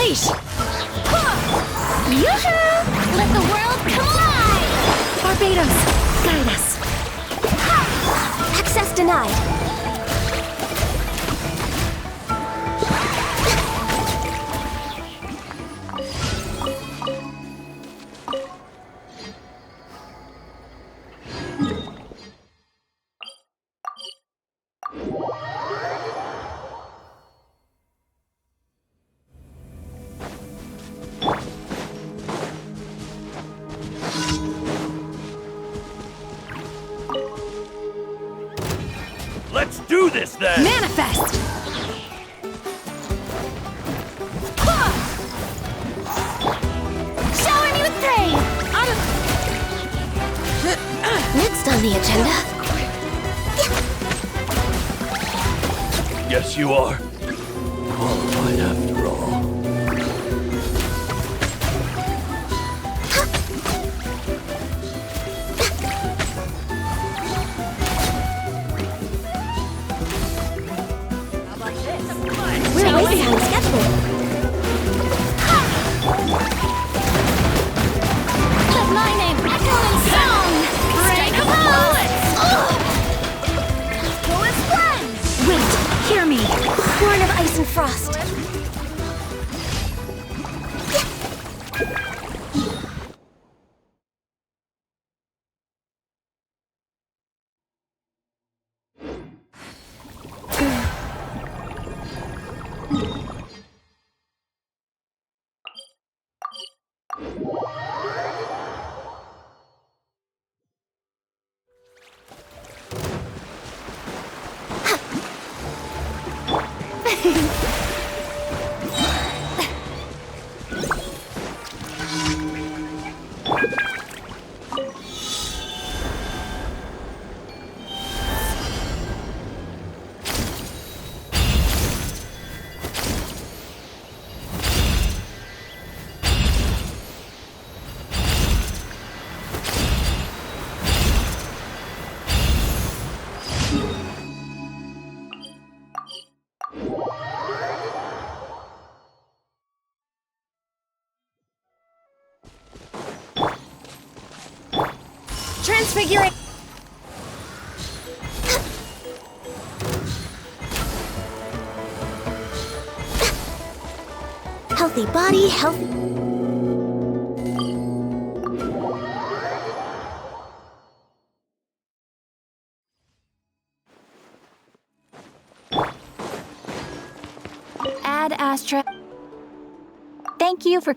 Unleash! Yoo-hoo! Let the world come alive! Barbados, guide us. Access denied. Let's do this then! Manifest! Shower me with praise! Next on the agenda. Yes, you are. Qualified after all. We're way behind schedule. Let my name echo in song! Bring the bullets! Go as friends! Wait, hear me. Born of ice and frost. Transfiguring. Healthy body, healthy. Ad Astra. Thank you for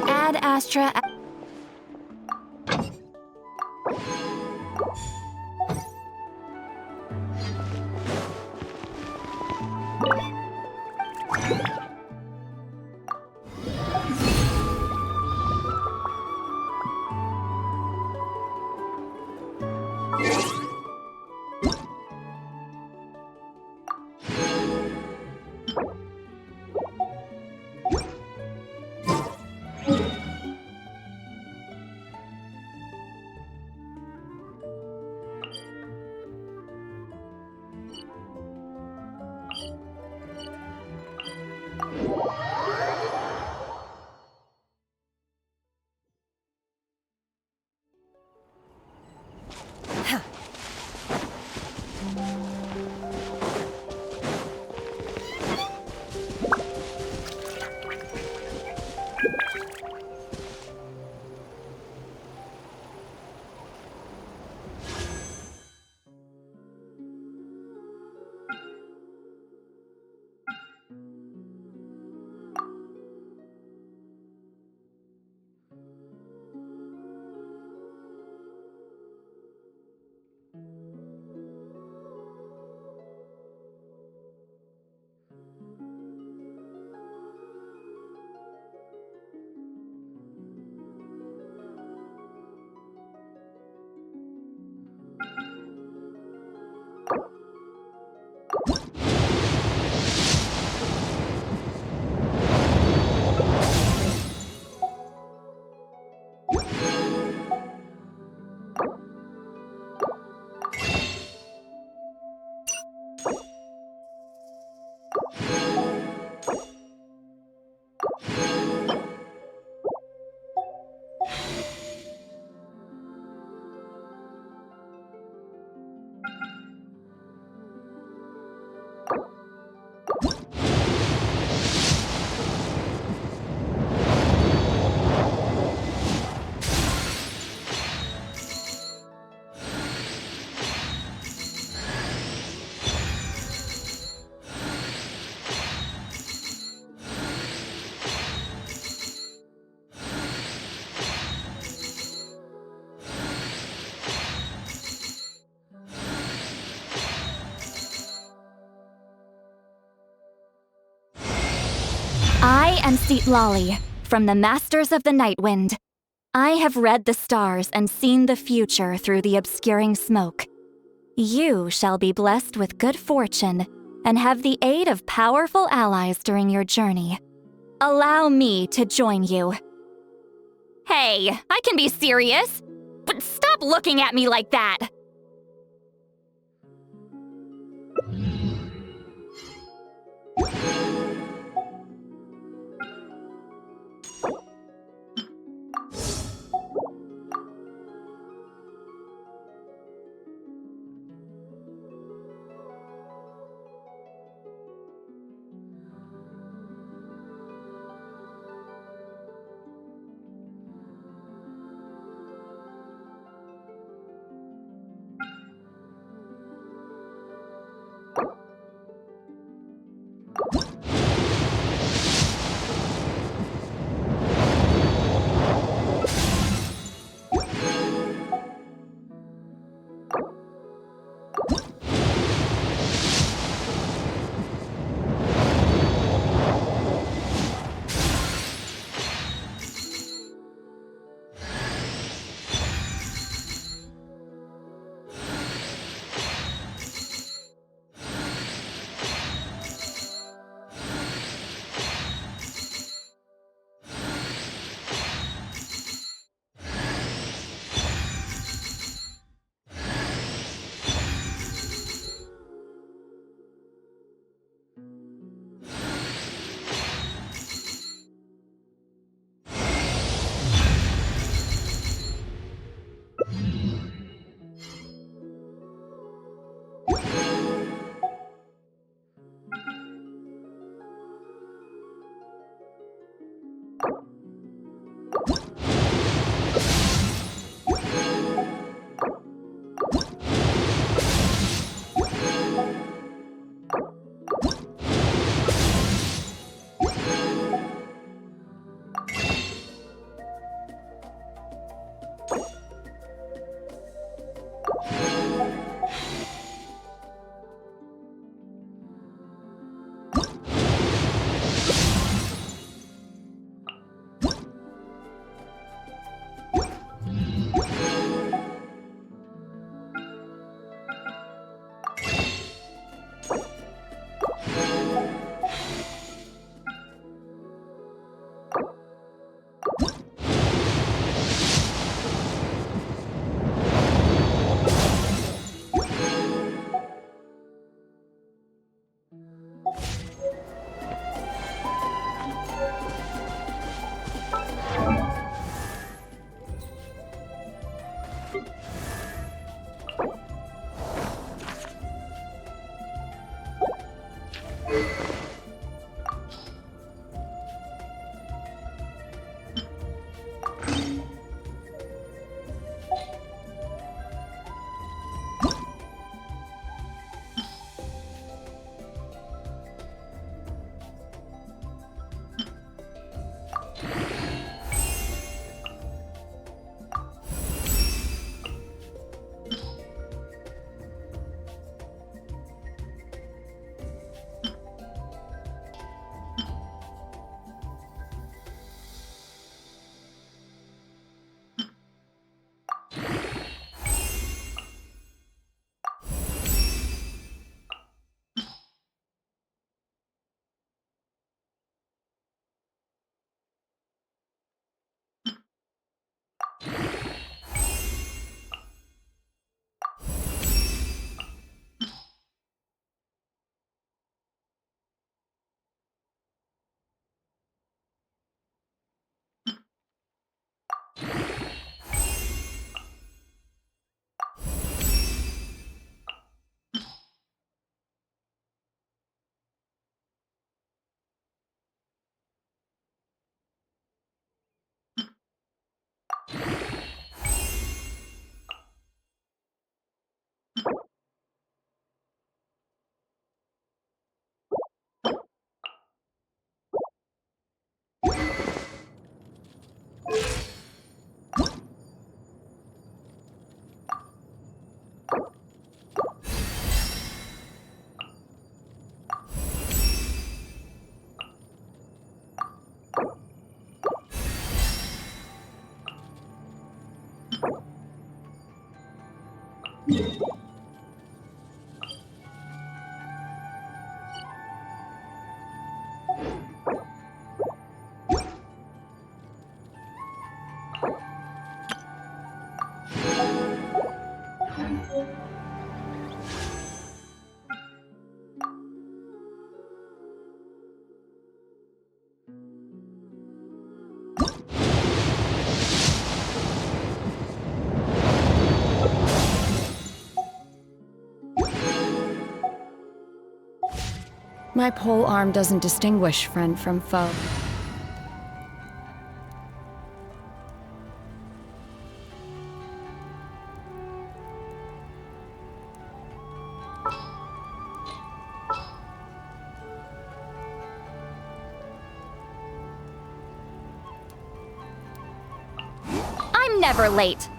Ad Astra. I am Lolly, from the Masters of the Nightwind. I have read the stars and seen the future through the obscuring smoke. You shall be blessed with good fortune and have the aid of powerful allies during your journey. Allow me to join you. Hey, I can be serious, but stop looking at me like that! My pole arm doesn't distinguish friend from foe. I'm never late.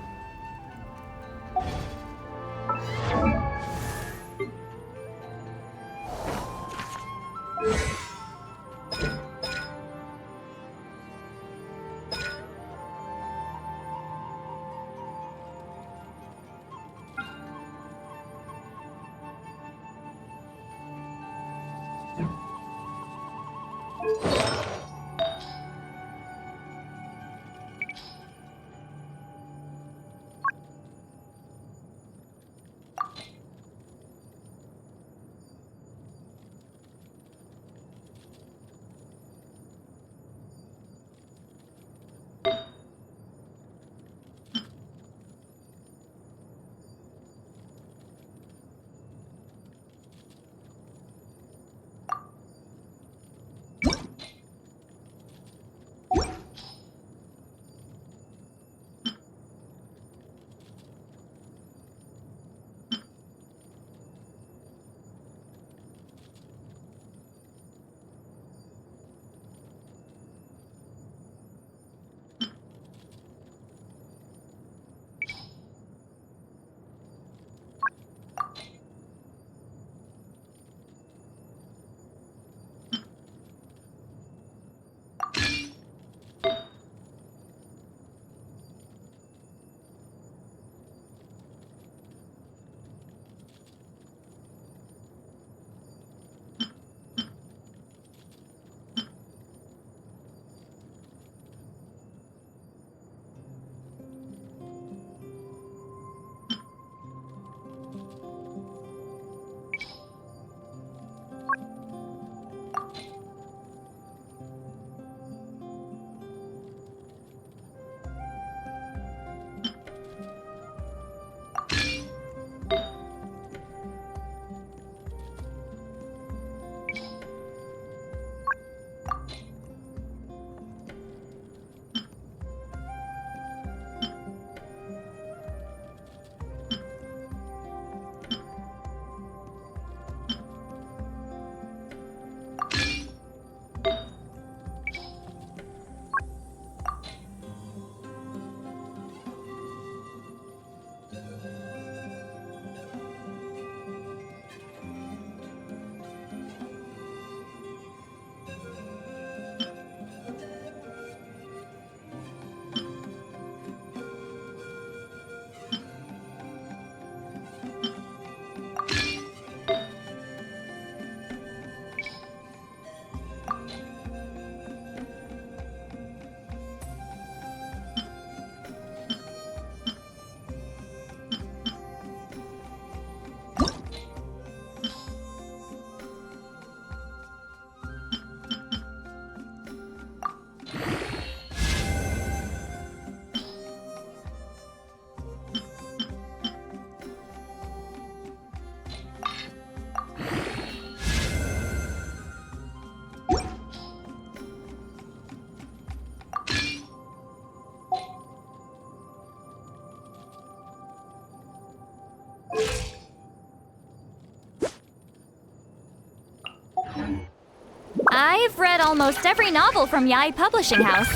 I've read almost every novel from Yai Publishing House.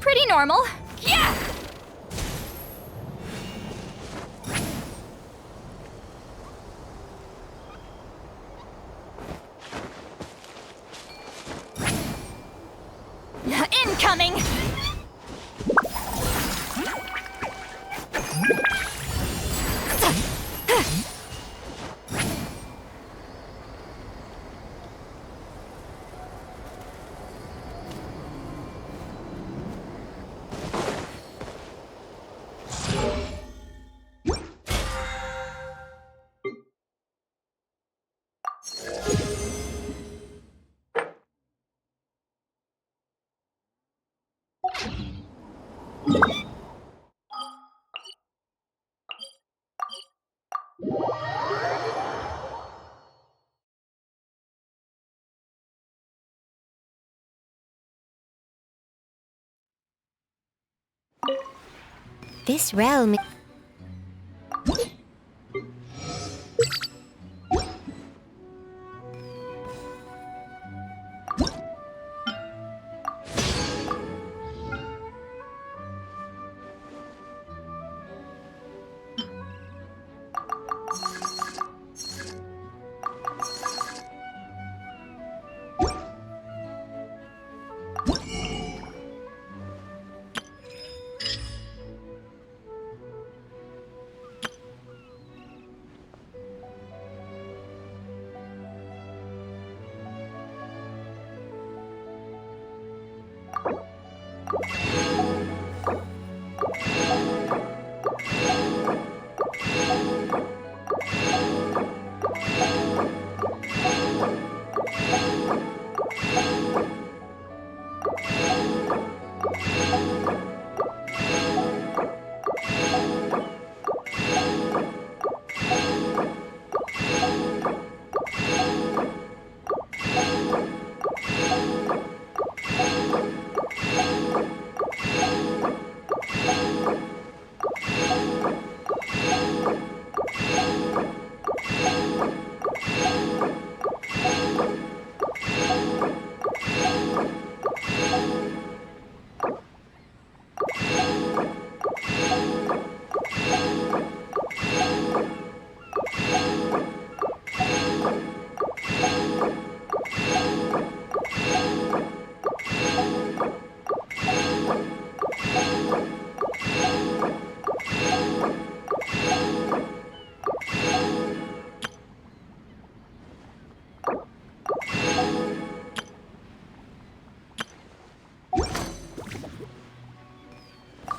Pretty normal. Yeah! Incoming! This realm...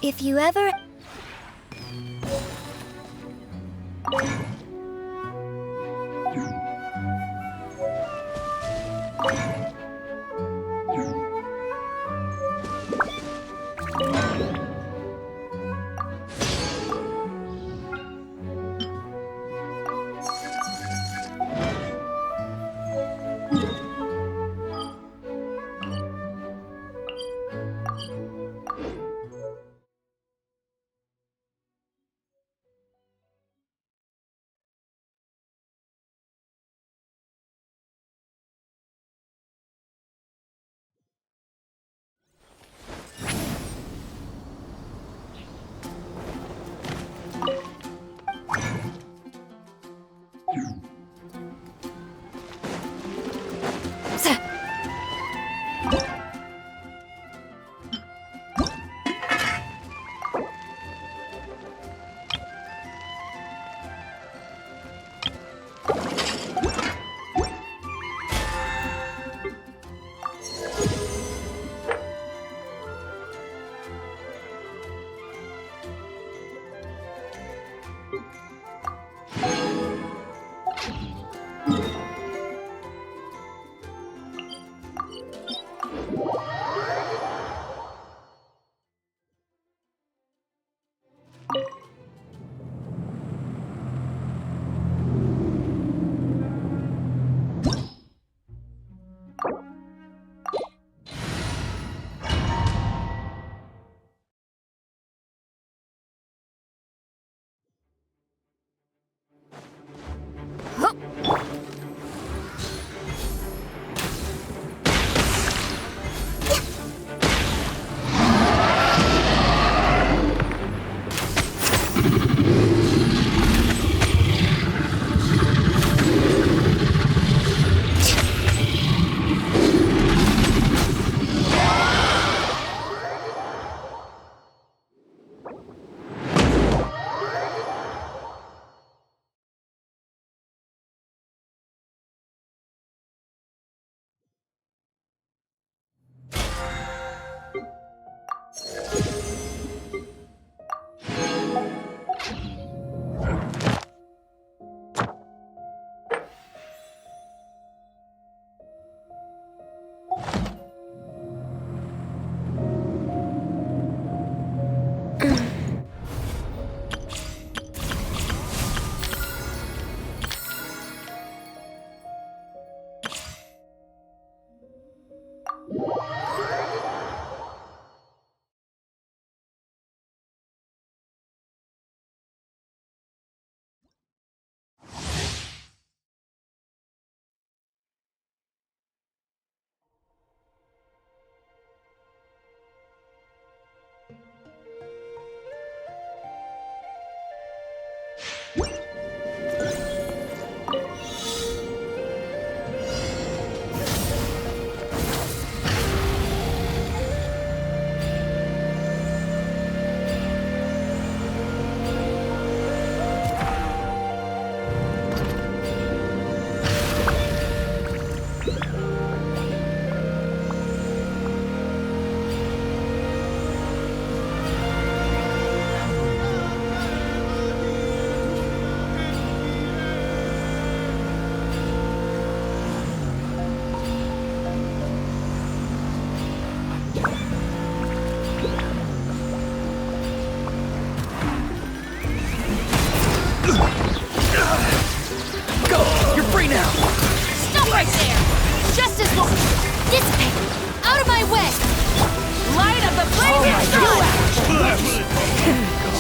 If you ever...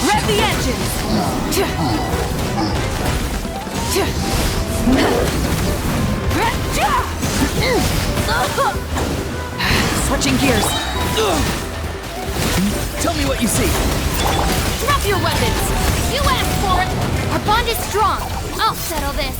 Rev the engines! Switching gears. Tell me what you see. Drop your weapons! You asked for it! Our bond is strong. I'll settle this.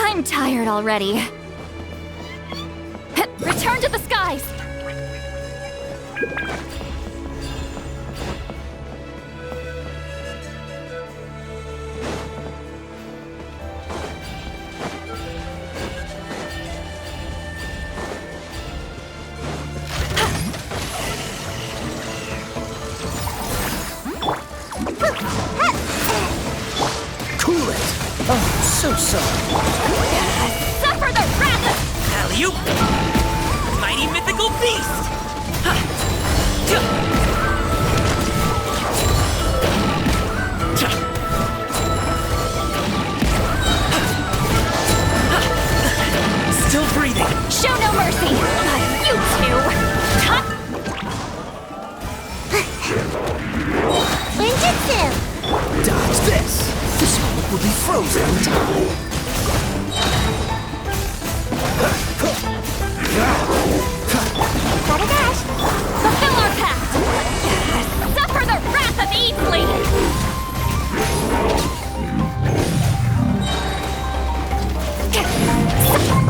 I'm tired already. Return to the skies! Cool it. Oh, so sorry. Suffer the wrath of... Alley-oop! Mighty mythical beast! Still breathing! Show no mercy! You two! Ninjutsu! Dodge this. This moment will be frozen in time. Gotta dash! Fulfill our pact! Suffer the wrath of Easley!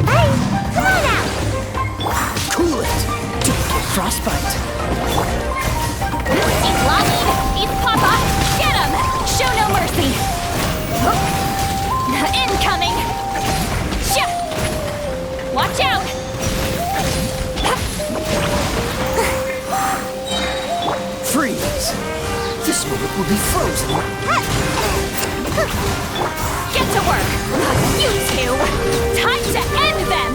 Hey! Come on out! Cool it. Don't get frostbite. He's lobbied! He's Papa! Get him! Show no mercy! Incoming! Shia! Watch out! Freeze. This moment will be frozen. Get to work! You two! Time to end them!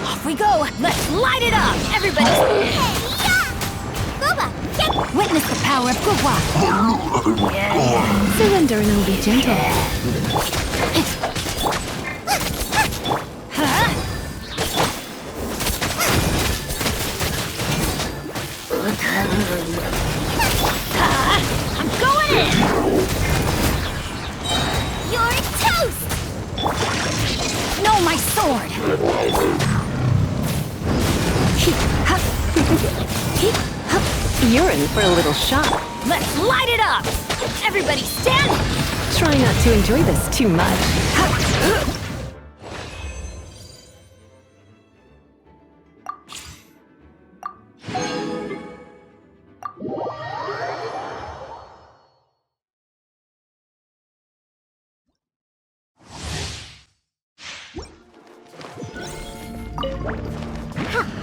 Off we go! Let's light it up! Everybody! Boba, get... Witness the power of Gugwa! Surrender and I'll be gentle. I'm going in! You're toast! No, my sword! You're in for a little shock. Let's light it up! Everybody stand! Try not to enjoy this too much.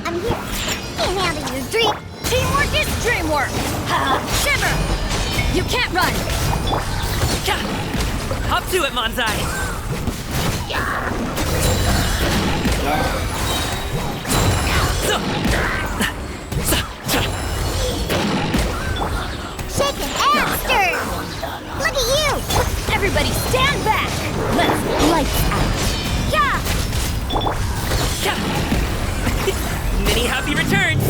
I'm here. Can't handle your dream. Teamwork is dreamwork! Shiver! You can't run! Hop to it, Manzai! Shaking and stirred. Look at you. Everybody stand back! Let's lights out! Yeah! Many happy returns!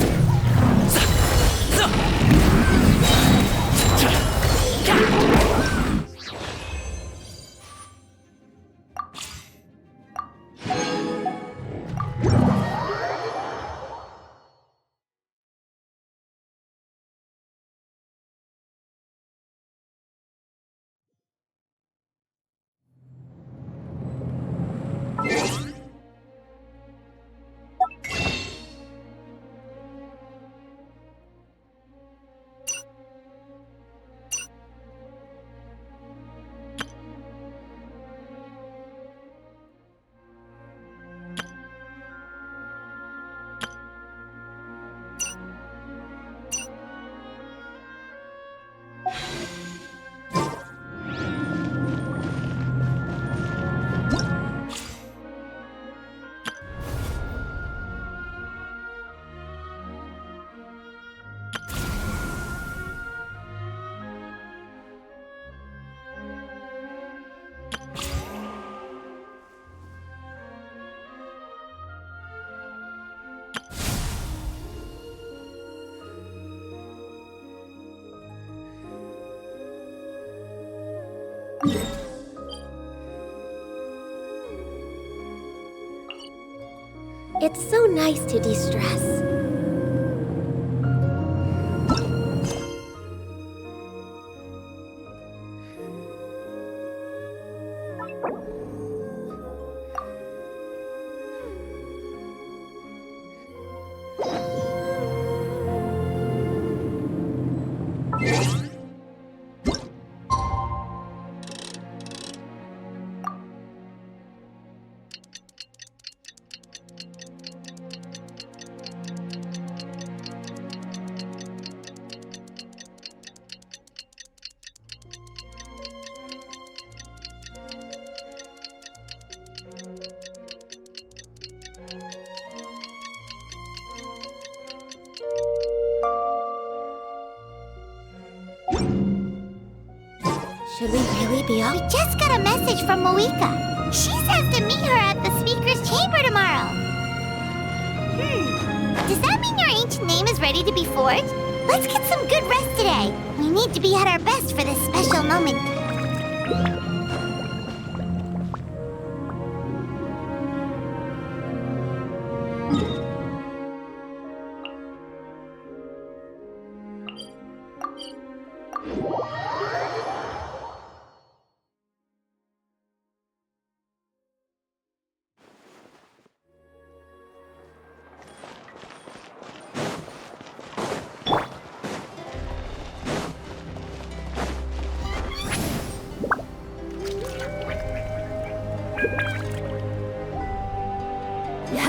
It's so nice to de-stress. Should we really be off? We just got a message from Moika. She says to meet her at the speaker's chamber tomorrow. Does that mean your ancient name is ready to be forged? Let's get some good rest today. We need to be at our best for this special moment.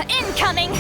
Incoming!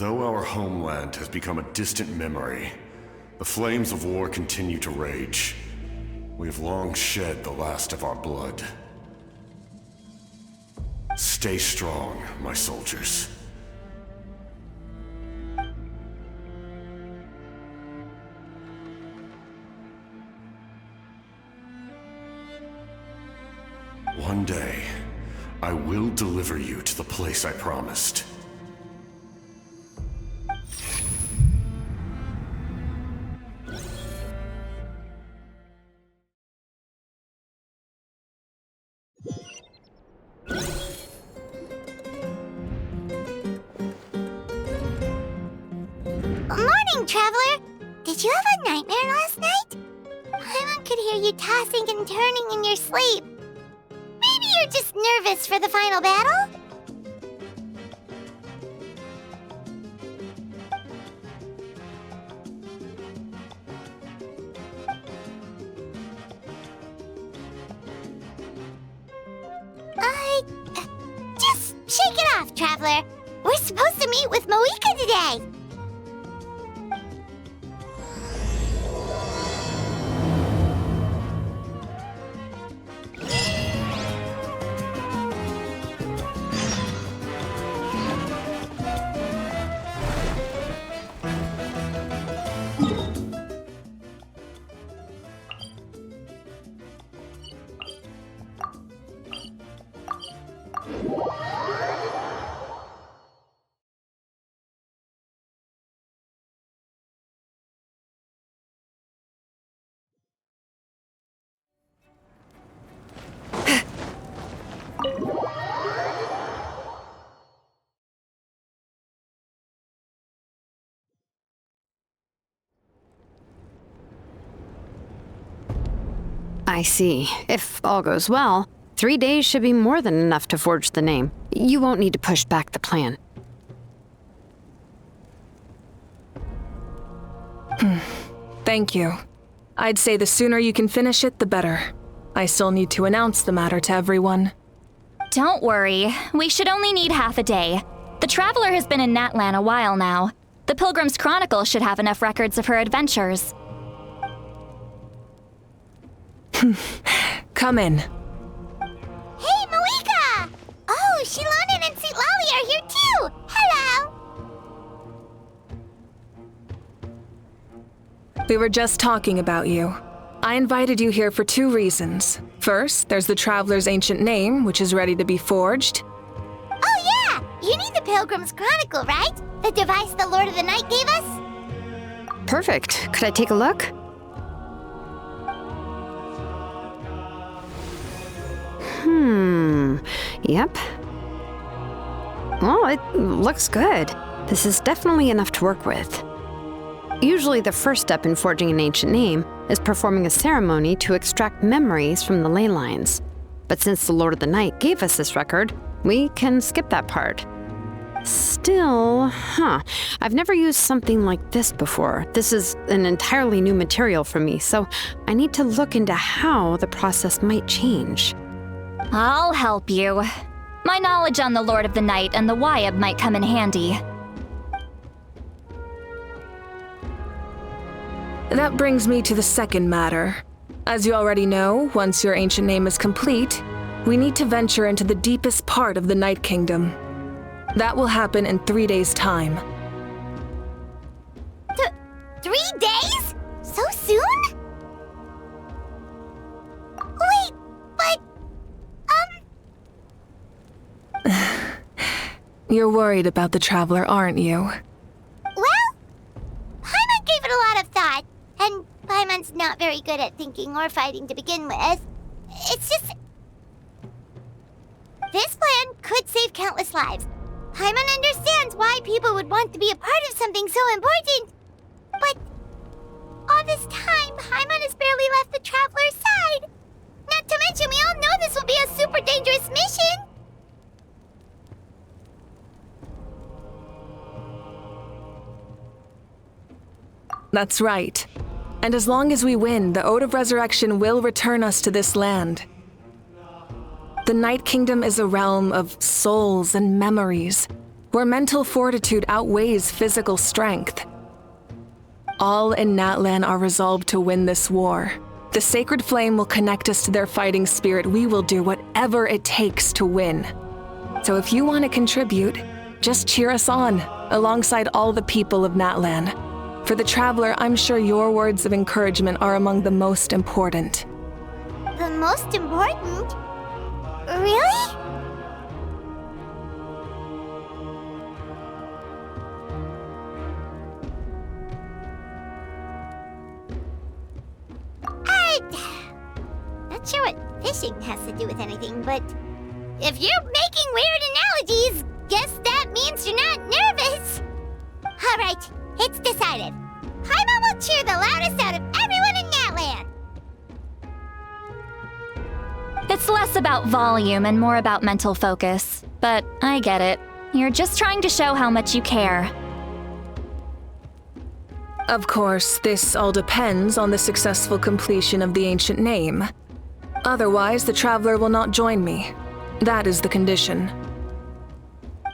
Though our homeland has become a distant memory, the flames of war continue to rage. We have long shed the last of our blood. Stay strong, my soldiers. One day, I will deliver you to the place I promised. Morning, Traveler! Did you have a nightmare last night? Paimon could hear you tossing and turning in your sleep. Maybe you're just nervous for the final battle? Just shake it off, Traveler. We're supposed to meet with Moika today. I see. If all goes well, 3 days should be more than enough to forge the name. You won't need to push back the plan. Thank you. I'd say the sooner you can finish it, the better. I still need to announce the matter to everyone. Don't worry, we should only need half a day. The Traveler has been in Natlan a while now. The Pilgrim's Chronicle should have enough records of her adventures. Come in. Hey, Moika! Oh, Shilonen and St. Lolly are here too! Hello! We were just talking about you. I invited you here for 2 reasons. First, there's the Traveler's ancient name, which is ready to be forged. Oh yeah! You need the Pilgrim's Chronicle, right? The device the Lord of the Night gave us? Perfect. Could I take a look? Yep. Well, it looks good. This is definitely enough to work with. Usually the first step in forging an ancient name is performing a ceremony to extract memories from the ley lines. But since the Lord of the Night gave us this record, we can skip that part. Still, I've never used something like this before. This is an entirely new material for me, so I need to look into how the process might change. I'll help you. My knowledge on the Lord of the Night and the Wyab might come in handy. That brings me to the second matter. As you already know, once your ancient name is complete, we need to venture into the deepest part of the Night Kingdom. That will happen in 3 days' time. 3 days? So soon? Wait, but... You're worried about the Traveler, aren't you? Well, Paimon gave it a lot of thought, and Paimon's not very good at thinking or fighting to begin with. It's just... This plan could save countless lives. Paimon understands why people would want to be a part of something so important. But all this time, Paimon has barely left the Traveler's side. Not to mention, we all know this will be a super dangerous mission. That's right. And as long as we win, the Ode of Resurrection will return us to this land. The Night Kingdom is a realm of souls and memories. where mental fortitude outweighs physical strength. All in Natlan are resolved to win this war. The sacred flame will connect us to their fighting spirit. We will do whatever it takes to win. So if you want to contribute, just cheer us on, alongside all the people of Natlan. For the Traveler, I'm sure your words of encouragement are among the most important. The most important? Really? Not sure what fishing has to do with anything, but if you're making weird analogies, guess that means you're not nervous. All right, it's decided. Paimon will cheer the loudest out of everyone in Natlan. It's less about volume and more about mental focus. But I get it. You're just trying to show how much you care. Of course, this all depends on the successful completion of the ancient name. Otherwise, the Traveler will not join me. That is the condition.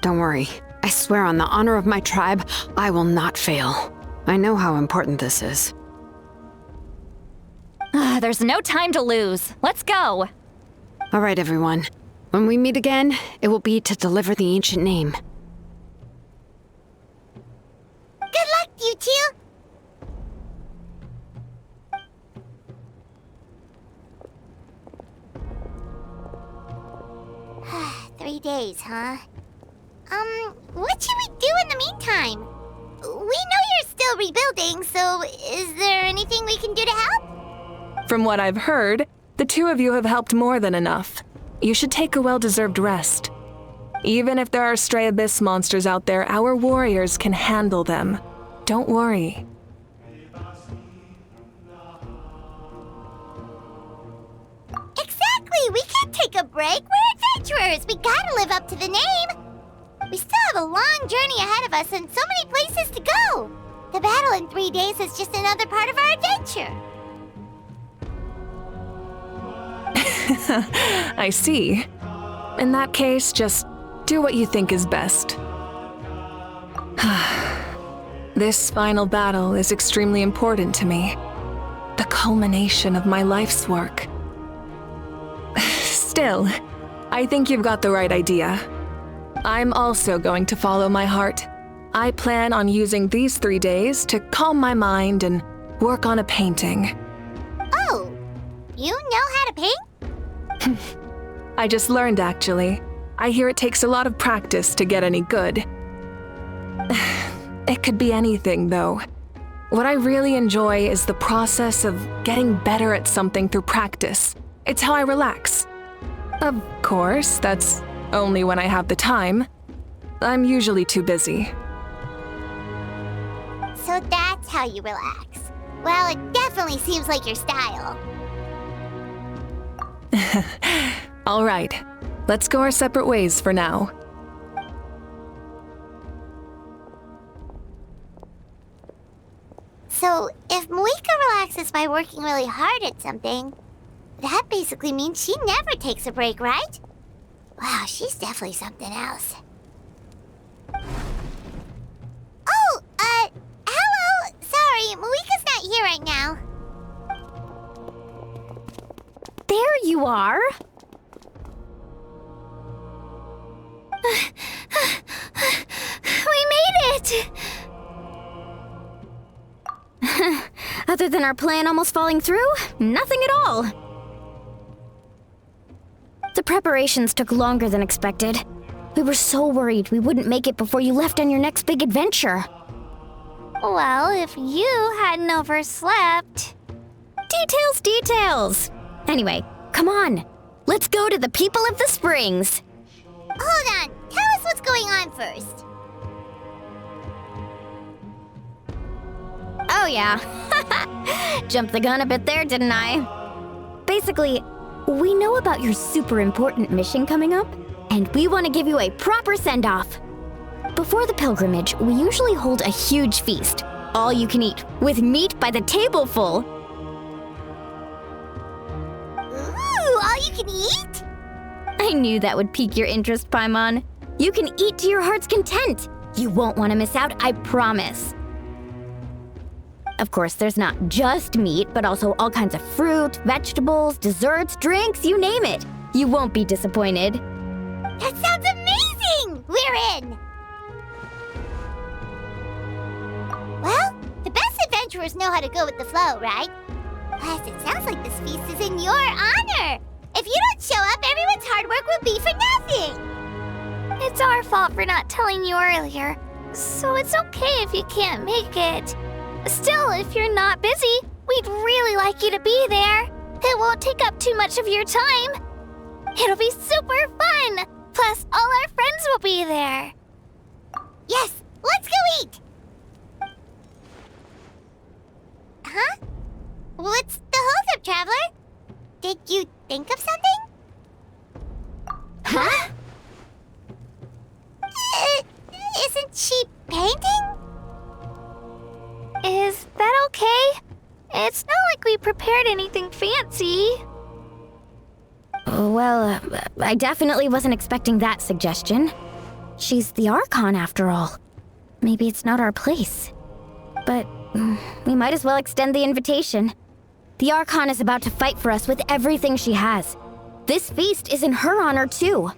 Don't worry. I swear on the honor of my tribe, I will not fail. I know how important this is. There's no time to lose. Let's go. All right, everyone. When we meet again, it will be to deliver the ancient name. Good luck, you two. 3 days, huh? What should we do in the meantime? We know you're still rebuilding, so is there anything we can do to help? From what I've heard, the two of you have helped more than enough. You should take a well-deserved rest. Even if there are stray abyss monsters out there, our warriors can handle them. Don't worry. Exactly! We can't take a break. We're adventurers. We gotta live up to the name. We still have a long journey ahead of us and so many places to go. The battle in 3 days is just another part of our adventure. I see. In that case, just do what you think is best. This final battle is extremely important to me. The culmination of my life's work. Still, I think you've got the right idea. I'm also going to follow my heart. I plan on using these 3 days to calm my mind and work on a painting. Oh, you know how to paint? I just learned, actually. I hear it takes a lot of practice to get any good. It could be anything, though. What I really enjoy is the process of getting better at something through practice. It's how I relax. Of course, that's only when I have the time. I'm usually too busy. So that's how you relax. Well, it definitely seems like your style. All right, let's go our separate ways for now. So, if Moika relaxes by working really hard at something, that basically means she never takes a break, right? Wow, she's definitely something else. Oh, hello! Sorry, Moika's not here right now. There you are! We made it! Other than our plan almost falling through, nothing at all. The preparations took longer than expected. We were so worried we wouldn't make it before you left on your next big adventure. Well, if you hadn't overslept... Details! Anyway, come on. Let's go to the people of the Springs. Hold on, tell us what's going on first. Oh yeah. Jumped the gun a bit there, didn't I? Basically, we know about your super important mission coming up, and we want to give you a proper send-off. Before the pilgrimage, we usually hold a huge feast, all you can eat, with meat by the tableful. Ooh, all you can eat? I knew that would pique your interest, Paimon. You can eat to your heart's content. You won't want to miss out, I promise. Of course, there's not just meat, but also all kinds of fruit, vegetables, desserts, drinks, you name it. You won't be disappointed. That sounds amazing! We're in! Well, the best adventurers know how to go with the flow, right? Plus, it sounds like this feast is in your honor! If you don't show up, everyone's hard work will be for nothing! It's our fault for not telling you earlier, so it's okay if you can't make it. Still, if you're not busy, we'd really like you to be there. It won't take up too much of your time. It'll be super fun! Plus, all our friends will be there. Yes, let's go eat! Huh? What's the holdup, Traveler? Did you think of something? Huh? Isn't she painting? Is that okay? It's not like we prepared anything fancy. Well, I definitely wasn't expecting that suggestion. She's the Archon, after all. Maybe it's not our place. But we might as well extend the invitation. The Archon is about to fight for us with everything she has. This feast is in her honor, too.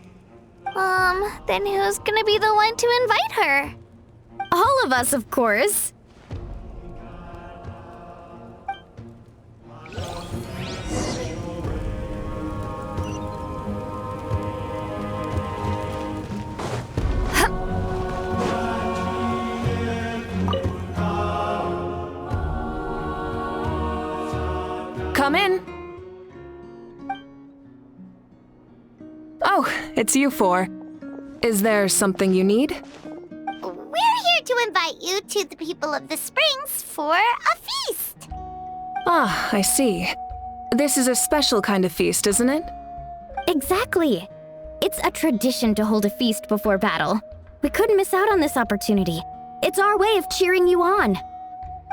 Then who's gonna be the one to invite her? All of us, of course. Come in. Oh, it's you four. Is there something you need? We're here to invite you to the people of the Springs for a feast. Ah, I see. This is a special kind of feast, isn't it? Exactly. It's a tradition to hold a feast before battle. We couldn't miss out on this opportunity. It's our way of cheering you on.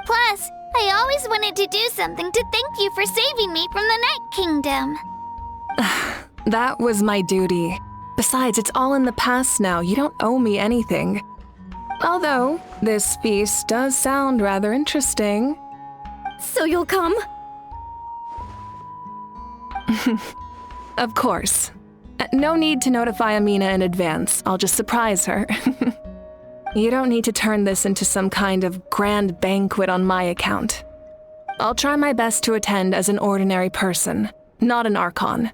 Plus, I always wanted to do something to thank you for saving me from the Night Kingdom. That was my duty. Besides, it's all in the past now. You don't owe me anything. Although, this feast does sound rather interesting. So you'll come? Of course. No need to notify Amina in advance. I'll just surprise her. You don't need to turn this into some kind of grand banquet on my account. I'll try my best to attend as an ordinary person, not an Archon.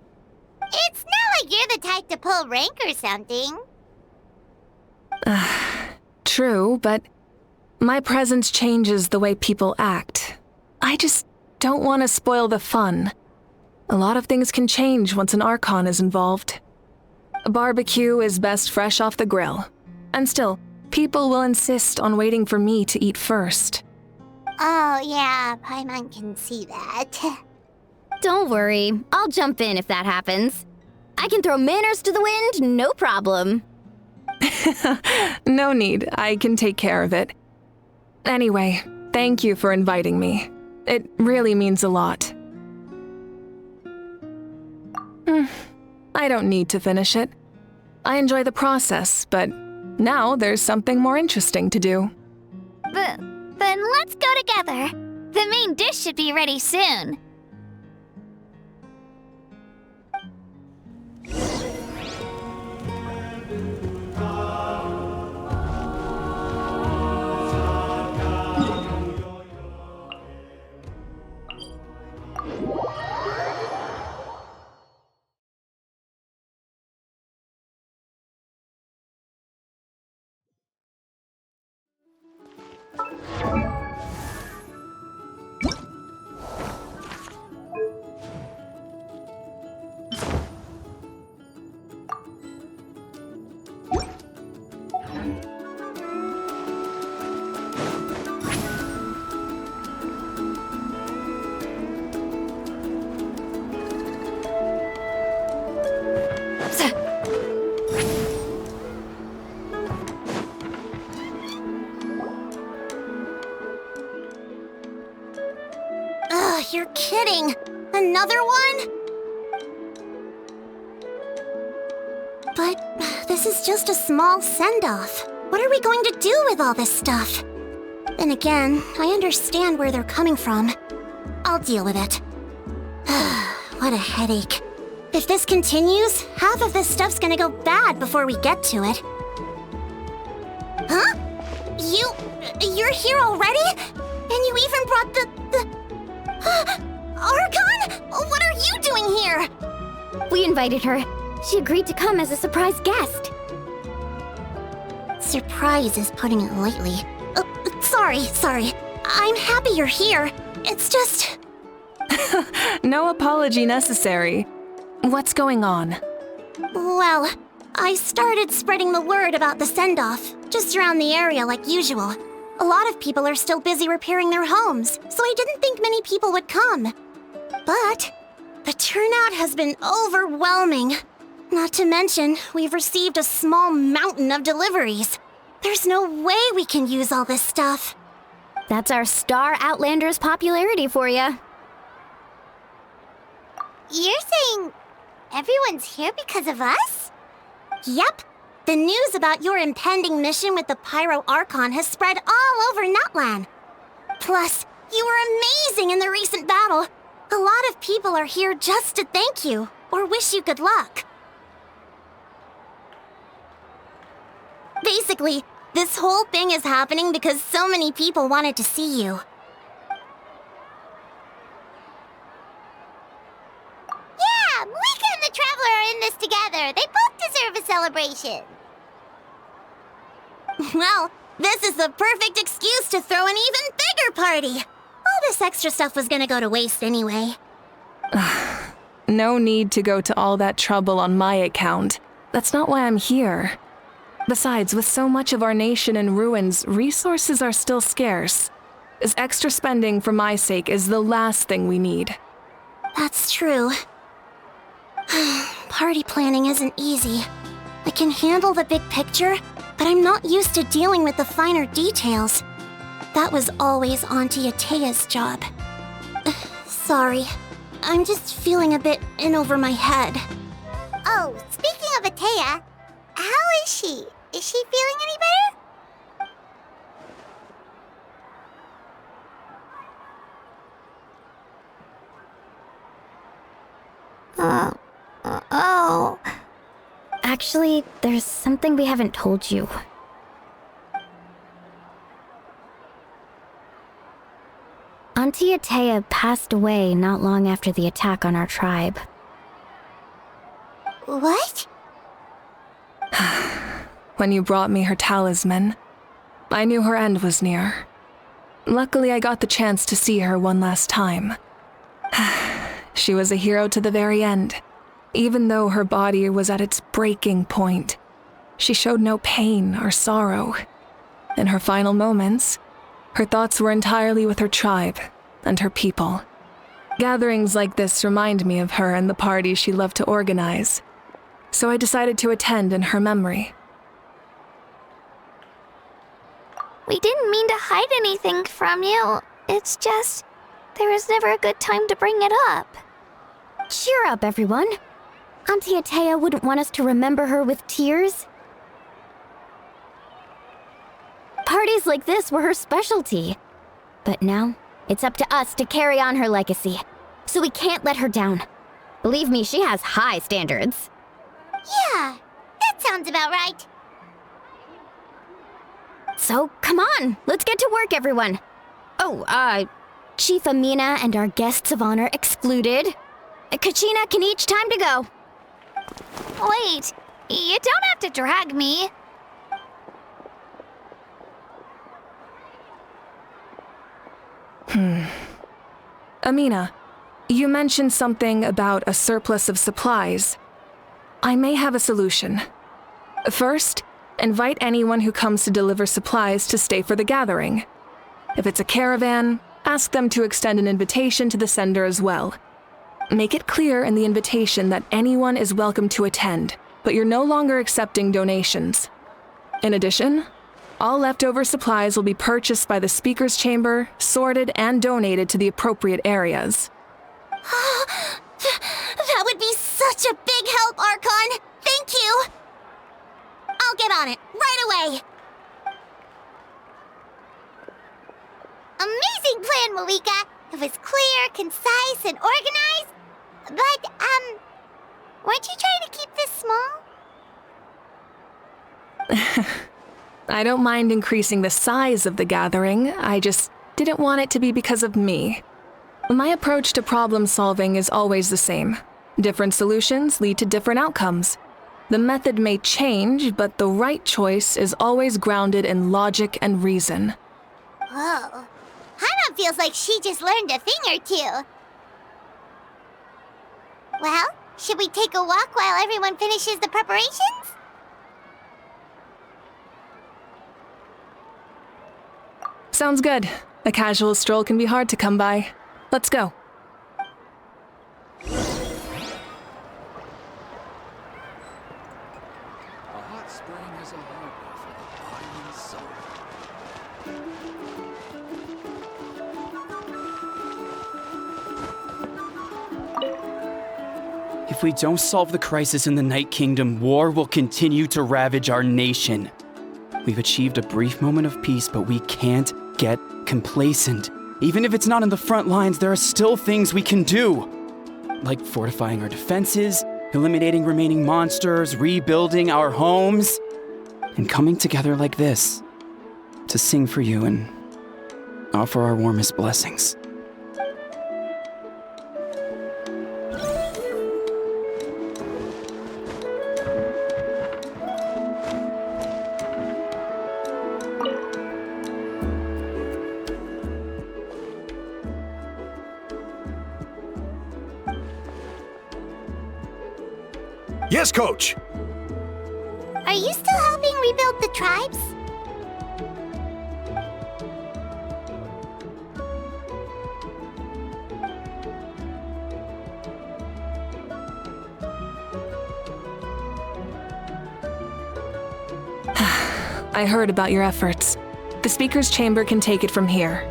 It's not like you're the type to pull rank or something. True, but my presence changes the way people act. I just don't want to spoil the fun. A lot of things can change once an Archon is involved. A barbecue is best fresh off the grill. And still, people will insist on waiting for me to eat first. Oh, yeah, Paimon can see that. Don't worry, I'll jump in if that happens. I can throw manners to the wind, no problem. No need, I can take care of it. Anyway, thank you for inviting me. It really means a lot. I don't need to finish it. I enjoy the process, but now there's something more interesting to do. Then let's go together. The main dish should be ready soon. You're kidding. Another one? But the this is just a small send-off. What are we going to do with all this stuff? Then again, I understand where they're coming from. I'll deal with it. What a headache. If this continues, half of this stuff's gonna go bad before we get to it. Huh? You're here already? And you even brought the... Archon? What are you doing here? We invited her. She agreed to come as a surprise guest. Surprise is putting it lightly. Sorry. I'm happy you're here. It's just... No apology necessary. What's going on? Well, I started spreading the word about the send-off, just around the area like usual. A lot of people are still busy repairing their homes, so I didn't think many people would come. But the turnout has been overwhelming. Not to mention, we've received a small mountain of deliveries. There's no way we can use all this stuff. That's our Star Outlander's popularity for you. You're saying everyone's here because of us? Yep. The news about your impending mission with the Pyro Archon has spread all over Nutland. Plus, you were amazing in the recent battle. A lot of people are here just to thank you, or wish you good luck. Basically, this whole thing is happening because so many people wanted to see you. Yeah, Mika and the Traveler are in this together. They both deserve a celebration. Well, this is the perfect excuse to throw an even bigger party. All this extra stuff was gonna go to waste anyway. No need to go to all that trouble on my account. That's not why I'm here. Besides, with so much of our nation in ruins, resources are still scarce. This extra spending for my sake is the last thing we need. That's true. Party planning isn't easy. I can handle the big picture, but I'm not used to dealing with the finer details. That was always Auntie Atea's job. Sorry. I'm just feeling a bit in over my head. Oh, speaking of Atea, how is she? Is she feeling any better? Oh. Actually, there's something we haven't told you. Auntie Atea passed away not long after the attack on our tribe. What? When you brought me her talisman, I knew her end was near. Luckily, I got the chance to see her one last time. She was a hero to the very end. Even though her body was at its breaking point, she showed no pain or sorrow. In her final moments, her thoughts were entirely with her tribe and her people. Gatherings like this remind me of her and the parties she loved to organize, so I decided to attend in her memory. We didn't mean to hide anything from you. It's just, there was never a good time to bring it up. Cheer up, everyone. Auntie Atea wouldn't want us to remember her with tears. Parties like this were her specialty. But now, it's up to us to carry on her legacy. So we can't let her down. Believe me, she has high standards. Yeah, that sounds about right. So, come on, let's get to work, everyone. Oh, Chief Amina and our guests of honor excluded. Kachina can each time to go. Wait, you don't have to drag me. Amina, you mentioned something about a surplus of supplies. I may have a solution. First, invite anyone who comes to deliver supplies to stay for the gathering. If it's a caravan, ask them to extend an invitation to the sender as well. Make it clear in the invitation that anyone is welcome to attend, but you're no longer accepting donations. In addition, all leftover supplies will be purchased by the speaker's chamber, sorted, and donated to the appropriate areas. That would be such a big help, Archon! Thank you! get on it, right away! Amazing plan, Malika! It was clear, concise, and organized. But, weren't you trying to keep this small? I don't mind increasing the size of the gathering, I just didn't want it to be because of me. My approach to problem solving is always the same. Different solutions lead to different outcomes. The method may change, but the right choice is always grounded in logic and reason. Whoa. Hana feels like she just learned a thing or two. Well, should we take a walk while everyone finishes the preparations? Sounds good. A casual stroll can be hard to come by. Let's go. A hot spring is a harbor for the body and soul. If we don't solve the crisis in the Night Kingdom, war will continue to ravage our nation. We've achieved a brief moment of peace, but we can't get complacent. Even if it's not in the front lines, there are still things we can do. Like fortifying our defenses, eliminating remaining monsters, rebuilding our homes, and coming together like this to sing for you and offer our warmest blessings. Yes, Coach! Are you still helping rebuild the tribes? I heard about your efforts. The Speaker's Chamber can take it from here.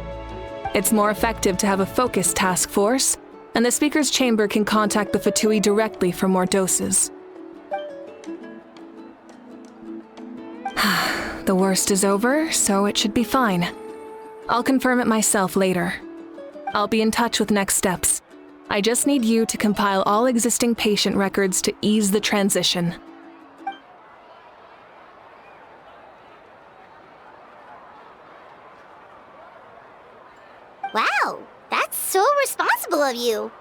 It's more effective to have a focused task force, and the Speaker's Chamber can contact the Fatui directly for more doses. The worst is over, so it should be fine. I'll confirm it myself later. I'll be in touch with next steps. I just need you to compile all existing patient records to ease the transition. Wow, that's so responsible of you.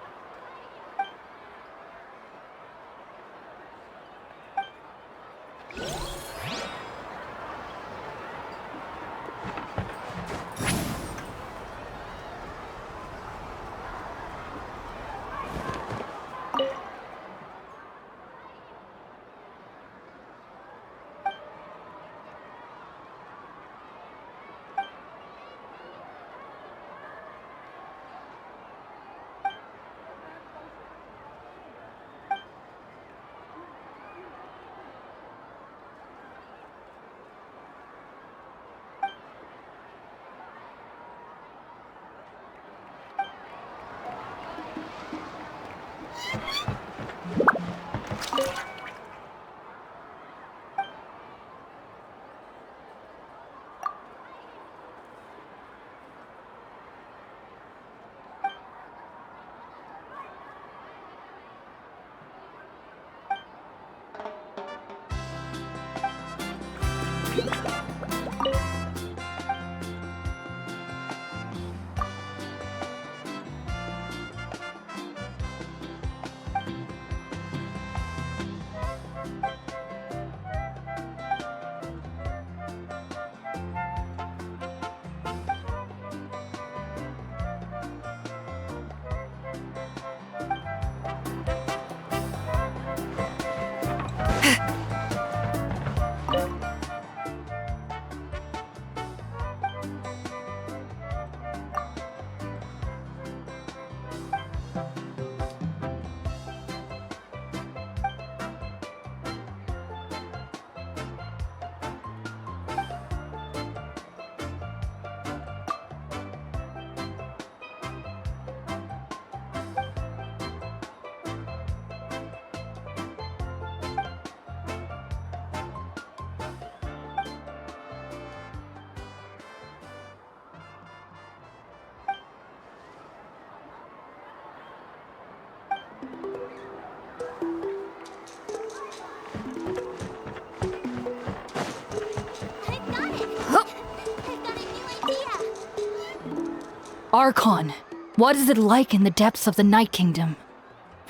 Archon, what is it like in the depths of the Night Kingdom?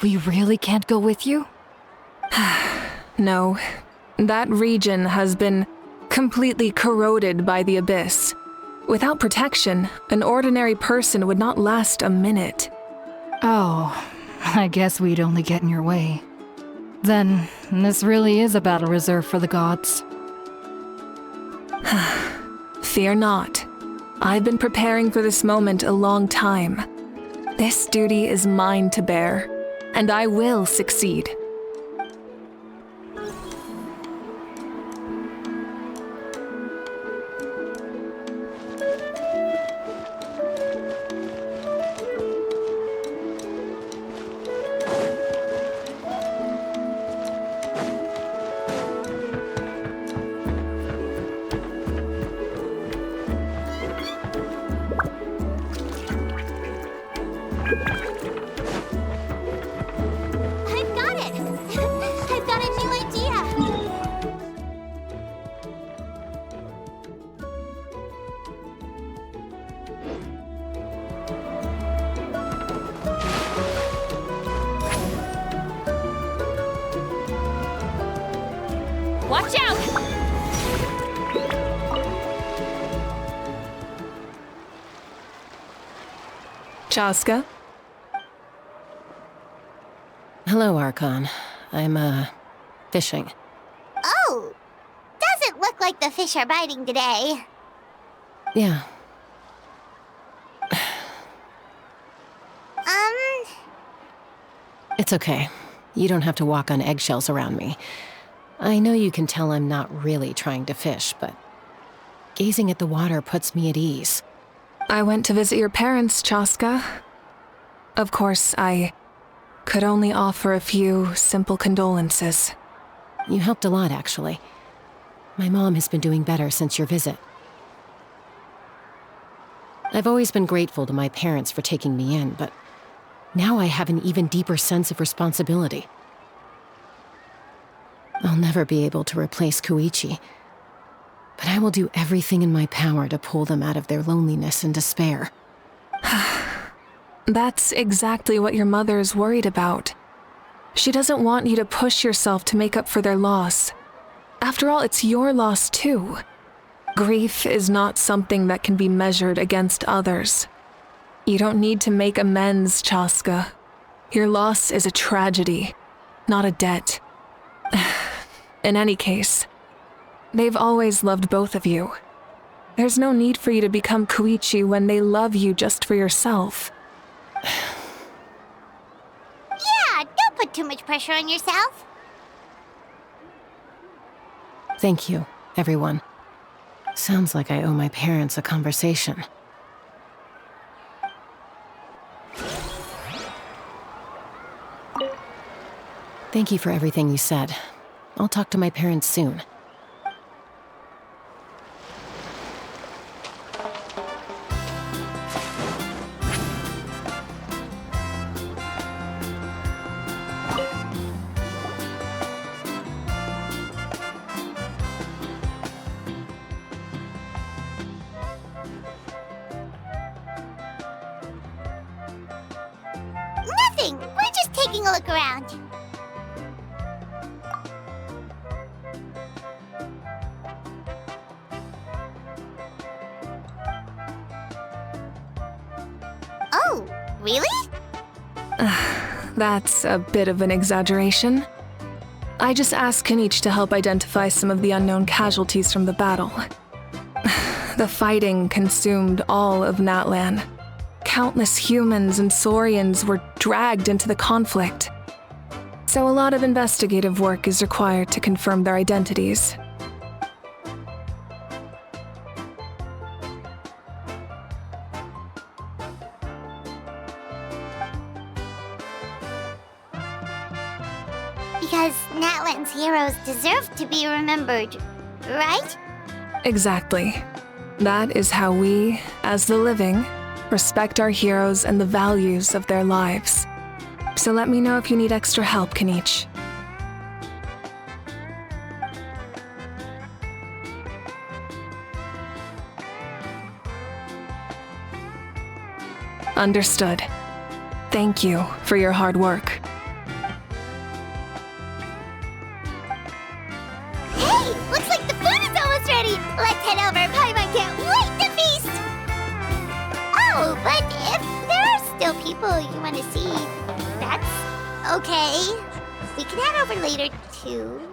We really can't go with you? No. That region has been completely corroded by the abyss. Without protection, an ordinary person would not last a minute. Oh, I guess we'd only get in your way. Then, this really is a battle reserved for the gods. Fear not. I've been preparing for this moment a long time. This duty is mine to bear, and I will succeed. I've got it! I've got a new idea! Watch out! Chaska? Hello, Archon. I'm, fishing. Oh! Doesn't look like the fish are biting today. Yeah. It's okay. You don't have to walk on eggshells around me. I know you can tell I'm not really trying to fish, but gazing at the water puts me at ease. I went to visit your parents, Chaska. Of course, I could only offer a few simple condolences. You helped a lot, actually. My mom has been doing better since your visit. I've always been grateful to my parents for taking me in, but now I have an even deeper sense of responsibility. I'll never be able to replace Koichi, but I will do everything in my power to pull them out of their loneliness and despair. That's exactly what your mother is worried about. She doesn't want you to push yourself to make up for their loss. After all, it's your loss too. Grief is not something that can be measured against others. You don't need to make amends, Chaska. Your loss is a tragedy, not a debt. In any case, they've always loved both of you. There's no need for you to become Koichi when they love you just for yourself. Yeah, don't put too much pressure on yourself. Thank you, everyone. Sounds like I owe my parents a conversation. Thank you for everything you said. I'll talk to my parents soon. Nothing! We're just taking a look around. Oh, really? That's a bit of an exaggeration. I just asked Kenichi to help identify some of the unknown casualties from the battle. The fighting consumed all of Natlan. Countless humans and Saurians were dragged into the conflict. So a lot of investigative work is required to confirm their identities. Because Natlan's heroes deserve to be remembered, right? Exactly. That is how we, as the living, respect our heroes and the values of their lives. So let me know if you need extra help, Kenichi. Understood. Thank you for your hard work. Hey, looks like the food is almost ready. Let's head over. Paimon can't wait to feast. Oh, but if there are still people you want to see, that's okay. We can head over later, too.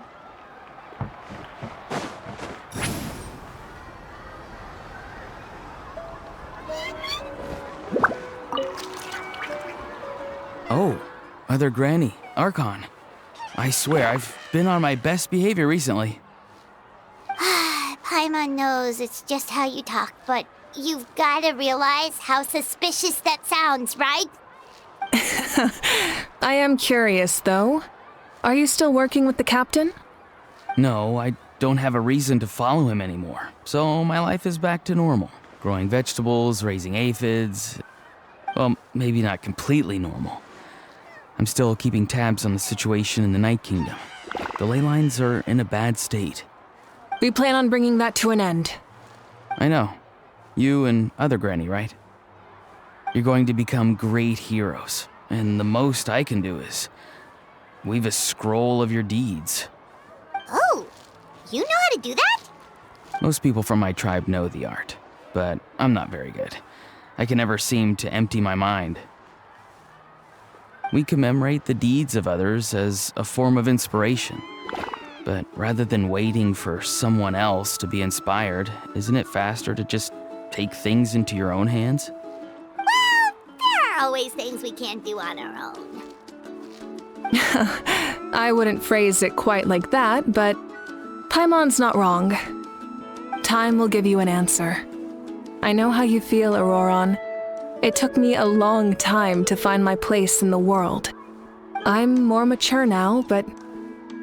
Oh, Mother Granny, Archon. I swear, I've been on my best behavior recently. Paimon knows it's just how you talk, but you've got to realize how suspicious that sounds, right? I am curious, though. Are you still working with the captain? No, I don't have a reason to follow him anymore, so my life is back to normal. Growing vegetables, raising aphids. Well, maybe not completely normal. I'm still keeping tabs on the situation in the Night Kingdom. The ley lines are in a bad state. We plan on bringing that to an end. I know. You and Other Granny, right? You're going to become great heroes, and the most I can do is weave a scroll of your deeds. Oh, you know how to do that? Most people from my tribe know the art, but I'm not very good. I can never seem to empty my mind. We commemorate the deeds of others as a form of inspiration. But rather than waiting for someone else to be inspired, isn't it faster to just take things into your own hands? Well, there are always things we can't do on our own. I wouldn't phrase it quite like that, but Paimon's not wrong. Time will give you an answer. I know how you feel, Auroron. It took me a long time to find my place in the world. I'm more mature now, but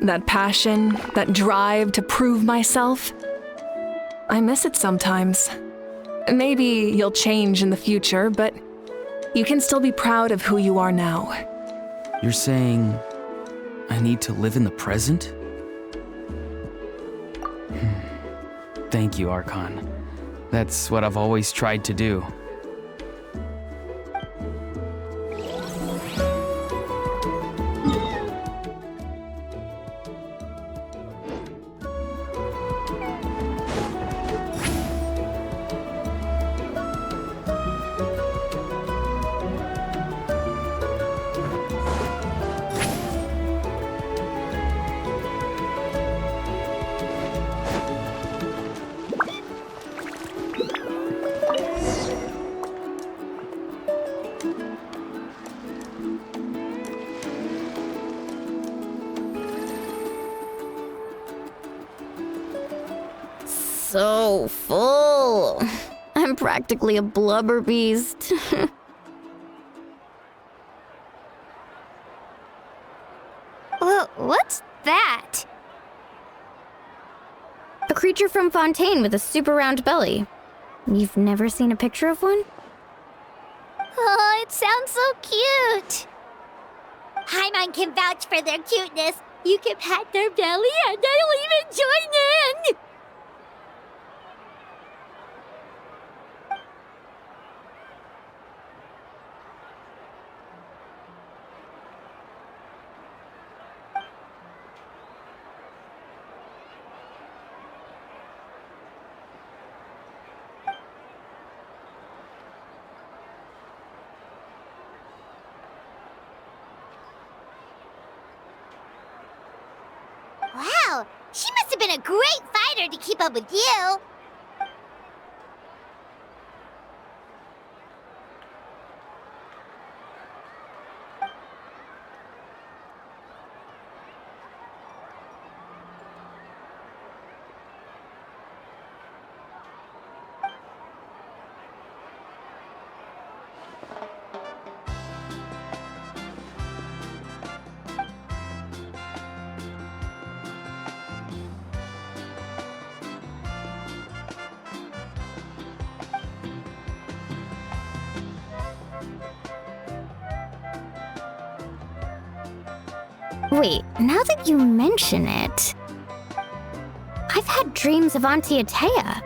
that passion, that drive to prove myself, I miss it sometimes. Maybe you'll change in the future, but you can still be proud of who you are now. You're saying I need to live in the present? Thank you, Archon. That's what I've always tried to do. So full. I'm practically a blubber beast. Well, what's that? A creature from Fontaine with a super round belly. You've never seen a picture of one? Oh, it sounds so cute. Paimon can vouch for their cuteness. You can pat their belly and they'll even join in. Wow, she must have been a great fighter to keep up with you. Wait, now that you mention it, I've had dreams of Auntie Atea.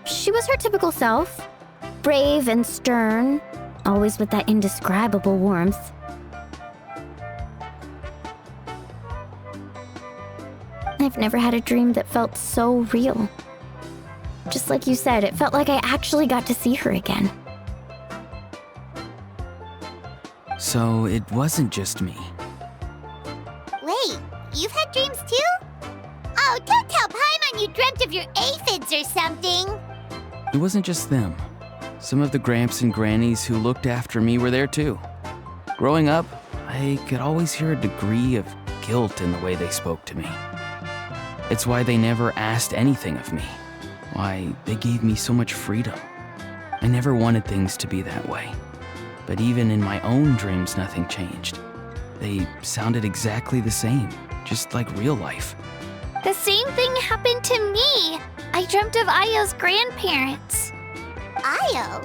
She was her typical self, brave and stern, always with that indescribable warmth. I've never had a dream that felt so real. Just like you said, it felt like I actually got to see her again. So it wasn't just me. Wait, you've had dreams too? Oh, don't tell Paimon you dreamt of your aphids or something. It wasn't just them. Some of the Gramps and Grannies who looked after me were there too. Growing up, I could always hear a degree of guilt in the way they spoke to me. It's why they never asked anything of me. Why they gave me so much freedom. I never wanted things to be that way. But even in my own dreams, nothing changed. They sounded exactly the same, just like real life. The same thing happened to me. I dreamt of Io's grandparents. Io?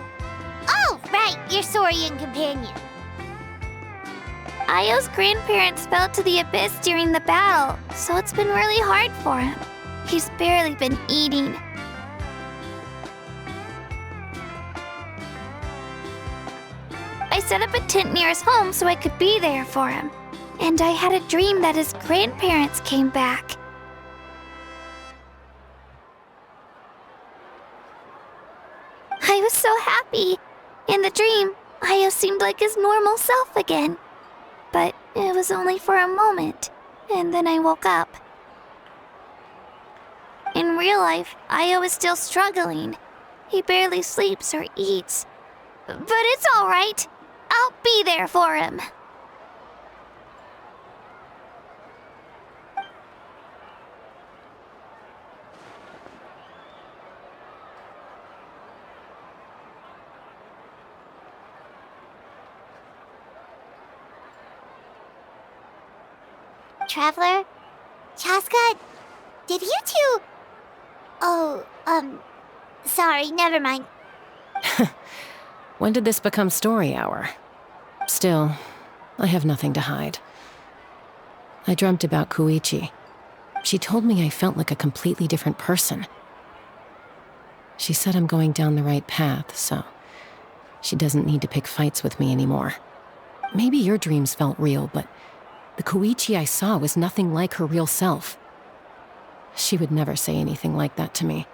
Oh, right, your Saurian companion. Io's grandparents fell to the abyss during the battle, so it's been really hard for him. He's barely been eating. I set up a tent near his home so I could be there for him. And I had a dream that his grandparents came back. I was so happy. In the dream, Io seemed like his normal self again. But it was only for a moment, and then I woke up. In real life, Io is still struggling. He barely sleeps or eats. But it's all right. I'll be there for him. Traveler? Chaska? Did you two... Oh, sorry, never mind. When did this become story hour? Still, I have nothing to hide. I dreamt about Koichi. She told me I felt like a completely different person. She said I'm going down the right path, so she doesn't need to pick fights with me anymore. Maybe your dreams felt real, but the Koichi I saw was nothing like her real self. She would never say anything like that to me.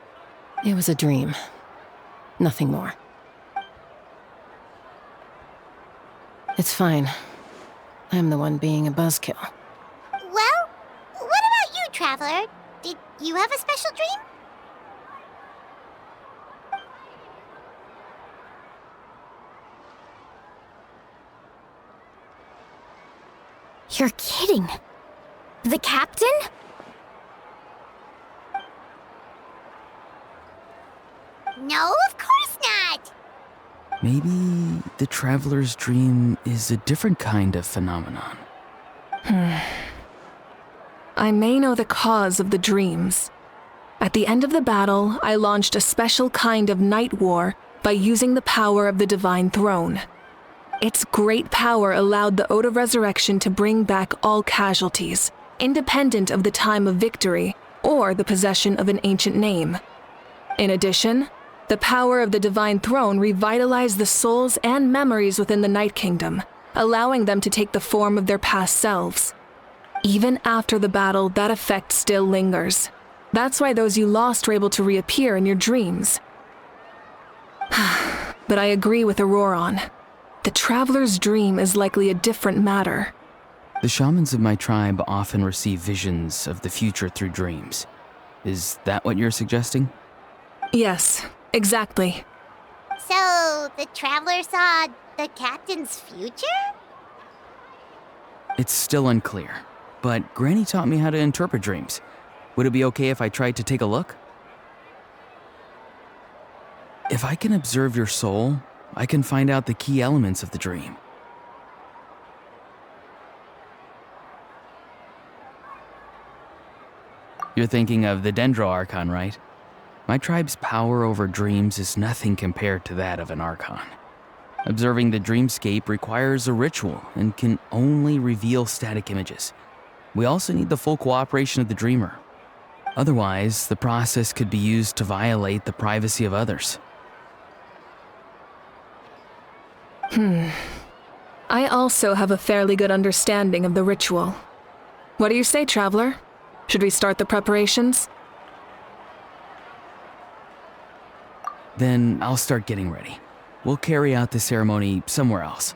It was a dream. Nothing more. It's fine. I'm the one being a buzzkill. Well, what about you, Traveler? Did you have a special dream? You're kidding. The captain? No, of course not. Maybe the traveler's dream is a different kind of phenomenon. I may know the cause of the dreams. At the end of the battle, I launched a special kind of night war by using the power of the Divine Throne. Its great power allowed the Ode of Resurrection to bring back all casualties, independent of the time of victory or the possession of an ancient name. In addition, the power of the Divine Throne revitalized the souls and memories within the Night Kingdom, allowing them to take the form of their past selves. Even after the battle, that effect still lingers. That's why those you lost were able to reappear in your dreams. But I agree with Auroron. The Traveler's dream is likely a different matter. The shamans of my tribe often receive visions of the future through dreams. Is that what you're suggesting? Yes, exactly. So, the Traveler saw the captain's future? It's still unclear, but Granny taught me how to interpret dreams. Would it be okay if I tried to take a look? If I can observe your soul, I can find out the key elements of the dream. You're thinking of the Dendro Archon, right? My tribe's power over dreams is nothing compared to that of an Archon. Observing the dreamscape requires a ritual and can only reveal static images. We also need the full cooperation of the dreamer. Otherwise, the process could be used to violate the privacy of others. I also have a fairly good understanding of the ritual. What do you say, Traveler? Should we start the preparations? Then I'll start getting ready. We'll carry out the ceremony somewhere else.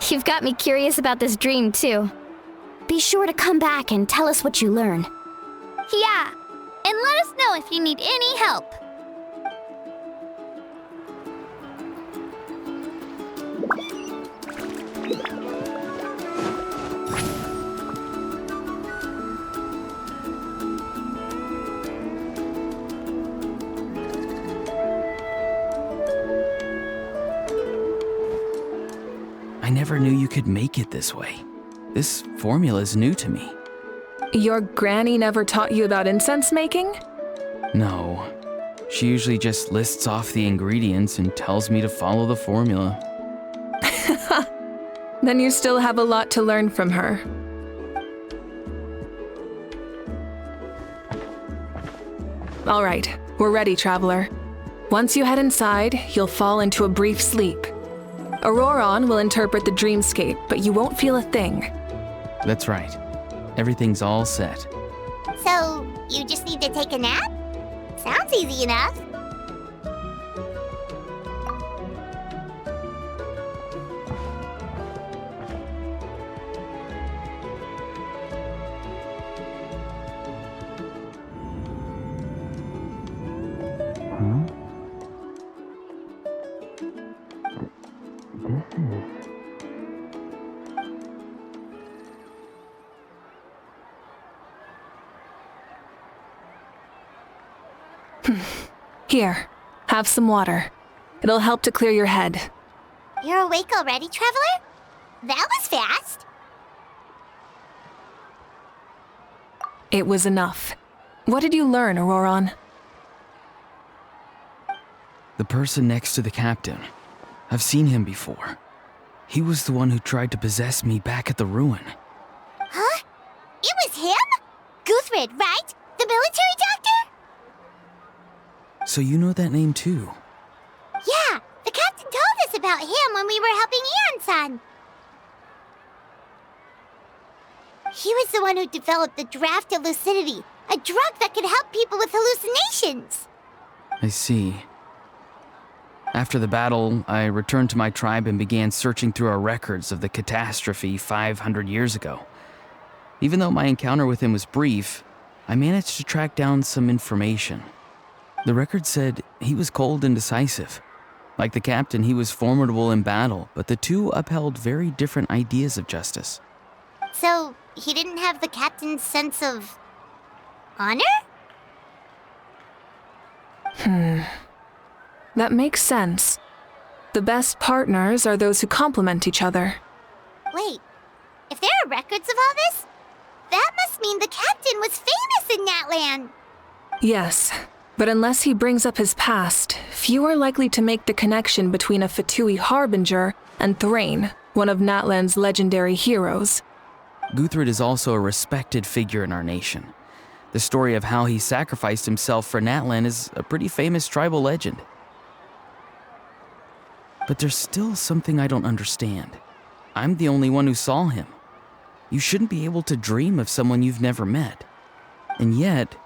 You've got me curious about this dream, too. Be sure to come back and tell us what you learn. Yeah, and let us know if you need any help. I never knew you could make it this way. This formula's new to me. Your granny never taught you about incense making? No. She usually just lists off the ingredients and tells me to follow the formula. Then you still have a lot to learn from her. All right, we're ready, Traveler. Once you head inside, you'll fall into a brief sleep. Auroron will interpret the dreamscape, but you won't feel a thing. That's right. Everything's all set. So, you just need to take a nap? Sounds easy enough. Here, have some water. It'll help to clear your head. You're awake already, Traveler? That was fast. It was enough. What did you learn, Auroron? The person next to the captain. I've seen him before. He was the one who tried to possess me back at the ruin. Huh? It was him? Guthred, right? The military doctor? So you know that name too? Yeah, the captain told us about him when we were helping Ian-san. He was the one who developed the draft of lucidity, a drug that could help people with hallucinations. I see. After the battle, I returned to my tribe and began searching through our records of the catastrophe 500 years ago. Even though my encounter with him was brief, I managed to track down some information. The record said he was cold and decisive. Like the captain, he was formidable in battle, but the two upheld very different ideas of justice. So, he didn't have the captain's sense of honor? That makes sense. The best partners are those who complement each other. Wait, if there are records of all this, that must mean the captain was famous in Natlan. Yes, but unless he brings up his past, few are likely to make the connection between a Fatui harbinger and Thrain, one of Natlan's legendary heroes. Guthred is also a respected figure in our nation. The story of how he sacrificed himself for Natlan is a pretty famous tribal legend. But there's still something I don't understand. I'm the only one who saw him. You shouldn't be able to dream of someone you've never met. And yet,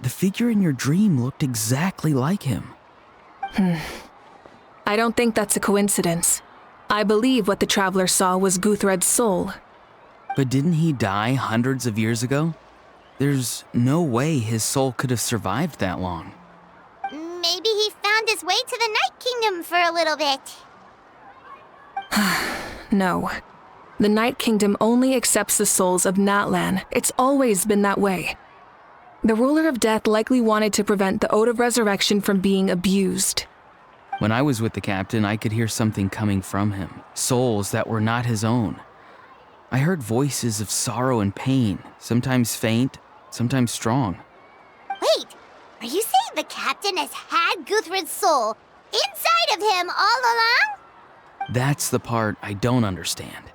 the figure in your dream looked exactly like him. I don't think that's a coincidence. I believe what the Traveler saw was Guthred's soul. But didn't he die hundreds of years ago? There's no way his soul could have survived that long. Maybe he found his way to the Night Kingdom for a little bit. No. The Night Kingdom only accepts the souls of Natlan. It's always been that way. The Ruler of Death likely wanted to prevent the Ode of Resurrection from being abused. When I was with the captain, I could hear something coming from him. Souls that were not his own. I heard voices of sorrow and pain, sometimes faint, sometimes strong. Wait, are you saying the captain has had Guthred's soul inside of him all along? That's the part I don't understand.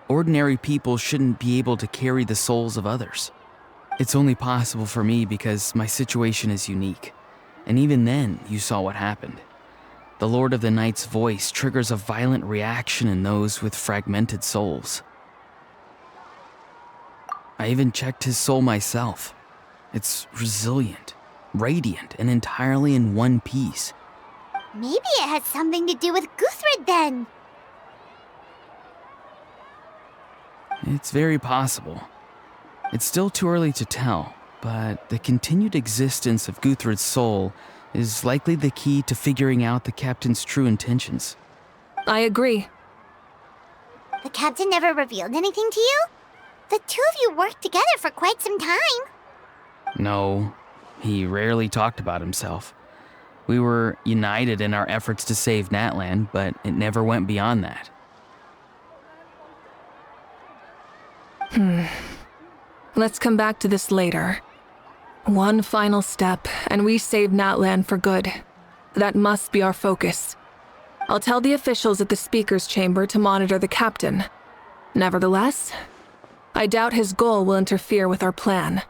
Ordinary people shouldn't be able to carry the souls of others. It's only possible for me because my situation is unique. And even then, you saw what happened. The Lord of the Night's voice triggers a violent reaction in those with fragmented souls. I even checked his soul myself. It's resilient, radiant, and entirely in one piece. Maybe it has something to do with Guthrid then. It's very possible. It's still too early to tell, but the continued existence of Guthrid's soul is likely the key to figuring out the captain's true intentions. I agree. The captain never revealed anything to you? The two of you worked together for quite some time. No, he rarely talked about himself. We were united in our efforts to save Natlan, but it never went beyond that. Let's come back to this later. One final step, and we save Natlan for good. That must be our focus. I'll tell the officials at the speaker's chamber to monitor the captain. Nevertheless, I doubt his goal will interfere with our plan.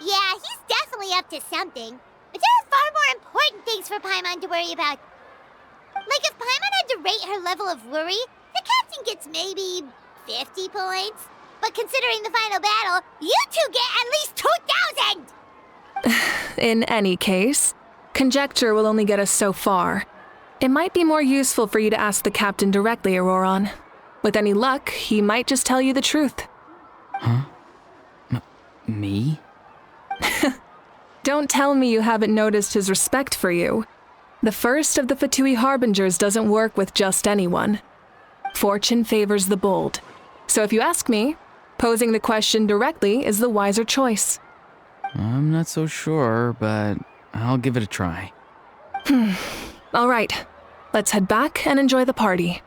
Yeah, he's definitely up to something. But there are far more important things for Paimon to worry about. Like if Paimon had to rate her level of worry, the captain gets maybe 50 points. But considering the final battle, you two get at least 2,000! In any case, conjecture will only get us so far. It might be more useful for you to ask the captain directly, Auroron. With any luck, he might just tell you the truth. Huh? Me? Don't tell me you haven't noticed his respect for you. The first of the Fatui Harbingers doesn't work with just anyone. Fortune favors the bold. So if you ask me, posing the question directly is the wiser choice. I'm not so sure, but I'll give it a try. All right, let's head back and enjoy the party.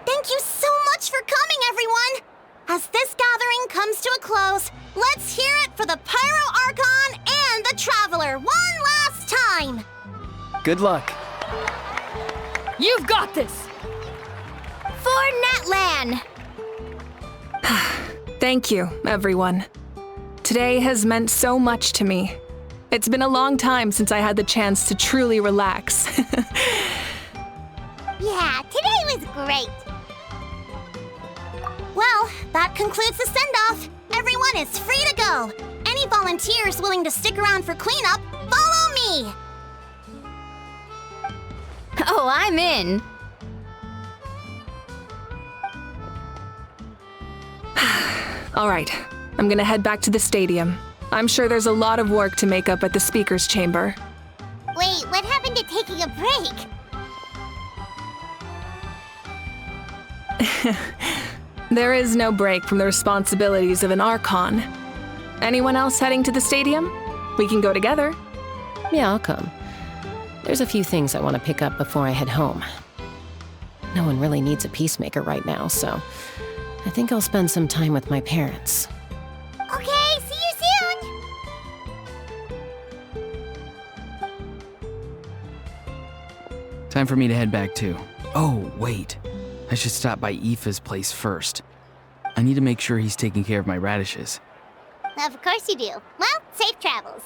Thank you so much for coming, everyone! As this gathering comes to a close, let's hear it for the Pyro Archon and the Traveler one last time! Good luck. You've got this! For Natlan! Thank you, everyone. Today has meant so much to me. It's been a long time since I had the chance to truly relax. Yeah, today was great. Well, that concludes the send-off. Everyone is free to go. Any volunteers willing to stick around for cleanup, follow me! Oh, I'm in. All right, I'm gonna head back to the stadium. I'm sure there's a lot of work to make up at the speaker's chamber. Wait, what happened to taking a break? There is no break from the responsibilities of an Archon. Anyone else heading to the stadium? We can go together. Yeah, I'll come. There's a few things I want to pick up before I head home. No one really needs a peacemaker right now, so I think I'll spend some time with my parents. Okay, see you soon! Time for me to head back too. Oh, wait. I should stop by Aoife's place first. I need to make sure he's taking care of my radishes. Of course you do. Well, safe travels.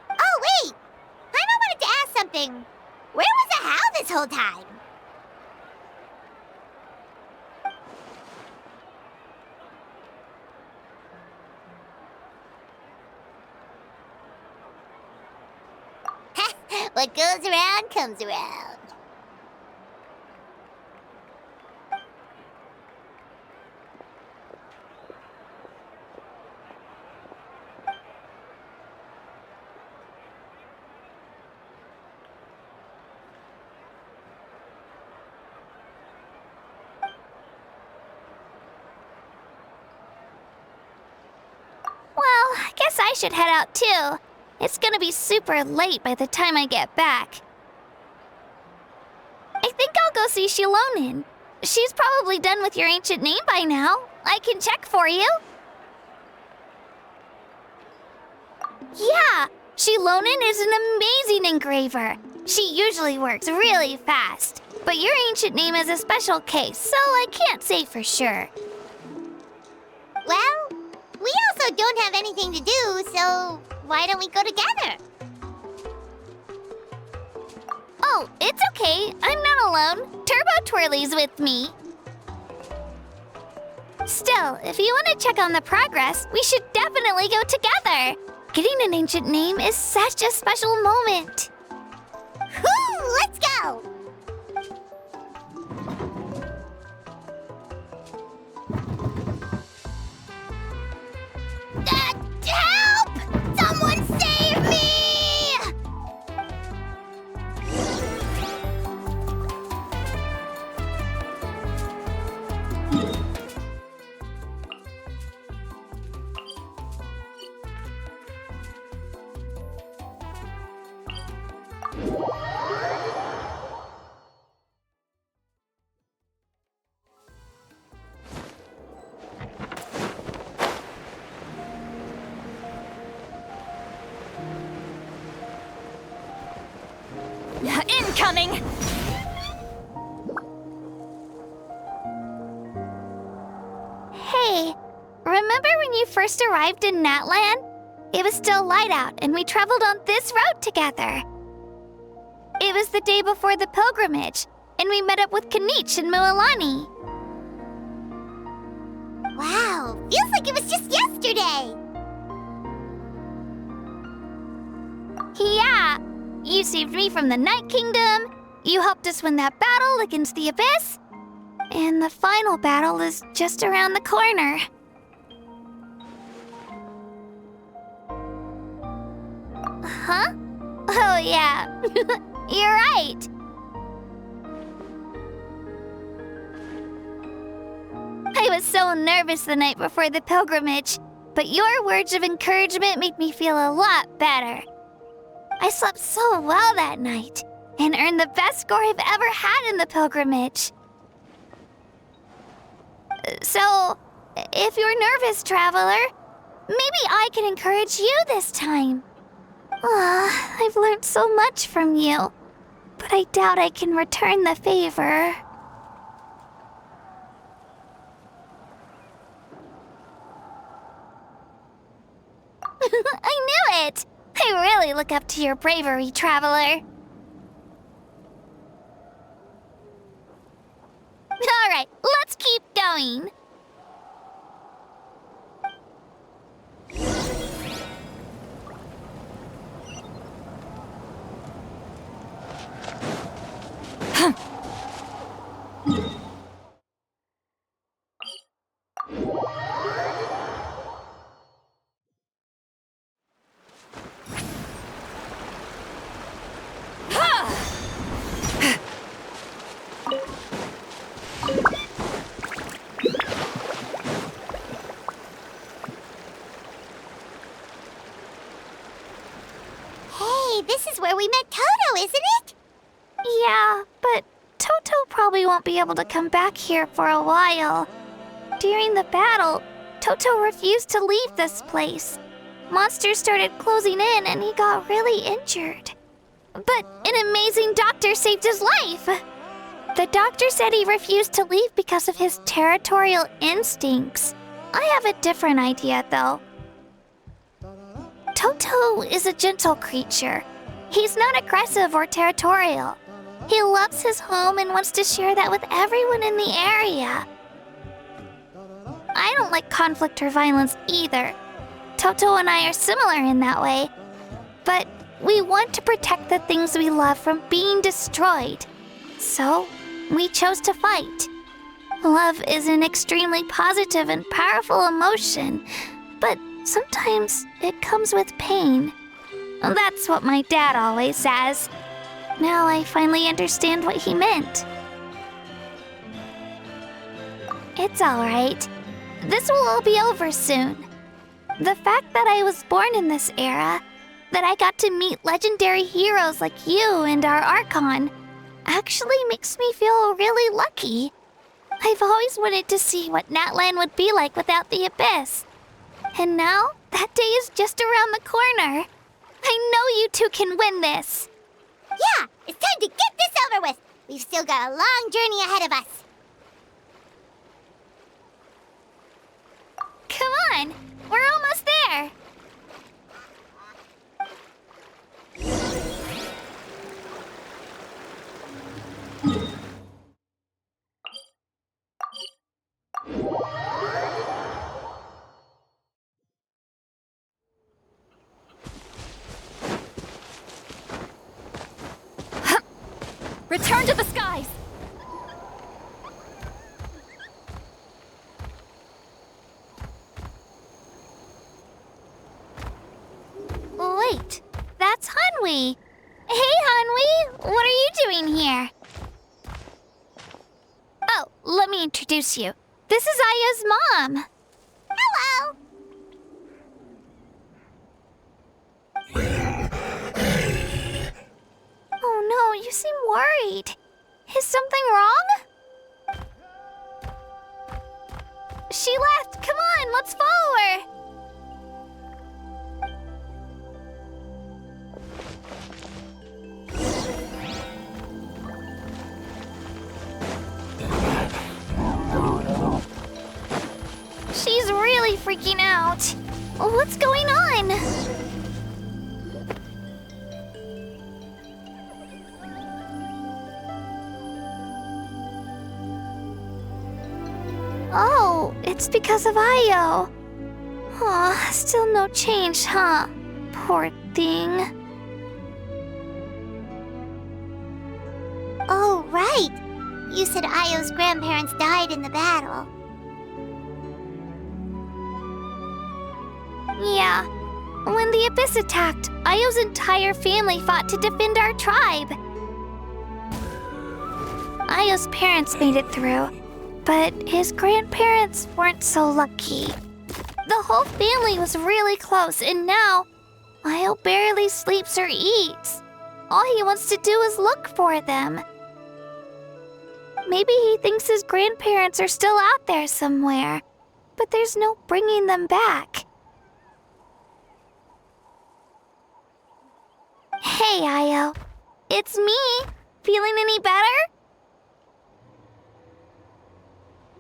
Oh, wait! I wanted to ask something. Where was the How this whole time? What goes around comes around. guess I should head out too. It's gonna be super late by the time I get back. I think I'll go see Shilonin. She's probably done with your ancient name by now. I can check for you. Yeah, Shilonin is an amazing engraver. She usually works really fast. But your ancient name is a special case, so I can't say for sure. Well, we also don't have anything to do, so why don't we go together? Oh, it's okay. I'm not alone. Turbo Twirly's with me. Still, if you want to check on the progress, we should definitely go together. Getting an ancient name is such a special moment. Whoo! Let's go! Help! Someone save me! Incoming! Hey, remember when you first arrived in Natland? It was still light out, and we traveled on this road together. It was the day before the pilgrimage, and we met up with Kanich and Mualani. Wow, feels like it was just yesterday. Yeah, you saved me from the Night Kingdom, you helped us win that battle against the Abyss, and the final battle is just around the corner. Huh? Oh yeah, you're right. I was so nervous the night before the pilgrimage, but your words of encouragement made me feel a lot better. I slept so well that night, and earned the best score I've ever had in the pilgrimage. So, if you're nervous, traveler, maybe I can encourage you this time. I've learned so much from you, but I doubt I can return the favor. I knew it! I really look up to your bravery, traveler. All right, let's keep going. Hey, this is where we met Toto, isn't it? Yeah, but Toto probably won't be able to come back here for a while. During the battle, Toto refused to leave this place. Monsters started closing in and he got really injured. But an amazing doctor saved his life. The doctor said he refused to leave because of his territorial instincts. I have a different idea, though. Toto is a gentle creature. He's not aggressive or territorial. He loves his home and wants to share that with everyone in the area. I don't like conflict or violence either. Toto and I are similar in that way. But we want to protect the things we love from being destroyed. So, we chose to fight. Love is an extremely positive and powerful emotion, but sometimes it comes with pain. That's what my dad always says. Now I finally understand what he meant. It's all right. This will all be over soon. The fact that I was born in this era, that I got to meet legendary heroes like you and our Archon, actually makes me feel really lucky. I've always wanted to see what Natlan would be like without the Abyss. And now, that day is just around the corner. I know you two can win this. Yeah, it's time to get this over with. We've still got a long journey ahead of us. Come on, we're almost there. Return to the skies! Wait, that's Hanwi. Hey, Hanwi, what are you doing here? Oh, let me introduce you. This is Aya's mom. Hello. Oh no, you seem worried. Is something wrong? She left. Come on, let's follow her. She's really freaking out. What's going on? Oh, it's because of Io. Aw, still no change, huh? Poor thing. Oh, right. You said Io's grandparents died in the battle. Yeah. When the Abyss attacked, Io's entire family fought to defend our tribe. Io's parents made it through, but his grandparents weren't so lucky. The whole family was really close, and now Io barely sleeps or eats. All he wants to do is look for them. Maybe he thinks his grandparents are still out there somewhere, but there's no bringing them back. Hey, Io. It's me. Feeling any better?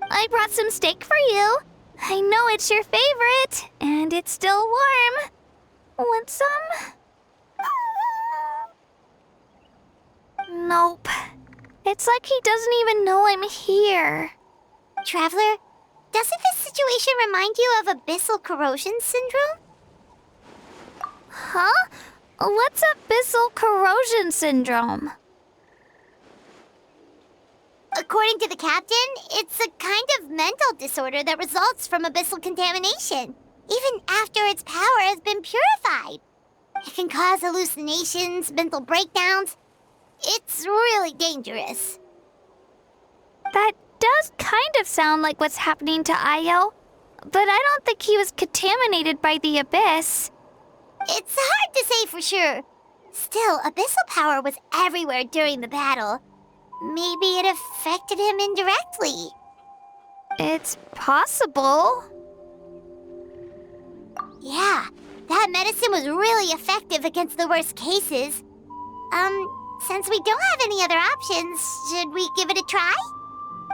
I brought some steak for you. I know it's your favorite, and it's still warm. Want some? Nope. It's like he doesn't even know I'm here. Traveler, doesn't this situation remind you of abyssal corrosion syndrome? Huh? What's abyssal corrosion syndrome? According to the captain, it's a kind of mental disorder that results from abyssal contamination, even after its power has been purified. It can cause hallucinations, mental breakdowns. It's really dangerous. That does kind of sound like what's happening to Io, but I don't think he was contaminated by the Abyss. It's hard to say for sure. Still, abyssal power was everywhere during the battle. Maybe it affected him indirectly. It's possible. Yeah, that medicine was really effective against the worst cases. Since we don't have any other options, should we give it a try?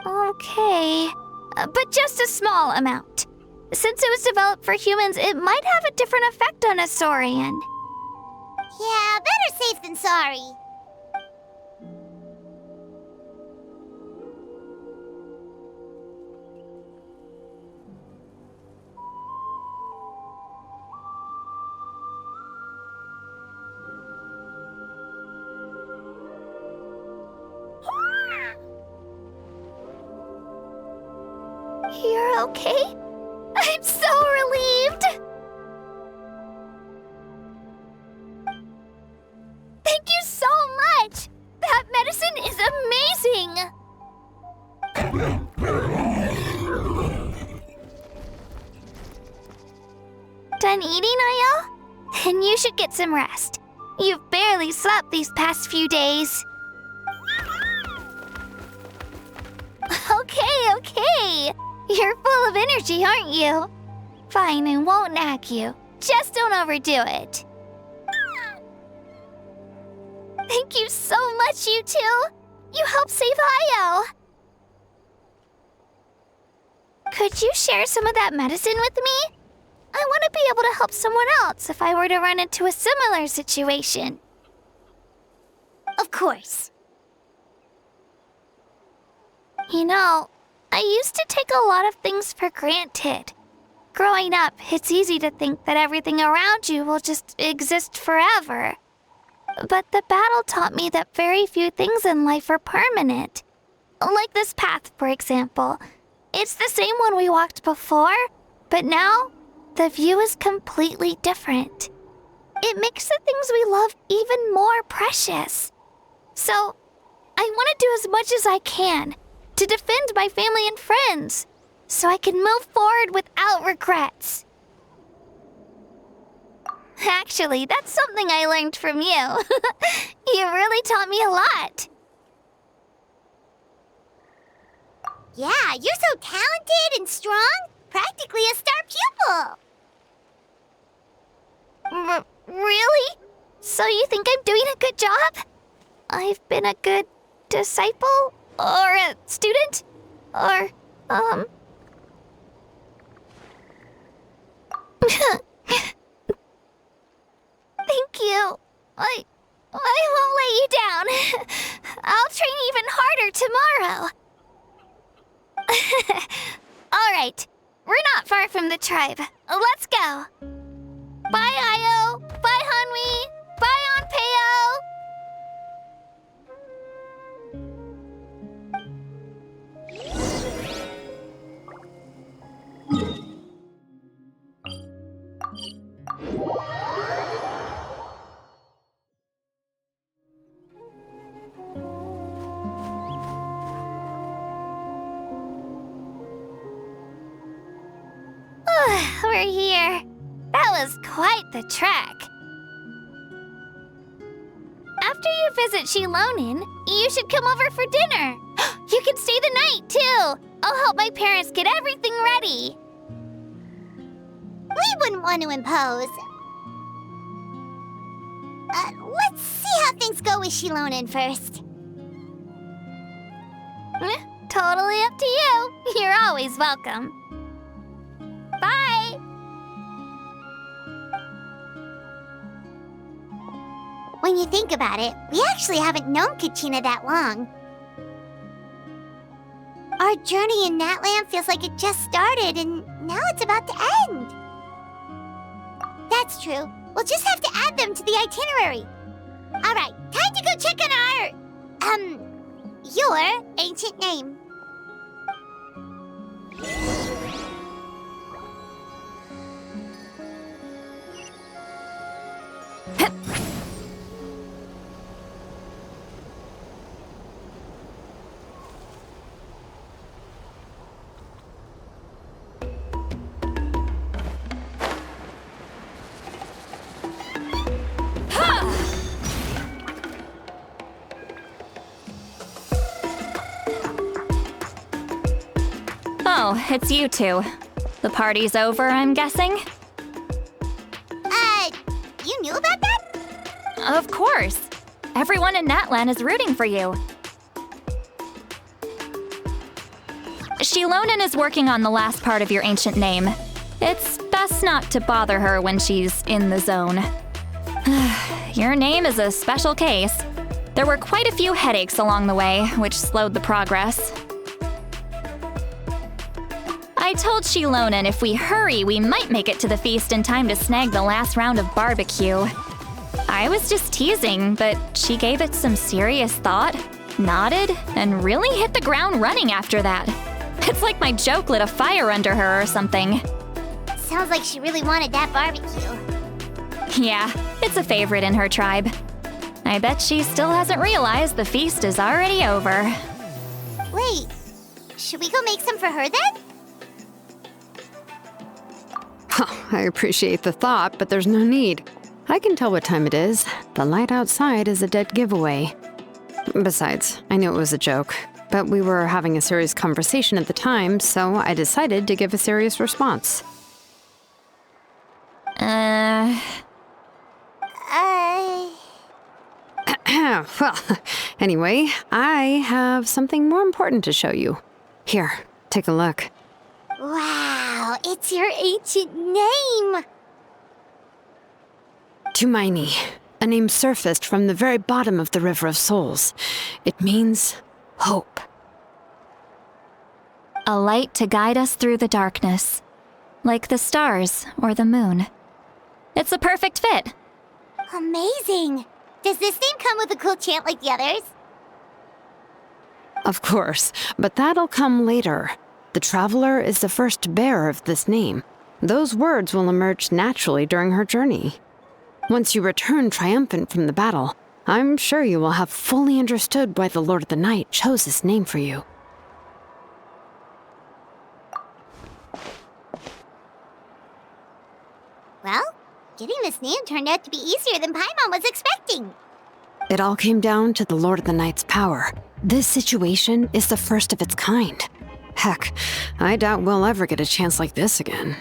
Okay, but just a small amount. Since it was developed for humans, it might have a different effect on a Saurian. Yeah, better safe than sorry. You're okay? I'm so relieved! Thank you so much! That medicine is amazing! done eating, Ayo? Then you should get some rest. You've barely slept these past few days. Okay. You're full of energy, aren't you? Fine, I won't nag you. Just don't overdo it. Thank you so much, you two. You helped save Ayo. Could you share some of that medicine with me? I want to be able to help someone else if I were to run into a similar situation. Of course. You know, I used to take a lot of things for granted. Growing up, it's easy to think that everything around you will just exist forever. But the battle taught me that very few things in life are permanent. Like this path, for example. It's the same one we walked before, but now the view is completely different. It makes the things we love even more precious. So, I want to do as much as I can to defend my family and friends, so I can move forward without regrets. Actually, that's something I learned from you. You really taught me a lot. Yeah, you're so talented and strong. Practically a star pupil. Really? So you think I'm doing a good job? I've been a good disciple? Or a student? Or, Thank you. I won't let you down. I'll train even harder tomorrow. All right. We're not far from the tribe. Let's go. Bye, Ayo. Bye, Hanwi. Bye, Onpeo. We're here. That was quite the trek. After you visit Shilonin, you should come over for dinner. You can stay the night, too. I'll help my parents get everything ready. We wouldn't want to impose. Let's see how things go with Shilonin first. Totally up to you. You're always welcome. Bye! When you think about it, we actually haven't known Kachina that long. Our journey in Natland feels like it just started, and now it's about to end. That's true. We'll just have to add them to the itinerary. All right, time to go check on your ancient name. Oh, it's you two. The party's over, I'm guessing? You knew about that? Of course. Everyone in Natlan is rooting for you. Shilonin is working on the last part of your ancient name. It's best not to bother her when she's in the zone. Your name is a special case. There were quite a few headaches along the way, which slowed the progress. I told Shilonin if we hurry, we might make it to the feast in time to snag the last round of barbecue. I was just teasing, but she gave it some serious thought, nodded, and really hit the ground running after that. It's like my joke lit a fire under her or something. Sounds like she really wanted that barbecue. Yeah, it's a favorite in her tribe. I bet she still hasn't realized the feast is already over. Wait, should we go make some for her then? I appreciate the thought, but there's no need. I can tell what time it is. The light outside is a dead giveaway. Besides, I knew it was a joke, but we were having a serious conversation at the time, so I decided to give a serious response. Well, anyway, I have something more important to show you. Here, take a look. Wow, it's your ancient name! Tumaini, a name surfaced from the very bottom of the River of Souls. It means hope. A light to guide us through the darkness, like the stars or the moon. It's a perfect fit. Amazing! Does this name come with a cool chant like the others? Of course, but that'll come later. The Traveler is the first bearer of this name. Those words will emerge naturally during her journey. Once you return triumphant from the battle, I'm sure you will have fully understood why the Lord of the Night chose this name for you. Well, getting this name turned out to be easier than Paimon was expecting. It all came down to the Lord of the Night's power. This situation is the first of its kind. Heck, I doubt we'll ever get a chance like this again.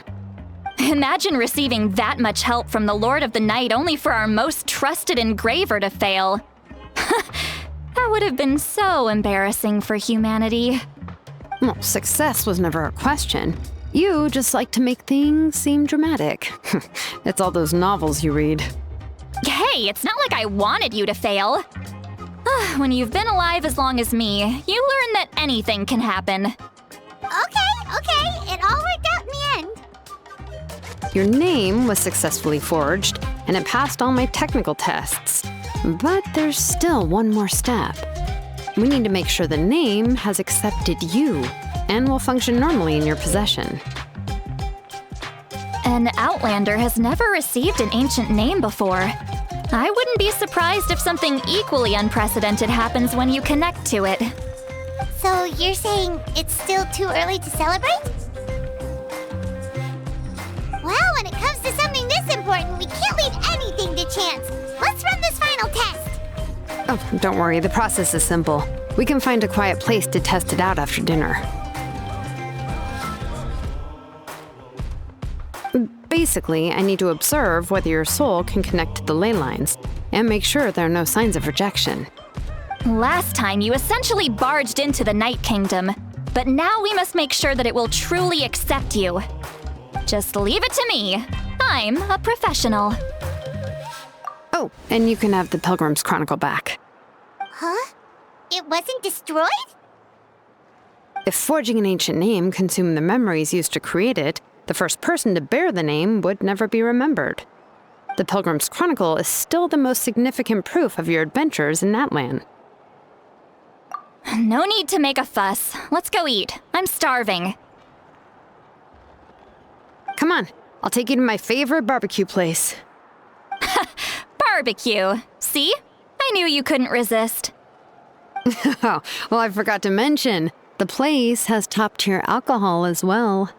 Imagine receiving that much help from the Lord of the Night only for our most trusted engraver to fail. That would have been so embarrassing for humanity. Well, success was never a question. You just like to make things seem dramatic. It's all those novels you read. Hey, it's not like I wanted you to fail. When you've been alive as long as me, you learn that anything can happen. Okay, it all worked out in the end. Your name was successfully forged, and it passed all my technical tests. But there's still one more step. We need to make sure the name has accepted you, and will function normally in your possession. An Outlander has never received an ancient name before. I wouldn't be surprised if something equally unprecedented happens when you connect to it. So you're saying it's still too early to celebrate? Well, when it comes to something this important, we can't leave anything to chance. Let's run this final test. Oh, don't worry, the process is simple. We can find a quiet place to test it out after dinner. Basically, I need to observe whether your soul can connect to the ley lines, and make sure there are no signs of rejection. Last time, you essentially barged into the Night Kingdom, but now we must make sure that it will truly accept you. Just leave it to me. I'm a professional. Oh, and you can have the Pilgrim's Chronicle back. Huh? It wasn't destroyed? If forging an ancient name consumed the memories used to create it, the first person to bear the name would never be remembered. The Pilgrim's Chronicle is still the most significant proof of your adventures in that land. No need to make a fuss. Let's go eat. I'm starving. Come on, I'll take you to my favorite barbecue place. Barbecue. See? I knew you couldn't resist. Oh, well, I forgot to mention, the place has top-tier alcohol as well.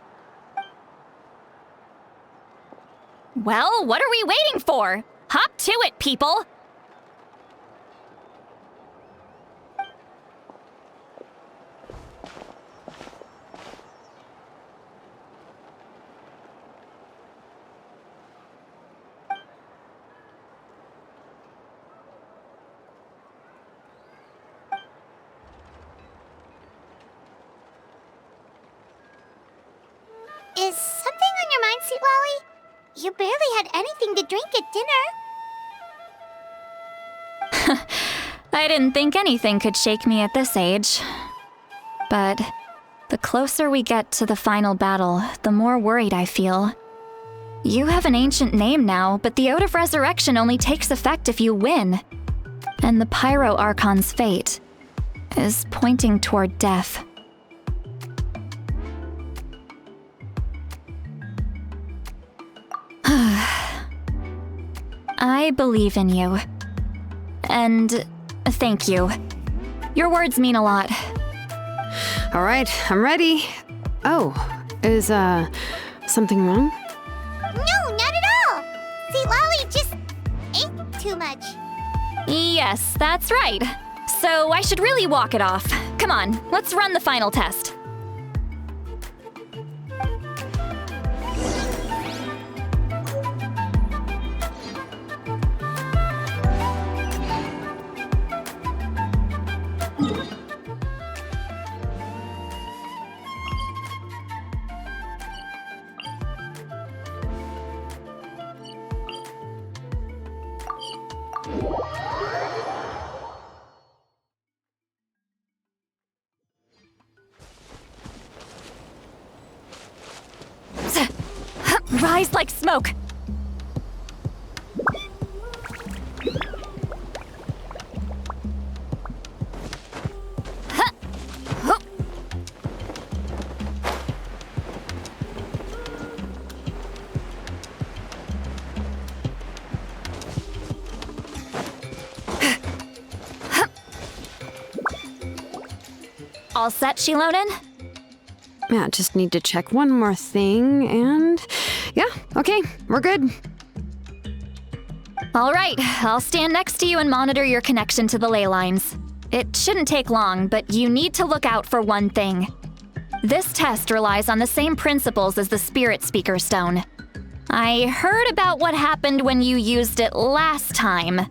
Well, what are we waiting for? Hop to it, people! Is something on your mind, Sweet Lolly? You barely had anything to drink at dinner. I didn't think anything could shake me at this age. But the closer we get to the final battle, the more worried I feel. You have an ancient name now, but the Oath of Resurrection only takes effect if you win. And the Pyro Archon's fate is pointing toward death. I believe in you. And thank you. Your words mean a lot. All right, I'm ready. Oh, is, something wrong? No, too much. Yes, that's right. So I should really walk it off. Come on, let's run the final test. Rise like smoke! All set, Shilonen? Yeah, just need to check one more thing, and yeah, okay, we're good. All right, I'll stand next to you and monitor your connection to the ley lines. It shouldn't take long, but you need to look out for one thing. This test relies on the same principles as the Spirit Speaker Stone. I heard about what happened when you used it last time.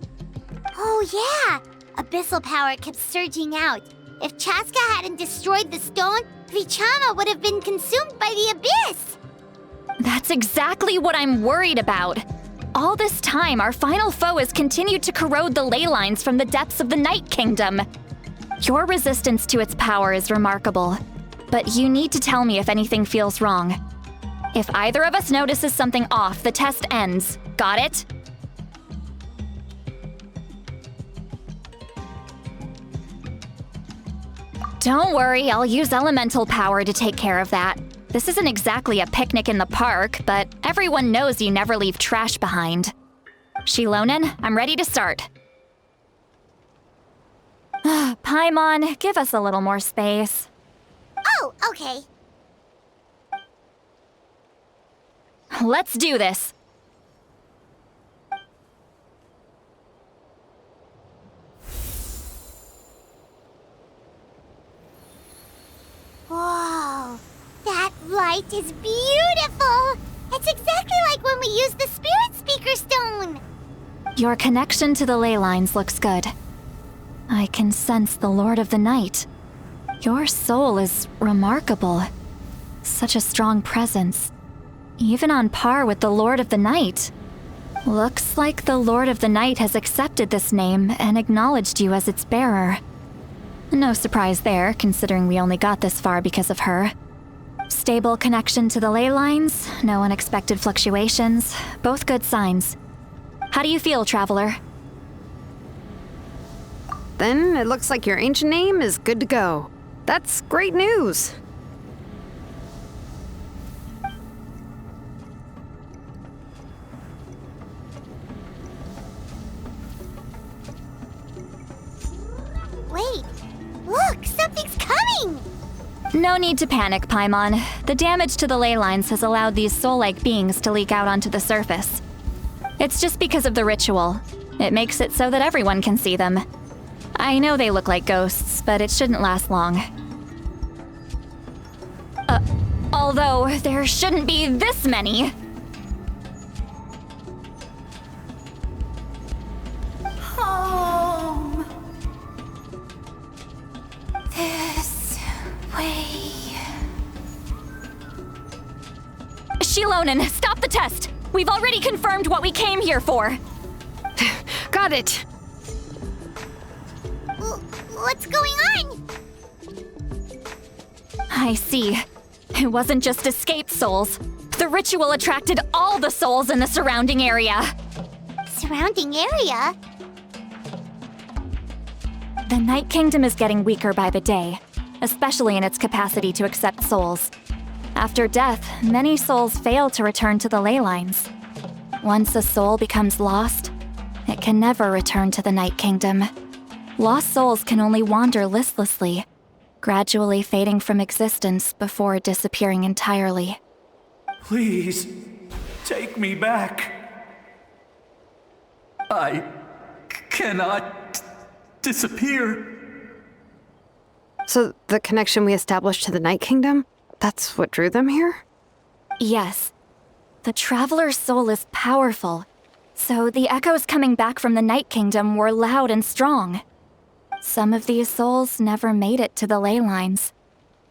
Oh yeah! Abyssal power kept surging out. If Chaska hadn't destroyed the stone, Vichama would have been consumed by the abyss! That's exactly what I'm worried about. All this time, our final foe has continued to corrode the ley lines from the depths of the Night Kingdom. Your resistance to its power is remarkable, but you need to tell me if anything feels wrong. If either of us notices something off, the test ends. Got it? Don't worry, I'll use elemental power to take care of that. This isn't exactly a picnic in the park, but everyone knows you never leave trash behind. Shilonen, I'm ready to start. Paimon, give us a little more space. Oh, okay. Let's do this. Whoa, that light is beautiful! It's exactly like when we used the Spirit Speaker Stone! Your connection to the ley lines looks good. I can sense the Lord of the Night. Your soul is remarkable. Such a strong presence. Even on par with the Lord of the Night. Looks like the Lord of the Night has accepted this name and acknowledged you as its bearer. No surprise there, considering we only got this far because of her. Stable connection to the ley lines, no unexpected fluctuations, both good signs. How do you feel, Traveler? Then it looks like your ancient name is good to go. That's great news. Wait, look, something's coming! No need to panic, Paimon. The damage to the ley lines has allowed these soul-like beings to leak out onto the surface. It's just because of the ritual. It makes it so that everyone can see them. I know they look like ghosts, but it shouldn't last long. Although, there shouldn't be this many. Home. This way. Shilonen, stop the test! We've already confirmed what we came here for. Got it. What's going on? I see. It wasn't just escaped souls. The ritual attracted all the souls in the surrounding area. Surrounding area? The Night Kingdom is getting weaker by the day, especially in its capacity to accept souls. After death, many souls fail to return to the ley lines. Once a soul becomes lost, it can never return to the Night Kingdom. Lost souls can only wander listlessly, gradually fading from existence before disappearing entirely. Please, take me back. I cannot disappear. So the connection we established to the Night Kingdom, that's what drew them here? Yes. The Traveler's soul is powerful, so the echoes coming back from the Night Kingdom were loud and strong. Some of these souls never made it to the ley lines.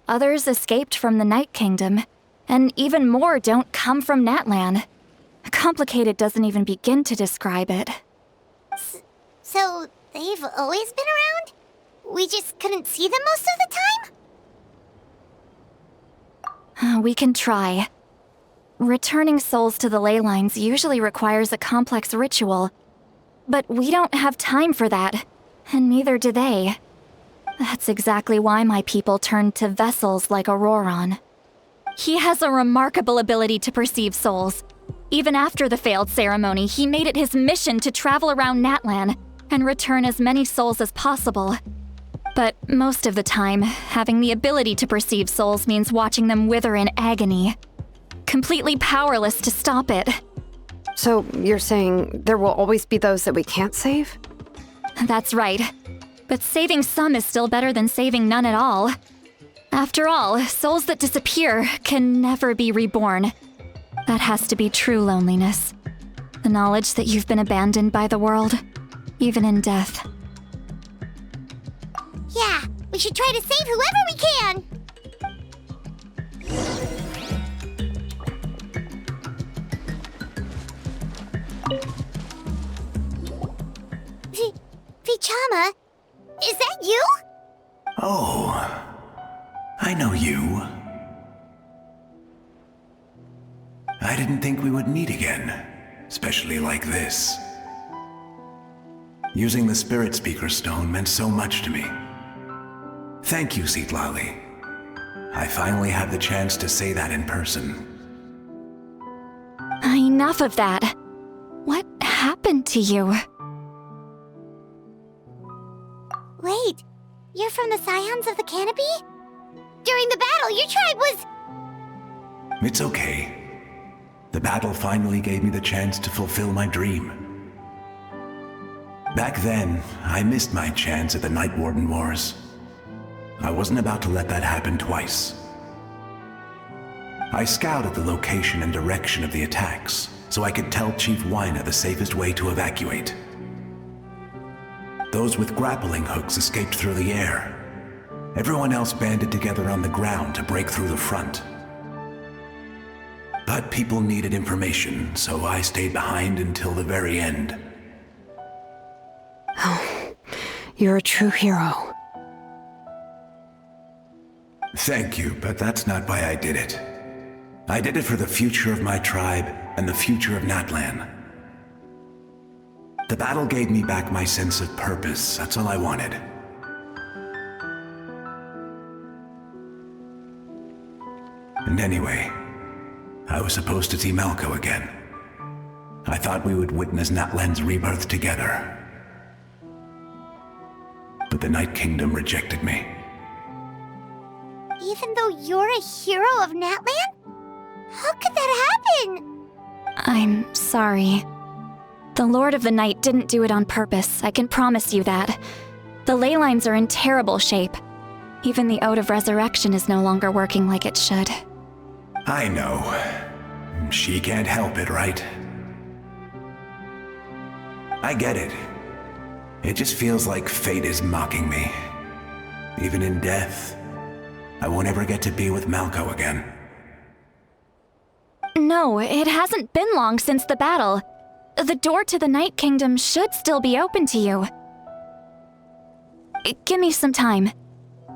Others escaped from the Night Kingdom, and even more don't come from Natlan. Complicated doesn't even begin to describe it. So, they've always been around? We just couldn't see them most of the time? We can try. Returning souls to the ley lines usually requires a complex ritual, but we don't have time for that, and neither do they. That's exactly why my people turned to vessels like Auroron. He has a remarkable ability to perceive souls. Even after the failed ceremony, he made it his mission to travel around Natlan and return as many souls as possible. But most of the time, having the ability to perceive souls means watching them wither in agony. Completely powerless to stop it. So you're saying there will always be those that we can't save? That's right. But saving some is still better than saving none at all. After all, souls that disappear can never be reborn. That has to be true loneliness. The knowledge that you've been abandoned by the world, even in death. Yeah, we should try to save whoever we can! Vichama, is that you? Oh, I know you. I didn't think we would meet again, especially like this. Using the Spirit Speaker Stone meant so much to me. Thank you, Zitlali. I finally had the chance to say that in person. Enough of that. What happened to you? Wait, you're from the Scions of the Canopy? During the battle, your tribe was... It's okay. The battle finally gave me the chance to fulfill my dream. Back then, I missed my chance at the Night Warden Wars. I wasn't about to let that happen twice. I scouted the location and direction of the attacks, so I could tell Chief Wyna the safest way to evacuate. Those with grappling hooks escaped through the air. Everyone else banded together on the ground to break through the front. But people needed information, so I stayed behind until the very end. Oh, you're a true hero. Thank you, but that's not why I did it. I did it for the future of my tribe and the future of Natlan. The battle gave me back my sense of purpose, that's all I wanted. And anyway, I was supposed to see Malco again. I thought we would witness Natlan's rebirth together. But the Night Kingdom rejected me. Even though you're a hero of Natlan? How could that happen? I'm sorry. The Lord of the Night didn't do it on purpose, I can promise you that. The ley lines are in terrible shape. Even the Ode of Resurrection is no longer working like it should. I know. She can't help it, right? I get it. It just feels like fate is mocking me. Even in death, I won't ever get to be with Malco again. No, it hasn't been long since the battle. The door to the Night Kingdom should still be open to you. Give me some time.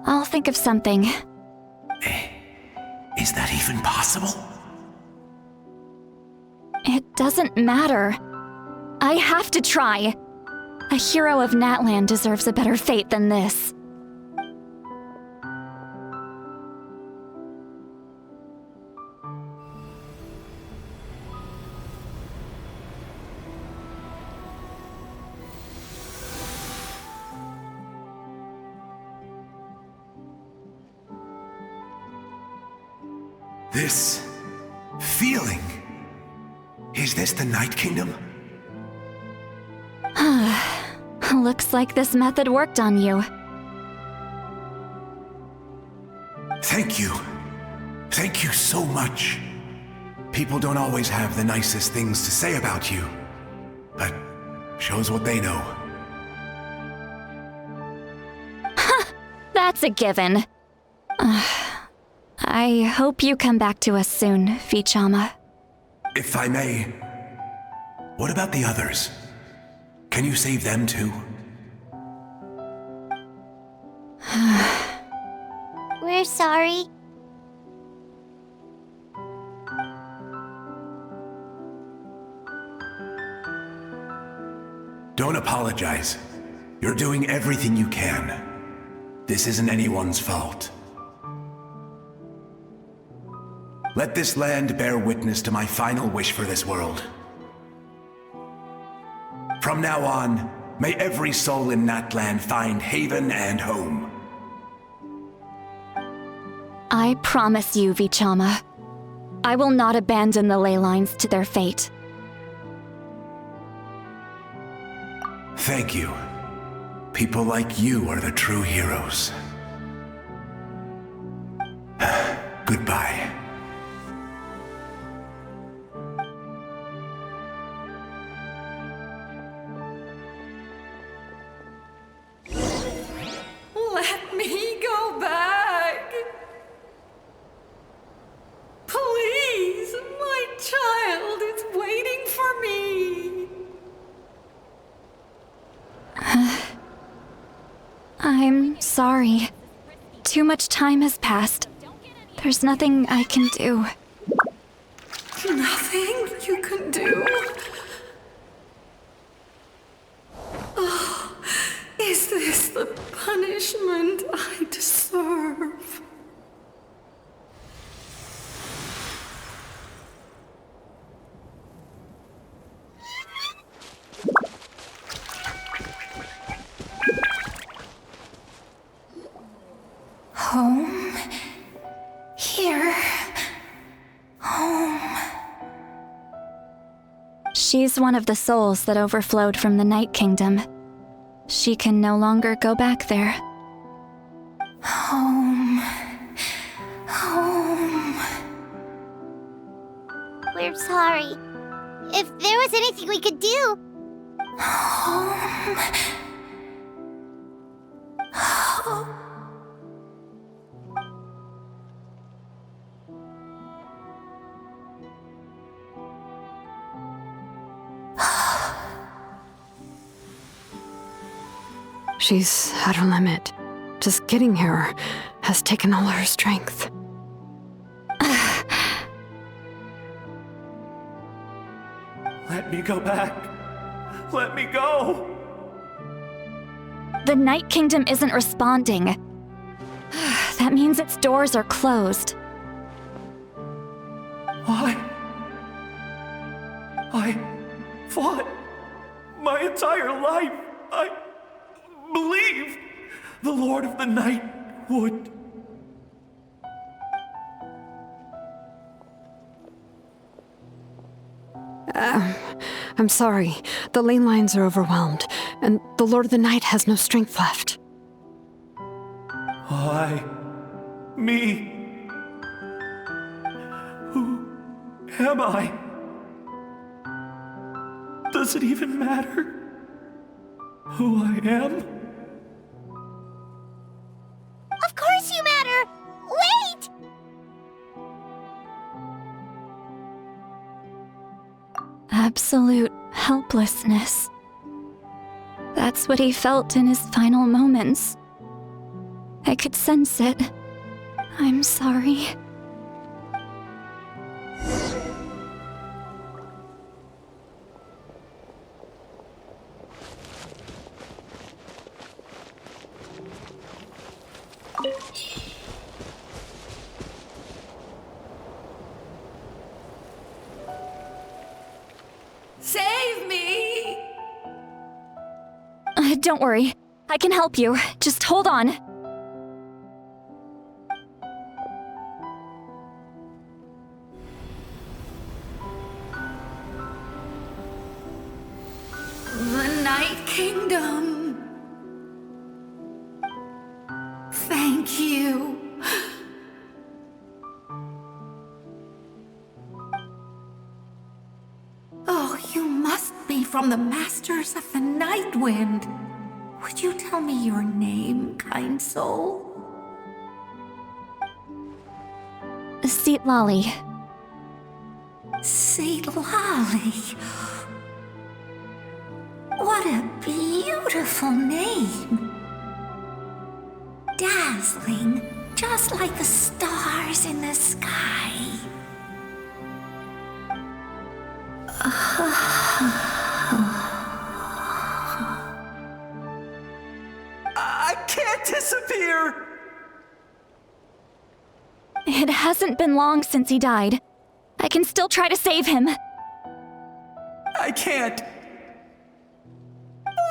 I'll think of something. Is that even possible? It doesn't matter. I have to try. A hero of Natlan deserves a better fate than this. This feeling. Is this the Night Kingdom? Looks like this method worked on you. Thank you. Thank you so much. People don't always have the nicest things to say about you, but shows what they know. That's a given. I hope you come back to us soon, Vichama. If I may, what about the others? Can you save them too? We're sorry. Don't apologize. You're doing everything you can. This isn't anyone's fault. Let this land bear witness to my final wish for this world. From now on, may every soul in Natland find haven and home. I promise you, Vichama. I will not abandon the ley lines to their fate. Thank you. People like you are the true heroes. Goodbye. Let me go back. Please, my child is waiting for me. I'm sorry. Too much time has passed. There's nothing I can do. Nothing you can do? Oh, is this the punishment I deserve? Home? Here? Home? She's one of the souls that overflowed from the Night Kingdom. She can no longer go back there. Home. Home. We're sorry. If there was anything we could do. Home. Home. She's at her limit. Just getting here has taken all her strength. Let me go back. Let me go. The Night Kingdom isn't responding. That means its doors are closed. I fought my entire life. I believed the Lord of the Night would. I'm sorry. The ley lines are overwhelmed, and the Lord of the Night has no strength left. Me. Who am I? Does it even matter who I am? Of course you matter! Wait! Absolute helplessness. That's what he felt in his final moments. I could sense it. I'm sorry. Save me! Don't worry. I can help you. Just hold on. The Night Kingdom. from the Masters of the Night Wind. Would you tell me your name, kind soul? Seat Lolly. Seat Lolly. What a beautiful name. Dazzling, just like the stars in the sky. I can't disappear! It hasn't been long since he died. I can still try to save him. I can't.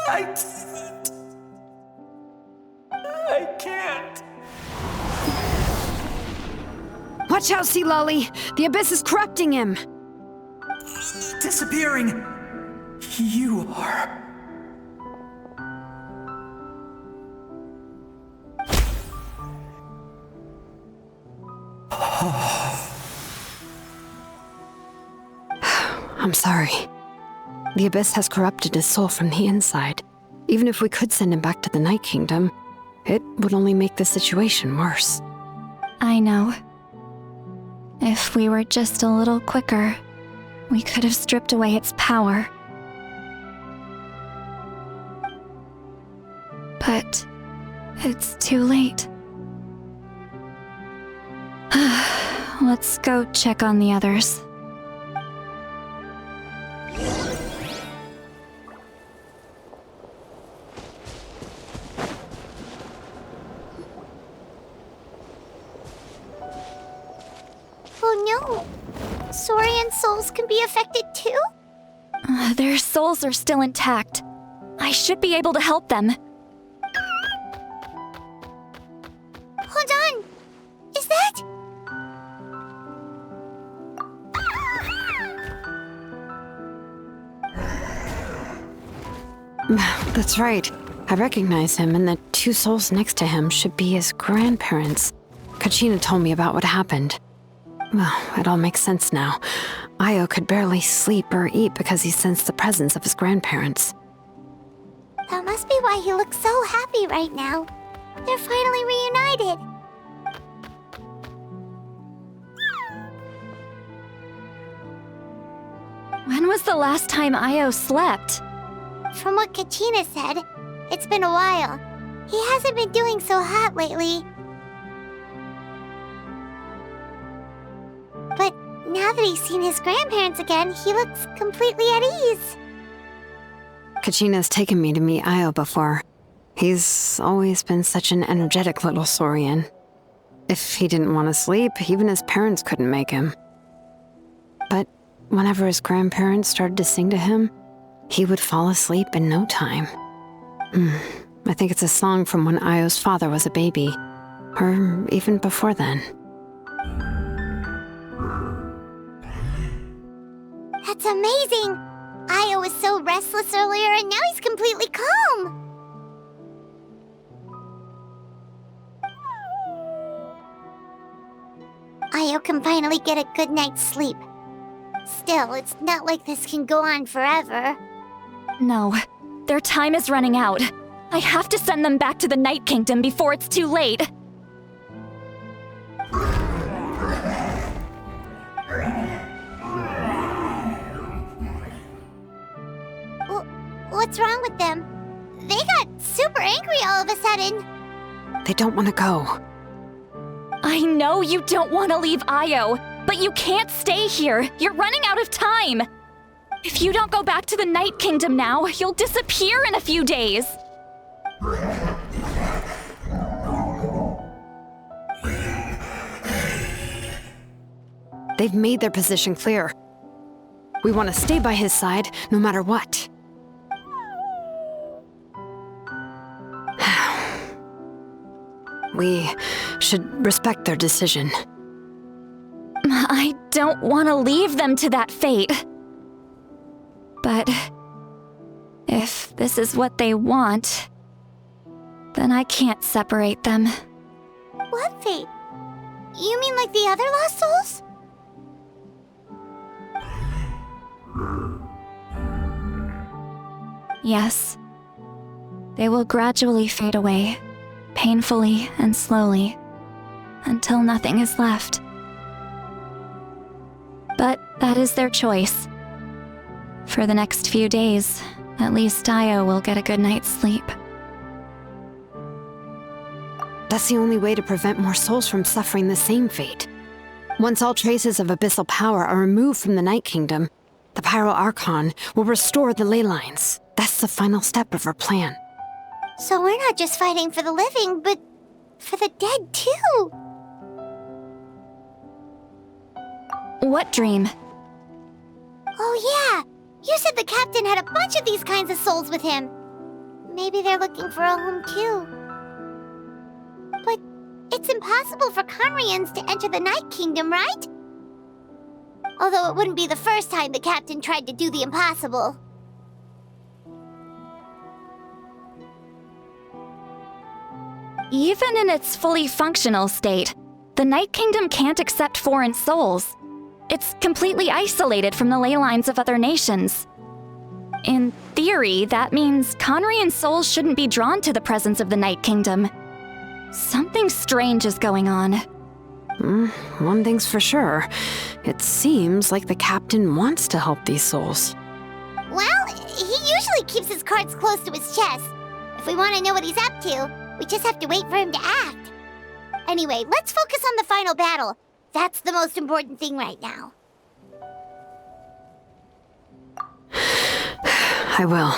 I can't. Watch out, Sea Lolly! The Abyss is corrupting him! Disappearing. You are. I'm sorry. The Abyss has corrupted his soul from the inside. Even if we could send him back to the Night Kingdom, it would only make the situation worse. I know. If we were just a little quicker, we could have stripped away its power. But it's too late. Let's go check on the others. Oh no! Saurian souls can be affected too? Their souls are still intact. I should be able to help them. Hold on! Is that... That's right. I recognize him, and the two souls next to him should be his grandparents. Kachina told me about what happened. Well, it all makes sense now. Io could barely sleep or eat because he sensed the presence of his grandparents. That must be why he looks so happy right now. They're finally reunited. When was the last time Io slept? From what Kachina said, it's been a while. He hasn't been doing so hot lately. But now that he's seen his grandparents again, he looks completely at ease. Kachina's taken me to meet Io before. He's always been such an energetic little Saurian. If he didn't want to sleep, even his parents couldn't make him. But whenever his grandparents started to sing to him, he would fall asleep in no time. I think it's a song from when Io's father was a baby, or even before then. That's amazing! Io was so restless earlier and now he's completely calm! Io can finally get a good night's sleep. Still, it's not like this can go on forever. No, their time is running out. I have to send them back to the Night Kingdom before it's too late. What's wrong with them? They got super angry all of a sudden. They don't want to go. I know you don't want to leave Io, but you can't stay here. You're running out of time. If you don't go back to the Night Kingdom now, you'll disappear in a few days. They've made their position clear. We want to stay by his side, no matter what. We should respect their decision. I don't want to leave them to that fate. But if this is what they want, then I can't separate them. What fate? You mean like the other lost souls? Yes. They will gradually fade away, painfully and slowly, until nothing is left. But that is their choice. For the next few days, at least Io will get a good night's sleep. That's the only way to prevent more souls from suffering the same fate. Once all traces of abyssal power are removed from the Night Kingdom, the Pyro Archon will restore the ley lines. That's the final step of our plan. So we're not just fighting for the living, but for the dead too. What dream? Oh yeah, you said the captain had a bunch of these kinds of souls with him. Maybe they're looking for a home too. But it's impossible for Conrians to enter the Night Kingdom, right? Although it wouldn't be the first time the captain tried to do the impossible. Even in its fully functional state, the Night Kingdom can't accept foreign souls. It's completely isolated from the ley lines of other nations. In theory, that means Conrian souls shouldn't be drawn to the presence of the Night Kingdom. Something strange is going on. One thing's for sure. It seems like the captain wants to help these souls. Well, he usually keeps his cards close to his chest. If we want to know what he's up to, we just have to wait for him to act. Anyway, let's focus on the final battle. That's the most important thing right now. I will.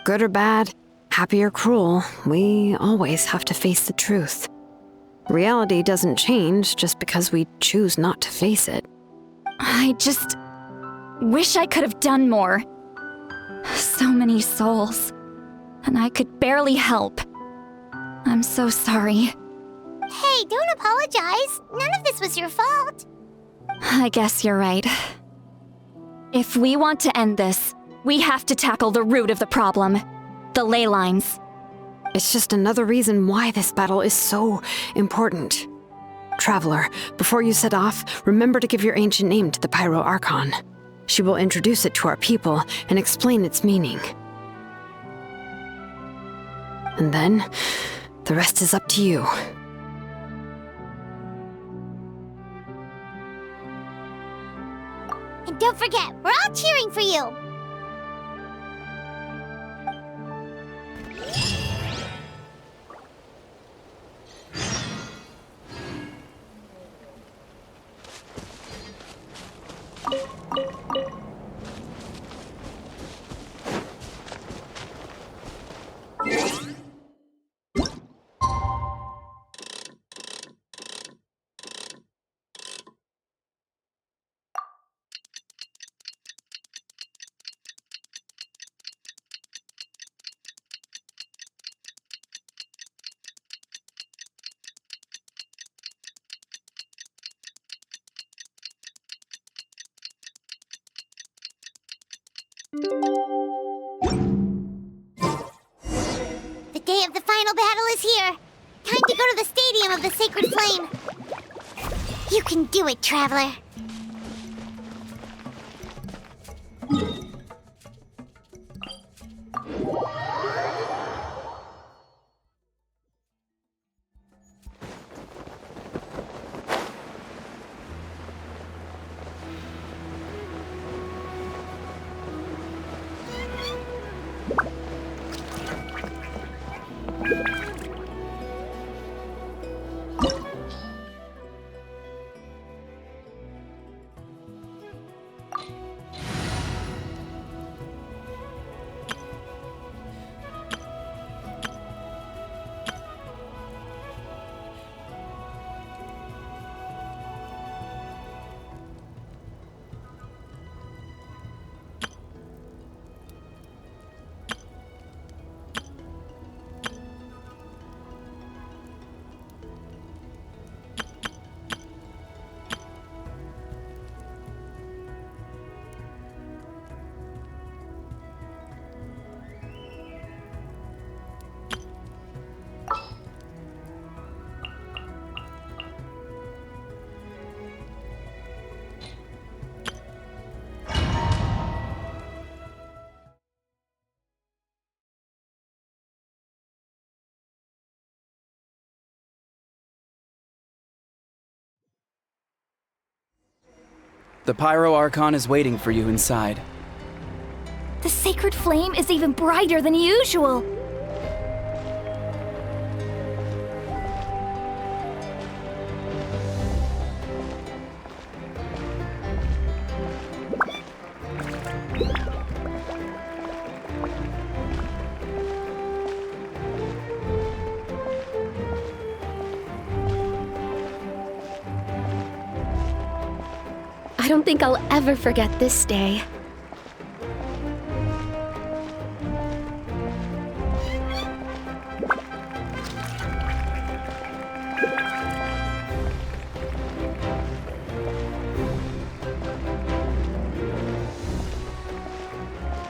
Good or bad, happy or cruel, we always have to face the truth. Reality doesn't change just because we choose not to face it. I just wish I could have done more. So many souls, and I could barely help. I'm so sorry. Hey, don't apologize. None of this was your fault. I guess you're right. If we want to end this, we have to tackle the root of the problem. The ley lines. It's just another reason why this battle is so important. Traveler, before you set off, remember to give your ancient name to the Pyro Archon. She will introduce it to our people and explain its meaning. And then, the rest is up to you. And don't forget, we're all cheering for you. The day of the final battle is here. Time to go to the Stadium of the Sacred Flame. You can do it, Traveler. The Pyro Archon is waiting for you inside. The sacred flame is even brighter than usual. I don't think I'll ever forget this day.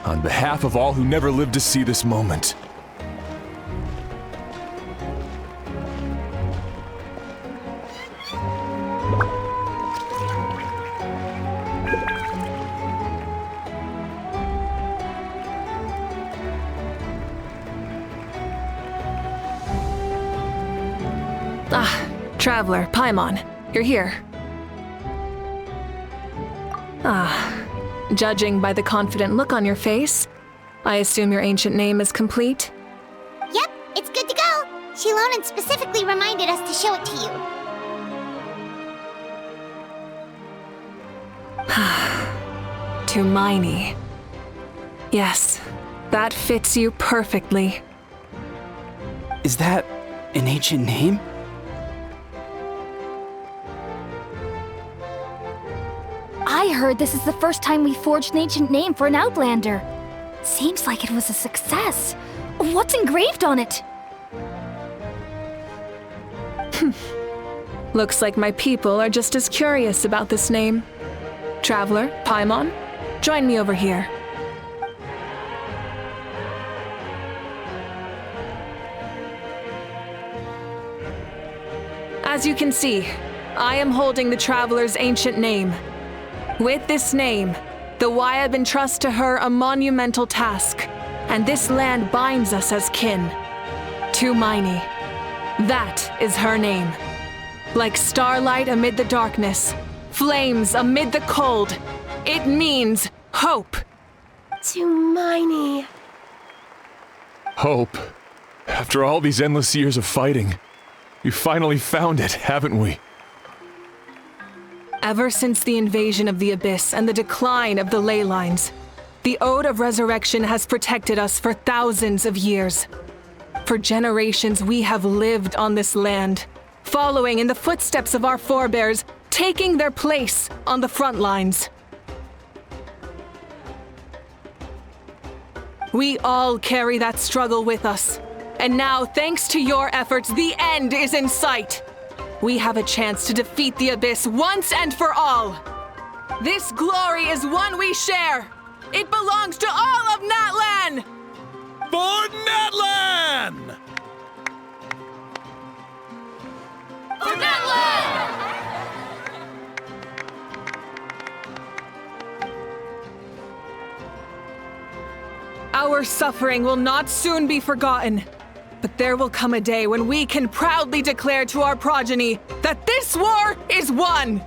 On behalf of all who never lived to see this moment. Traveler, Paimon, you're here. Judging by the confident look on your face, I assume your ancient name is complete? Yep, it's good to go. Shilonan specifically reminded us to show it to you. Tumaini. Yes, that fits you perfectly. Is that an ancient name? I heard this is the first time we forged an ancient name for an Outlander. Seems like it was a success. What's engraved on it? Looks like my people are just as curious about this name. Traveler, Paimon, join me over here. As you can see, I am holding the Traveler's ancient name. With this name, the Wyab entrust to her a monumental task, and this land binds us as kin. Tumaini. That is her name. Like starlight amid the darkness, flames amid the cold, it means hope. Tumaini. Hope. After all these endless years of fighting, we finally found it, haven't we? Ever since the invasion of the Abyss and the decline of the ley lines, the Ode of Resurrection has protected us for thousands of years. For generations, we have lived on this land, following in the footsteps of our forebears, taking their place on the front lines. We all carry that struggle with us, and now, thanks to your efforts, the end is in sight. We have a chance to defeat the Abyss once and for all. This glory is one we share. It belongs to all of Natlan! For Natlan! For Natlan! Our suffering will not soon be forgotten. But there will come a day when we can proudly declare to our progeny that this war is won!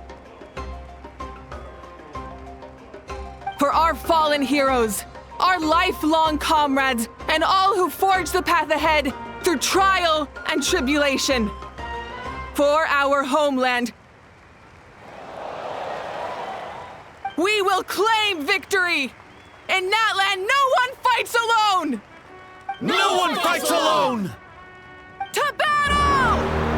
For our fallen heroes, our lifelong comrades, and all who forge the path ahead through trial and tribulation. For our homeland, we will claim victory! In Natlan, no one fights alone! No one fights alone! To battle!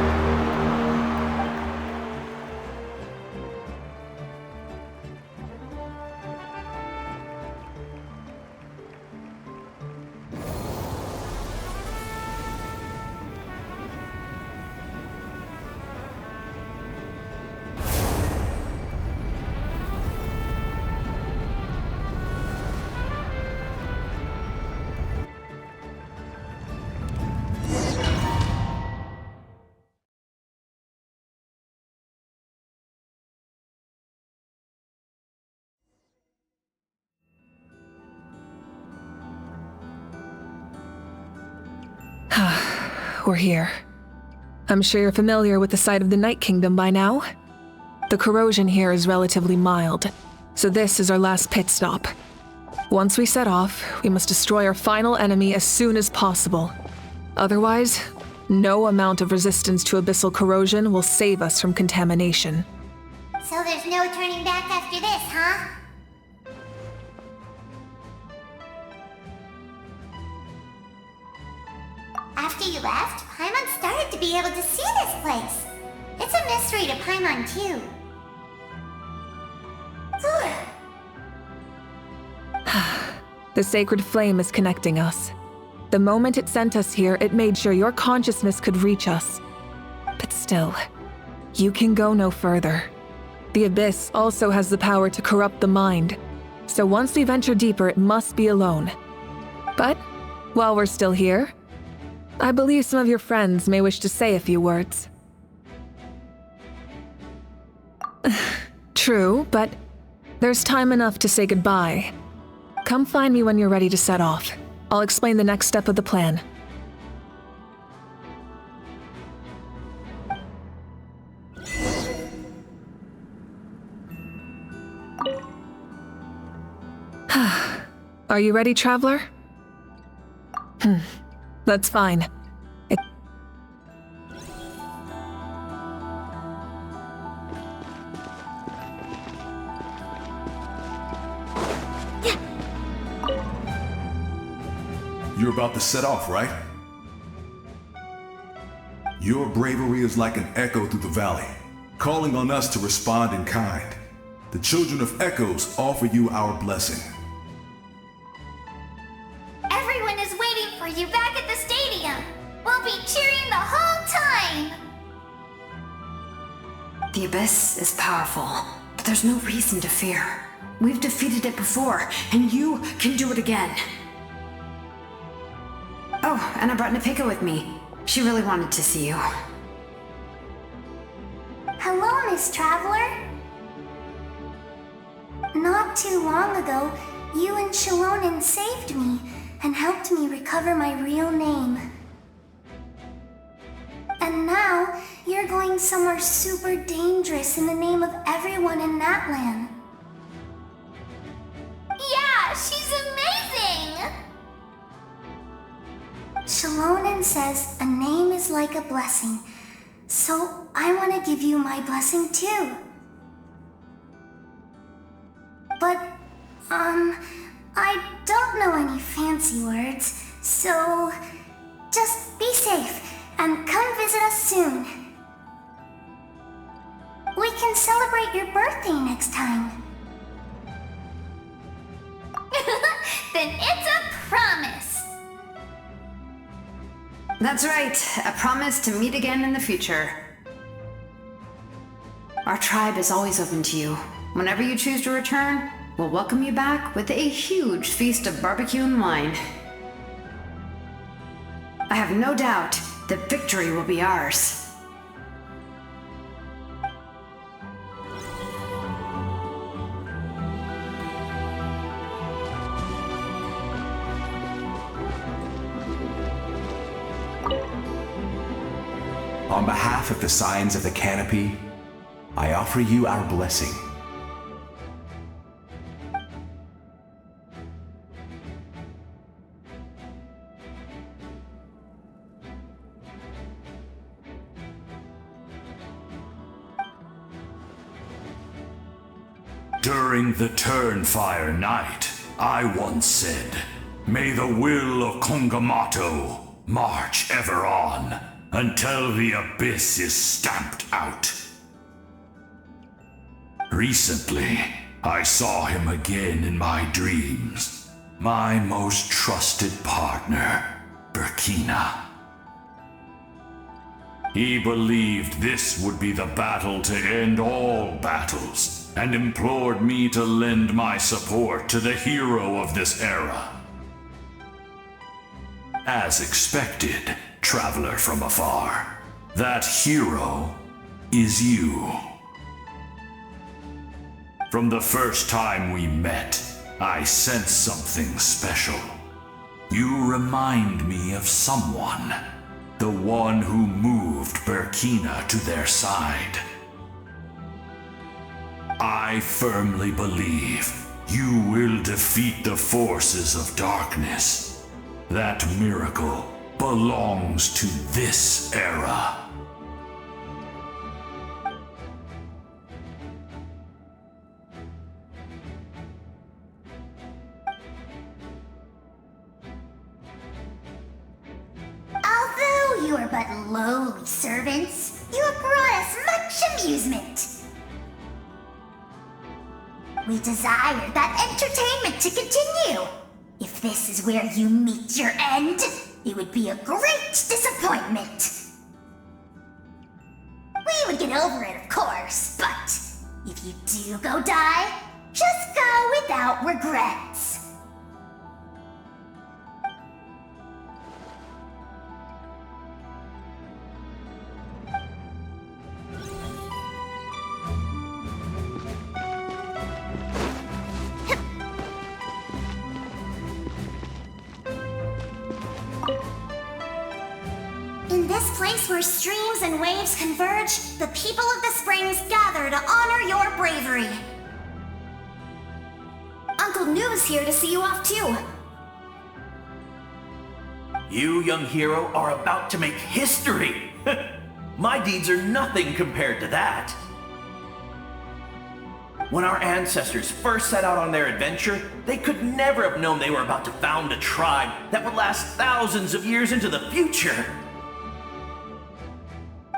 We're here. I'm sure you're familiar with the site of the Night Kingdom by now. The corrosion here is relatively mild, so this is our last pit stop. Once we set off, we must destroy our final enemy as soon as possible. Otherwise, no amount of resistance to abyssal corrosion will save us from contamination. So there's no turning back after this, huh? After you left, Paimon started to be able to see this place. It's a mystery to Paimon, too. The sacred flame is connecting us. The moment it sent us here, it made sure your consciousness could reach us. But still, you can go no further. The Abyss also has the power to corrupt the mind, so once we venture deeper, it must be alone. But, while we're still here, I believe some of your friends may wish to say a few words. True, but there's time enough to say goodbye. Come find me when you're ready to set off. I'll explain the next step of the plan. Are you ready, Traveler? That's fine. You're about to set off, right? Your bravery is like an echo through the valley, calling on us to respond in kind. The Children of Echoes offer you our blessing. Everyone is waiting for you back at the stadium. We'll be cheering the whole time. The Abyss is powerful, but there's no reason to fear. We've defeated it before, and you can do it again. Oh, and I brought Nepika with me. She really wanted to see you. Hello, Miss Traveler. Not too long ago, you and Shalonen saved me and helped me recover my real name. And now, you're going somewhere super dangerous in the name of everyone in that land. Yeah, she's amazing! Shalonen says a name is like a blessing, so I want to give you my blessing too. But, I don't know any fancy words, so just be safe and come visit us soon. We can celebrate your birthday next time. Then it's a promise. That's right, a promise to meet again in the future. Our tribe is always open to you. Whenever you choose to return, we'll welcome you back with a huge feast of barbecue and wine. I have no doubt that victory will be ours. On behalf of the Scions of the Canopy, I offer you our blessing. During the Turnfire Night, I once said, "May the will of Kongamato march ever on, until the Abyss is stamped out." Recently, I saw him again in my dreams. My most trusted partner, Burkina. He believed this would be the battle to end all battles, and implored me to lend my support to the hero of this era. As expected, traveler from afar, that hero is you. From the first time we met, I sensed something special. You remind me of someone, the one who moved Burkina to their side. I firmly believe you will defeat the forces of darkness. That miracle belongs to this era. Although you are but lowly servants, you have brought us much amusement. We desire that entertainment to continue. If this is where you meet your end, it would be a great disappointment. We would get over it, of course, but if you do go die, just go without regrets. In this place where streams and waves converge, the people of the springs gather to honor your bravery. Uncle Noo's here to see you off too. You, young hero, are about to make history! My deeds are nothing compared to that. When our ancestors first set out on their adventure, they could never have known they were about to found a tribe that would last thousands of years into the future.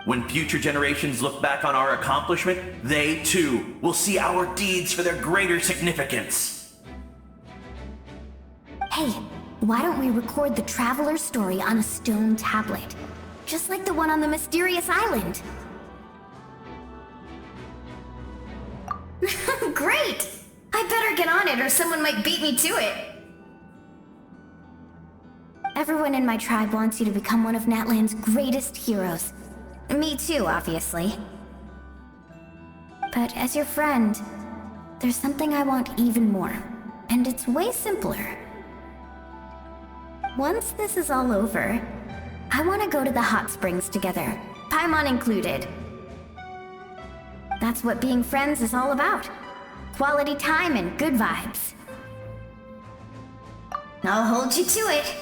When future generations look back on our accomplishment, they too will see our deeds for their greater significance. Hey, why don't we record the traveler's story on a stone tablet? Just like the one on the mysterious island. Great! I better get on it or someone might beat me to it. Everyone in my tribe wants you to become one of Natlan's greatest heroes. Me too, obviously. But as your friend, there's something I want even more, and it's way simpler. Once this is all over, I want to go to the hot springs together, Paimon included. That's what being friends is all about. Quality time and good vibes. I'll hold you to it.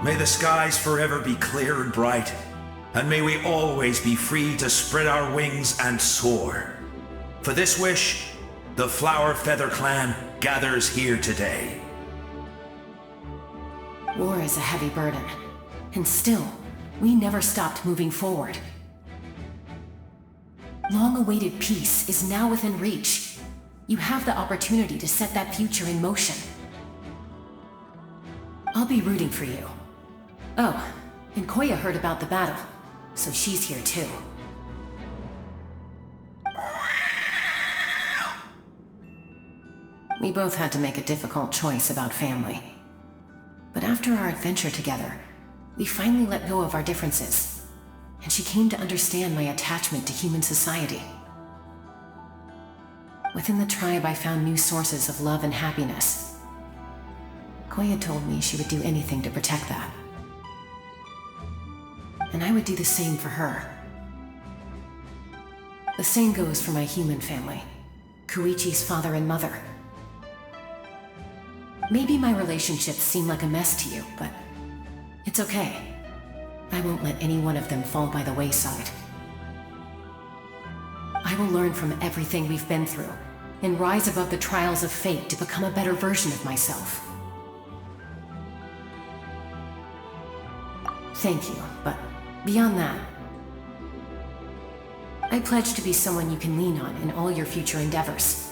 May the skies forever be clear and bright, and may we always be free to spread our wings and soar. For this wish, the Flower Feather Clan gathers here today. War is a heavy burden, and still, we never stopped moving forward. Long-awaited peace is now within reach. You have the opportunity to set that future in motion. I'll be rooting for you. Oh, and Koya heard about the battle, so she's here too. We both had to make a difficult choice about family. But after our adventure together, we finally let go of our differences, and she came to understand my attachment to human society. Within the tribe, I found new sources of love and happiness. Koya told me she would do anything to protect that. And I would do the same for her. The same goes for my human family, Koichi's father and mother. Maybe my relationships seem like a mess to you, but it's okay. I won't let any one of them fall by the wayside. I will learn from everything we've been through and rise above the trials of fate to become a better version of myself. Thank you, but beyond that, I pledge to be someone you can lean on in all your future endeavors.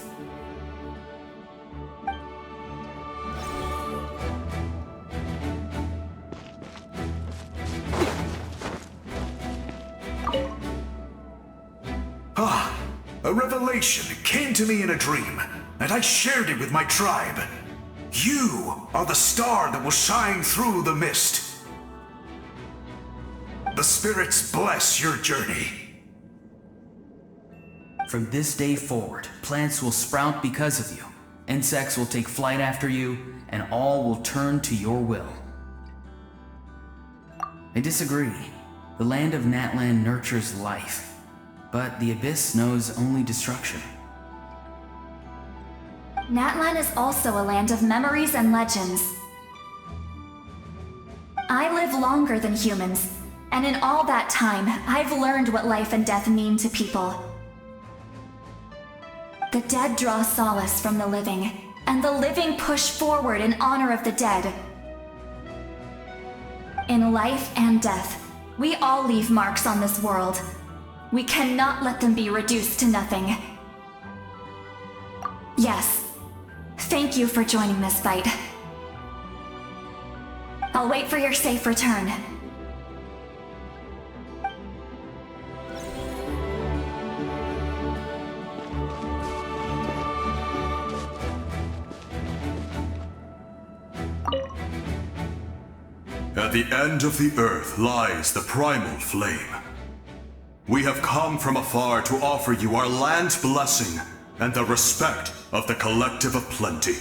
A revelation came to me in a dream, and I shared it with my tribe. You are the star that will shine through the mist. The spirits bless your journey. From this day forward, plants will sprout because of you, insects will take flight after you, and all will turn to your will. I disagree. The land of Natlan nurtures life, but the Abyss knows only destruction. Natlan is also a land of memories and legends. I live longer than humans, and in all that time, I've learned what life and death mean to people. The dead draw solace from the living, and the living push forward in honor of the dead. In life and death, we all leave marks on this world. We cannot let them be reduced to nothing. Yes, thank you for joining this fight. I'll wait for your safe return. At the end of the earth lies the primal flame. We have come from afar to offer you our land's blessing and the respect of the Collective of Plenty.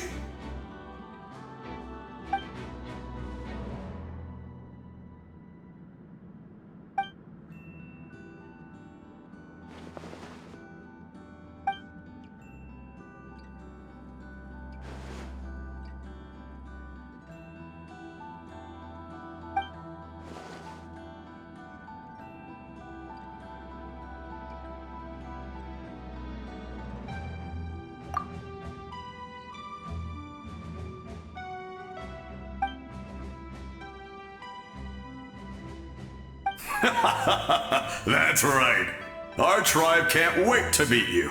That's right. Our tribe can't wait to meet you.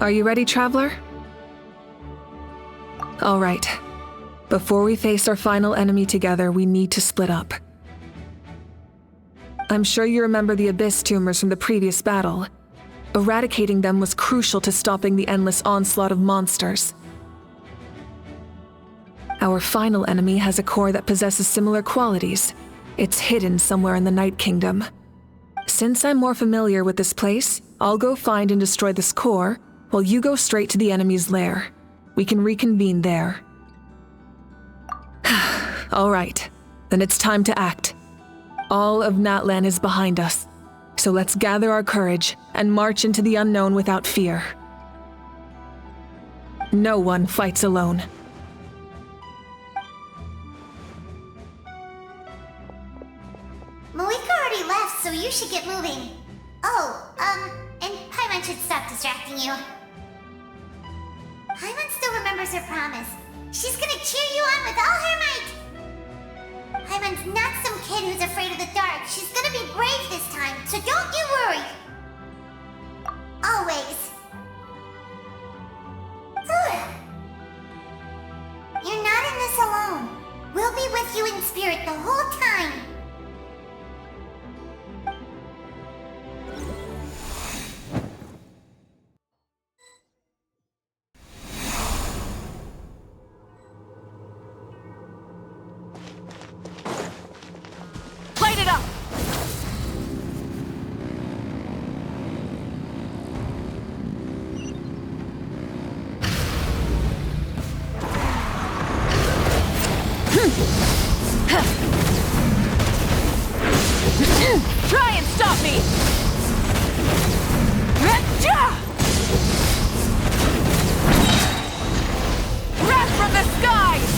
Are you ready, Traveler? All right. Before we face our final enemy together, we need to split up. I'm sure you remember the Abyss tumors from the previous battle. Eradicating them was crucial to stopping the endless onslaught of monsters. Our final enemy has a core that possesses similar qualities. It's hidden somewhere in the Night Kingdom. Since I'm more familiar with this place, I'll go find and destroy this core, while you go straight to the enemy's lair. We can reconvene there. All right, then it's time to act. All of Natlan is behind us, so let's gather our courage and march into the unknown without fear. No one fights alone. Malika already left, so you should get moving. Oh, and Paimon should stop distracting you. Paimon still remembers her promise. She's gonna cheer you on with all her might. Paimon's not some kid who's afraid of the dark. She's gonna be brave this time, so don't you worry. Always. You're not in this alone. We'll be with you in spirit the whole time. Light it up! Try and stop me! Wrath from the skies!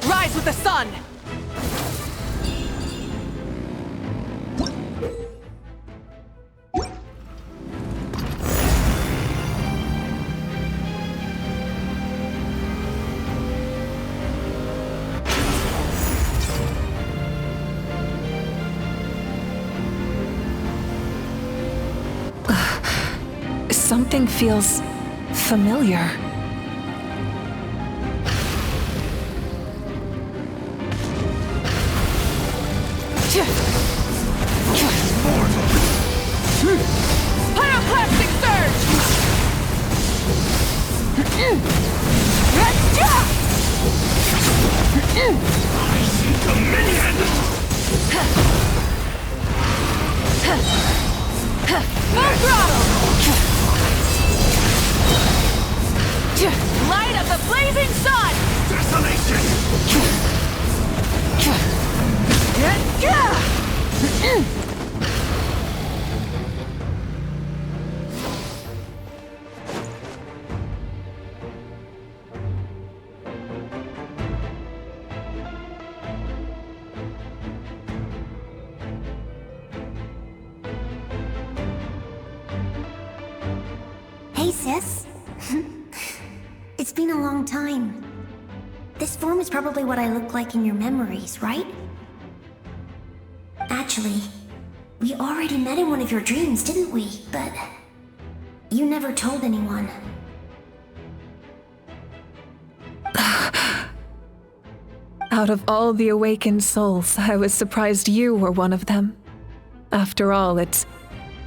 Rise with the sun! something feels familiar. Pyroclastic surge! Dominion! Full throttle! Light of the blazing sun! Desolation! Hey, sis. It's been a long time. This form is probably what I look like in your memories, right? Actually, we already met in one of your dreams, didn't we? But you never told anyone. Out of all the awakened souls, I was surprised you were one of them. After all, it's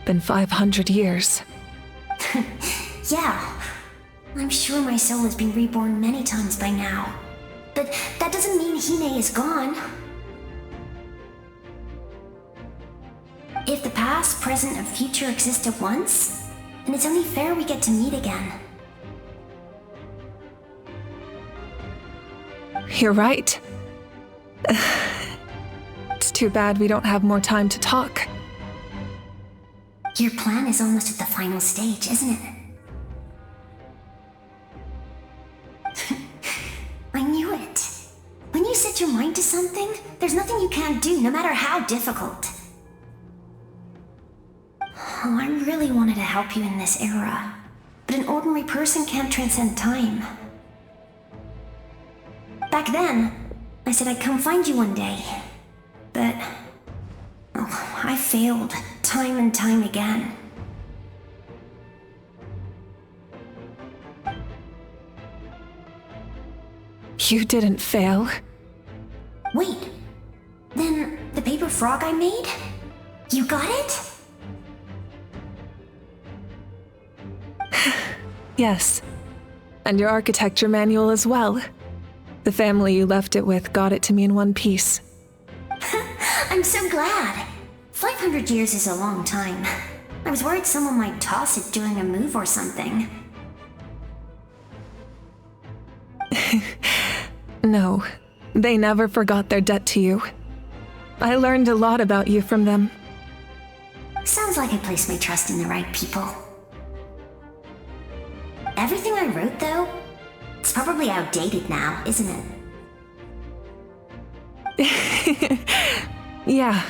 been 500 years. Yeah. I'm sure my soul has been reborn many times by now. But that doesn't mean Hine is gone. If the past, present, and future exist at once, then it's only fair we get to meet again. You're right. It's too bad we don't have more time to talk. Your plan is almost at the final stage, isn't it? I knew it. When you set your mind to something, there's nothing you can't do, no matter how difficult. Oh, I really wanted to help you in this era, but an ordinary person can't transcend time. Back then, I said I'd come find you one day, but I failed time and time again. You didn't fail. Wait, then the paper frog I made? You got it? Yes. And your architecture manual as well. The family you left it with got it to me in one piece. I'm so glad. 500 years is a long time. I was worried someone might toss it during a move or something. No, they never forgot their debt to you. I learned a lot about you from them. Sounds like I placed my trust in the right people. Everything I wrote, though, it's probably outdated now, isn't it? Yeah,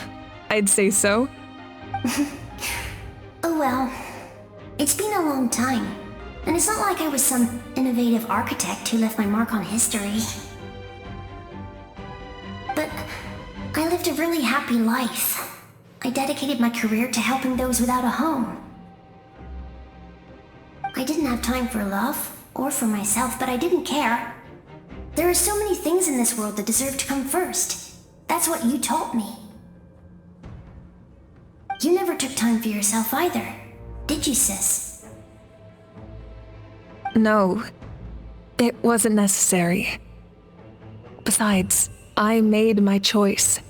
I'd say so. Oh well, it's been a long time, and it's not like I was some innovative architect who left my mark on history. But I lived a really happy life. I dedicated my career to helping those without a home. I didn't have time for love, or for myself, but I didn't care. There are so many things in this world that deserve to come first. That's what you taught me. You never took time for yourself either, did you, sis? No, it wasn't necessary. Besides, I made my choice.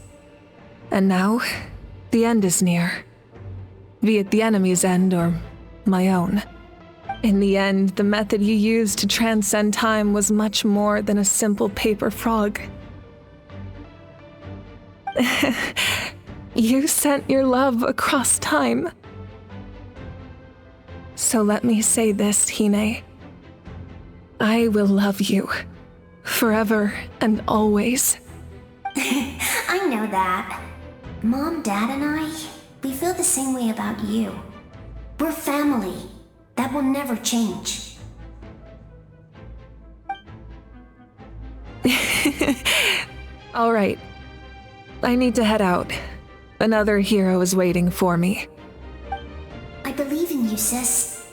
And now, the end is near. Be it the enemy's end or my own. In the end, the method you used to transcend time was much more than a simple paper frog. You sent your love across time. So let me say this, Hine. I will love you. Forever and always. I know that. Mom, Dad, and I, we feel the same way about you. We're family. That will never change. All right. I need to head out. Another hero is waiting for me. I believe in you, sis.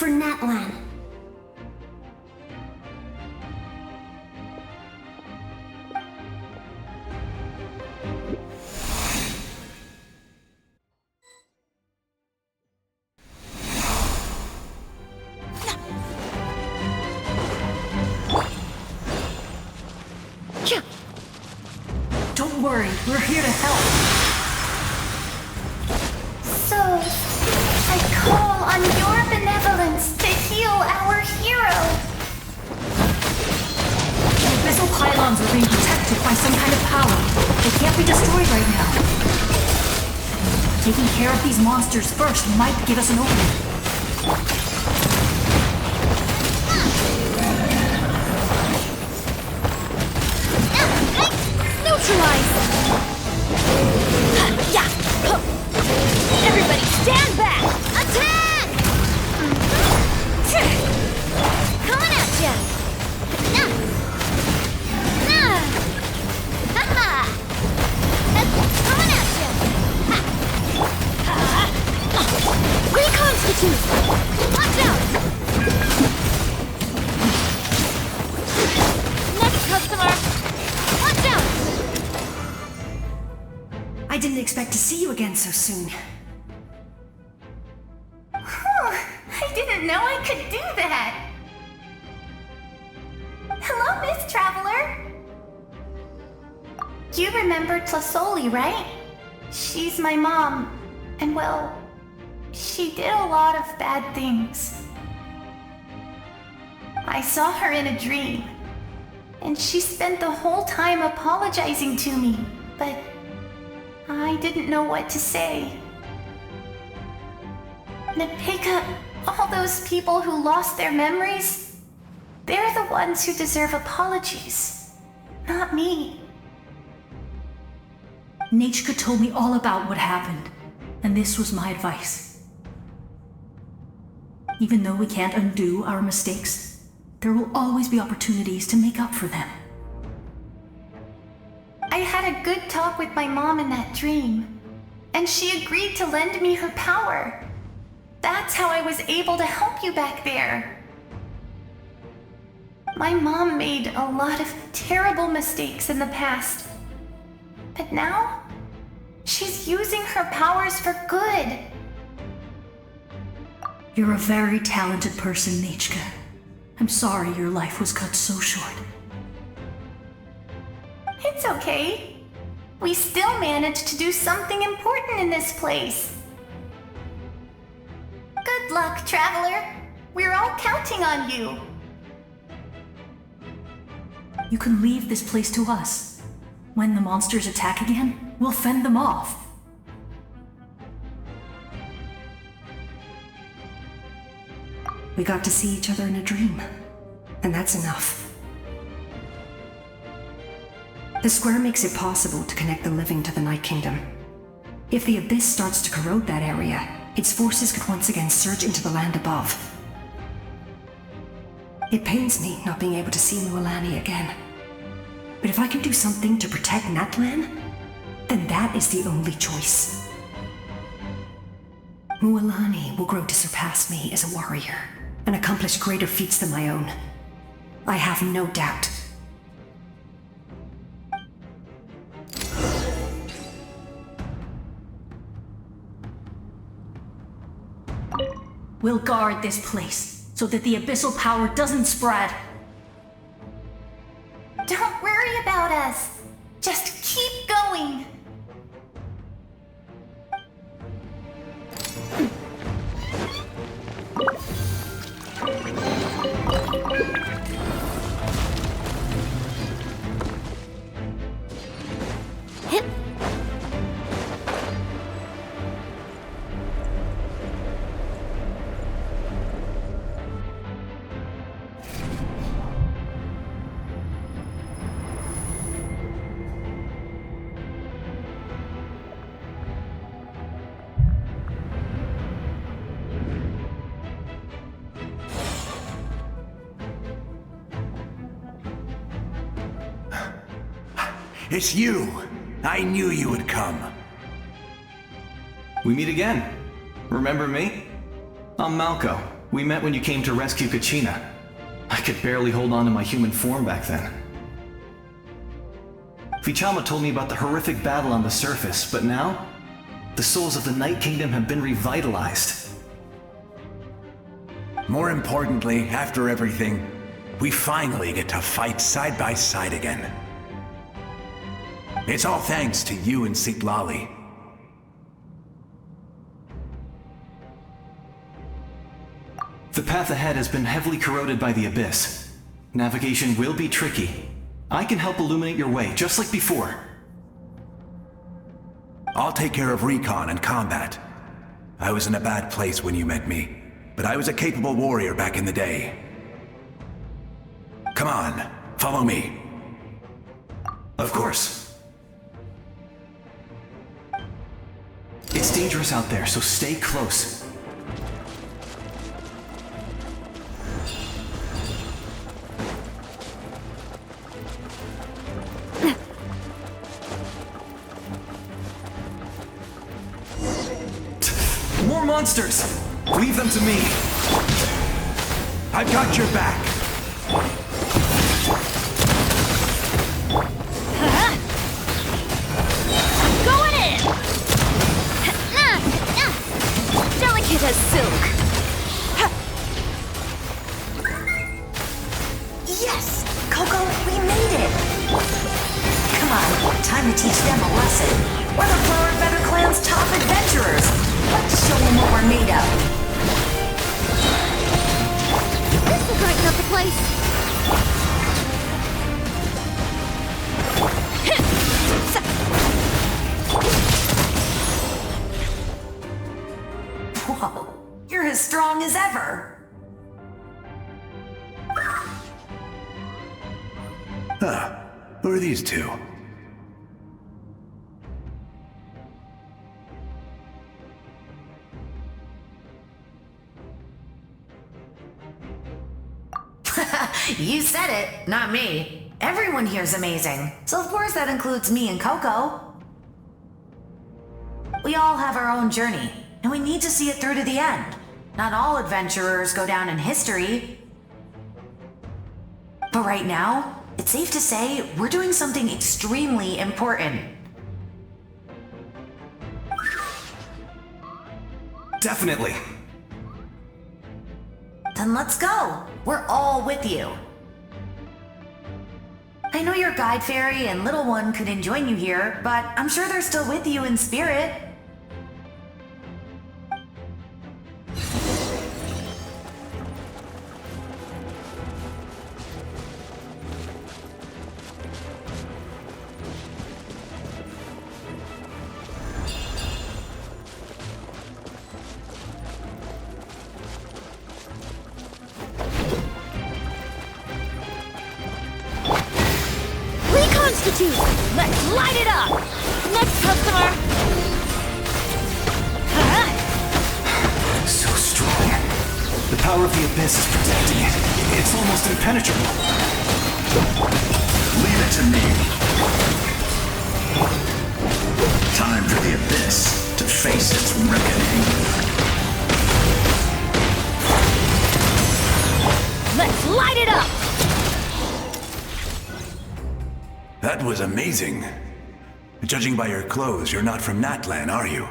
for Natlan. Don't worry, we're here to help. So, I call on your benevolence to heal our hero. The abyssal pylons are being protected by some kind of power. They can't be destroyed right now. Taking care of these monsters first might give us an opening. Neutralize! Yeah! Everybody stand back! Attack! Coming at ya! Ha-ha! Coming at ya! Reconstitute! Watch out! Next customer! Watch out! I didn't expect to see you again so soon. I didn't know I could do that! Hello, Miss Traveler! You remember Tlasoli, right? She's my mom, and well, she did a lot of bad things. I saw her in a dream, and she spent the whole time apologizing to me, but I didn't know what to say. Nepeka, all those people who lost their memories, they're the ones who deserve apologies, not me. Nachka told me all about what happened, and this was my advice. Even though we can't undo our mistakes, there will always be opportunities to make up for them. I had a good talk with my mom in that dream, and she agreed to lend me her power. That's how I was able to help you back there. My mom made a lot of terrible mistakes in the past, but now she's using her powers for good. You're a very talented person, Nachka. I'm sorry your life was cut so short. It's okay. We still managed to do something important in this place. Good luck, Traveler. We're all counting on you. You can leave this place to us. When the monsters attack again, we'll fend them off. We got to see each other in a dream, and that's enough. The square makes it possible to connect the living to the Night Kingdom. If the Abyss starts to corrode that area, its forces could once again surge into the land above. It pains me not being able to see Mualani again. But if I can do something to protect Natlan, then that is the only choice. Mualani will grow to surpass me as a warrior and accomplish greater feats than my own. I have no doubt. We'll guard this place so that the abyssal power doesn't spread. Don't worry about us. Just keep going. It's you! I knew you would come. We meet again. Remember me? I'm Malco, We met when you came to rescue Kachina. I could barely hold on to my human form back then. Vichama told me about the horrific battle on the surface, but now, the souls of the Night Kingdom have been revitalized. More importantly, after everything, we finally get to fight side by side again. It's all thanks to you and Sitlali. The path ahead has been heavily corroded by the Abyss. Navigation will be tricky. I can help illuminate your way, just like before. I'll take care of recon and combat. I was in a bad place when you met me, but I was a capable warrior back in the day. Come on, follow me. Of course. It's dangerous out there, so stay close. More monsters! Leave them to me! I've got your back! Going in! Delicate as silk. Yes! Coco, we made it! Come on, time to teach them a lesson. We're the Flower Feather Clan's top adventurers! Let's show them what we're made of! This will brighten up the place. Whoa, you're as strong as ever! Huh, who are these two? You said it, not me. Everyone here's amazing, so of course that includes me and Coco. We all have our own journey, and we need to see it through to the end. Not all adventurers go down in history. But right now, it's safe to say we're doing something extremely important. Definitely. Then let's go. We're all with you. I know your guide fairy and little one couldn't join you here, but I'm sure they're still with you in spirit. Let's light it up! Next customer! So strong. The power of the Abyss is protecting it. It's almost impenetrable. Leave it to me. Time for the Abyss to face its reckoning. Let's light it up! That was amazing. Judging by your clothes, you're not from Natlan, are you?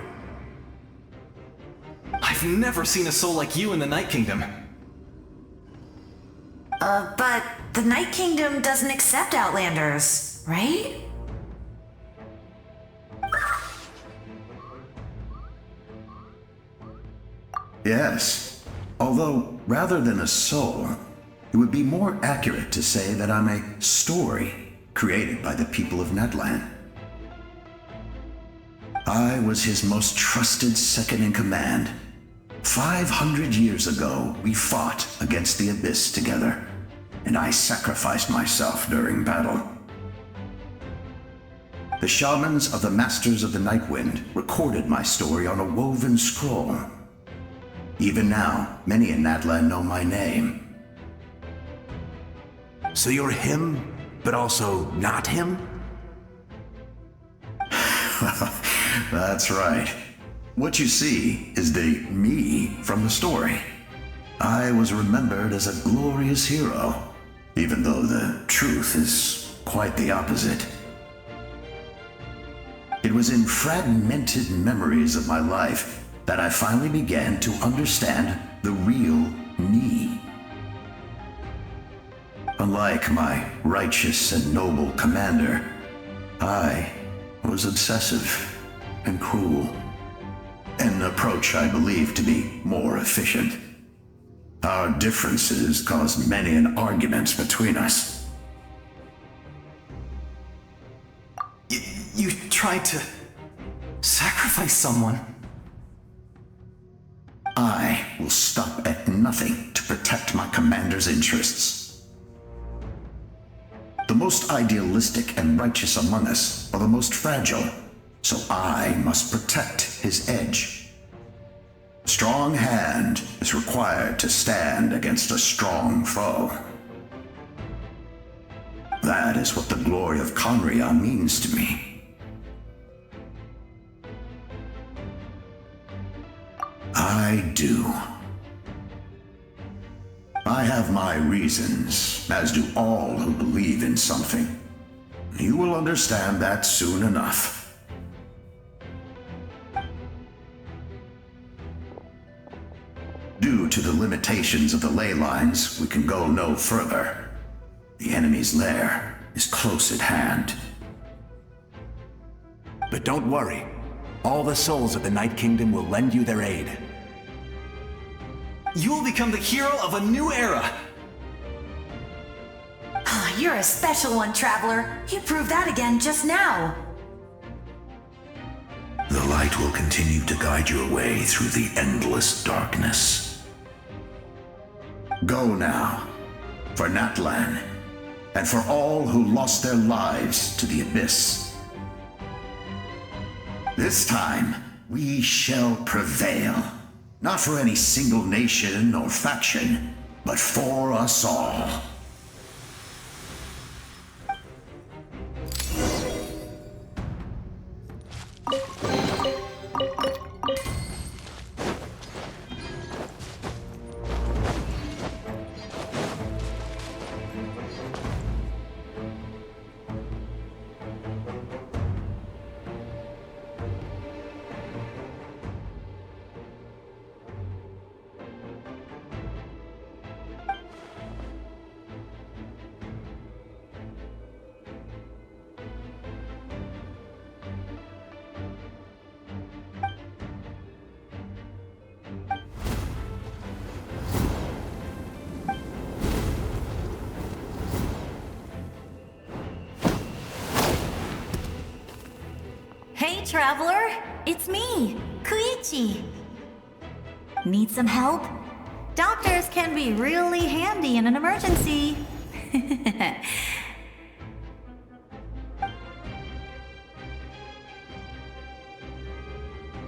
I've never seen a soul like you in the Night Kingdom. But the Night Kingdom doesn't accept Outlanders, right? Yes. Although, rather than a soul, it would be more accurate to say that I'm a story created by the people of Natlan. I was his most trusted second-in-command. 500 years ago, we fought against the Abyss together, and I sacrificed myself during battle. The shamans of the Masters of the Nightwind recorded my story on a woven scroll. Even now, many in Natlan know my name. So you're him, but also not him? That's right. What you see is the me from the story. I was remembered as a glorious hero, even though the truth is quite the opposite. It was in fragmented memories of my life that I finally began to understand the real me. Unlike my righteous and noble commander, I was obsessive and cruel, an approach I believe to be more efficient. Our differences caused many an arguments between us. You tried to sacrifice someone. I will stop at nothing to protect my commander's interests. The most idealistic and righteous among us are the most fragile, so I must protect his edge. A strong hand is required to stand against a strong foe. That is what the glory of Conria means to me. I do. I have my reasons, as do all who believe in something. You will understand that soon enough. Due to the limitations of the ley lines, we can go no further. The enemy's lair is close at hand. But don't worry. All the souls of the Night Kingdom will lend you their aid. You will become the hero of a new era. You're a special one, Traveler. You proved that again just now. The light will continue to guide your way through the endless darkness. Go now, for Natlan, and for all who lost their lives to the Abyss. This time, we shall prevail. Not for any single nation or faction, but for us all. Hey, Traveler! It's me, Koichi! Need some help? Doctors can be really handy in an emergency.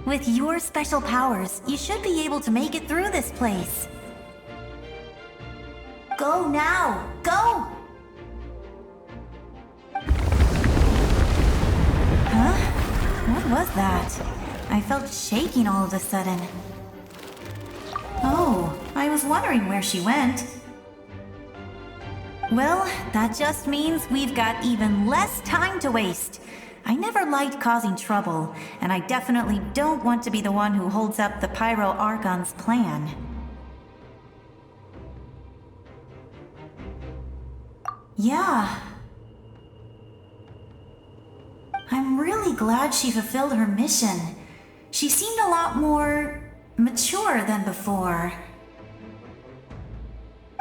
With your special powers, you should be able to make it through this place. Go now! Go! Huh? What was that? I felt shaking all of a sudden. Oh, I was wondering where she went. Well, that just means we've got even less time to waste. I never liked causing trouble, and I definitely don't want to be the one who holds up the Pyro Archon's plan. Yeah. I'm really glad she fulfilled her mission. She seemed a lot more mature than before.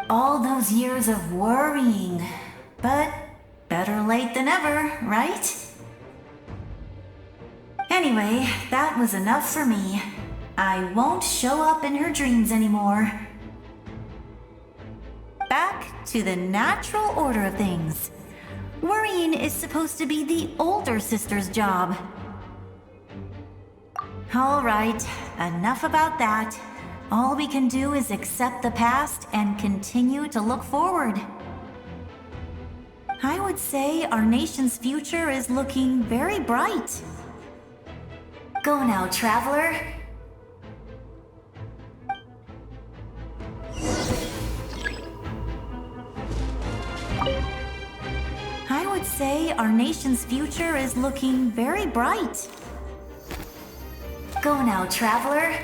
All those years of worrying, but better late than ever, right? Anyway, that was enough for me. I won't show up in her dreams anymore. Back to the natural order of things. Worrying is supposed to be the older sister's job. All right, enough about that. All we can do is accept the past and continue to look forward. I would say our nation's future is looking very bright. Go now, Traveler. I'd say our nation's future is looking very bright. Go now, traveler.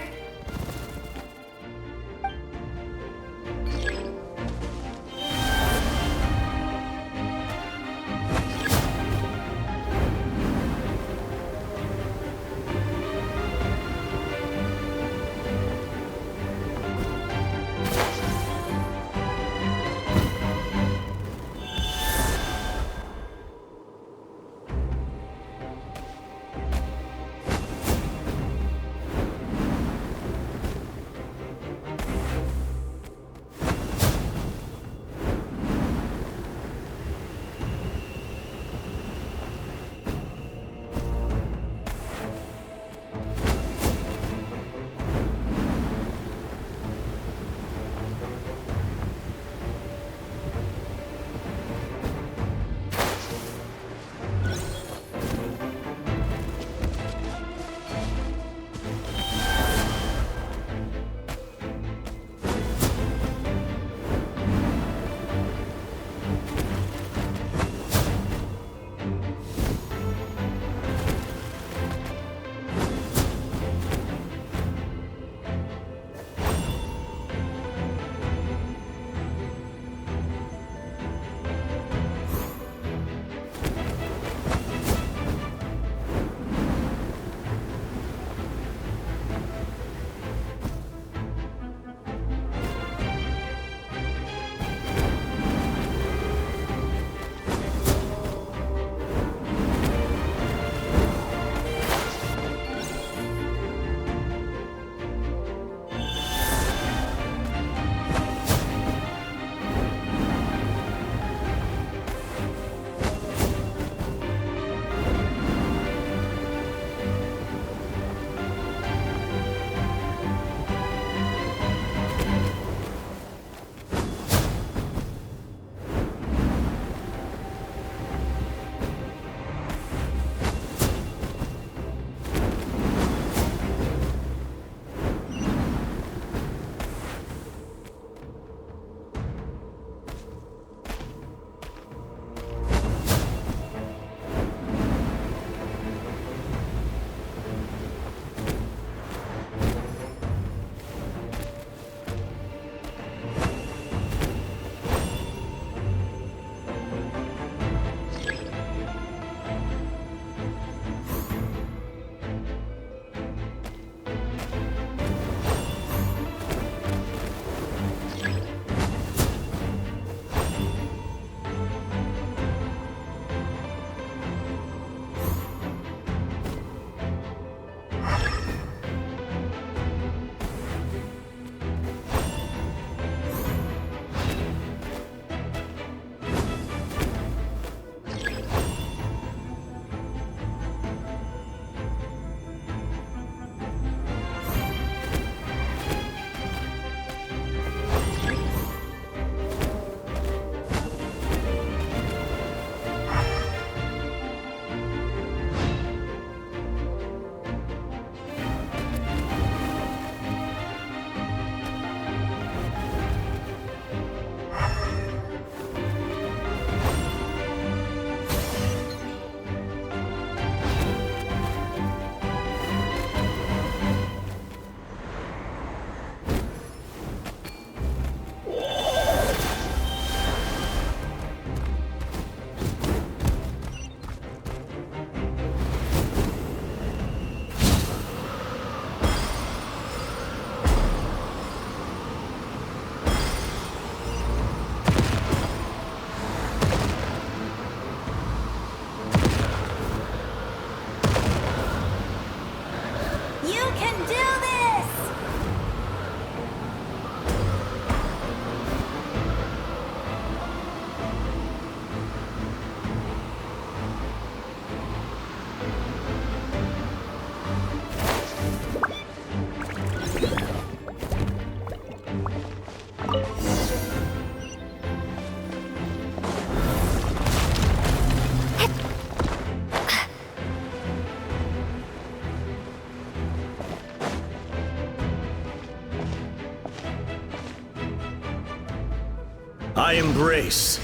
I embrace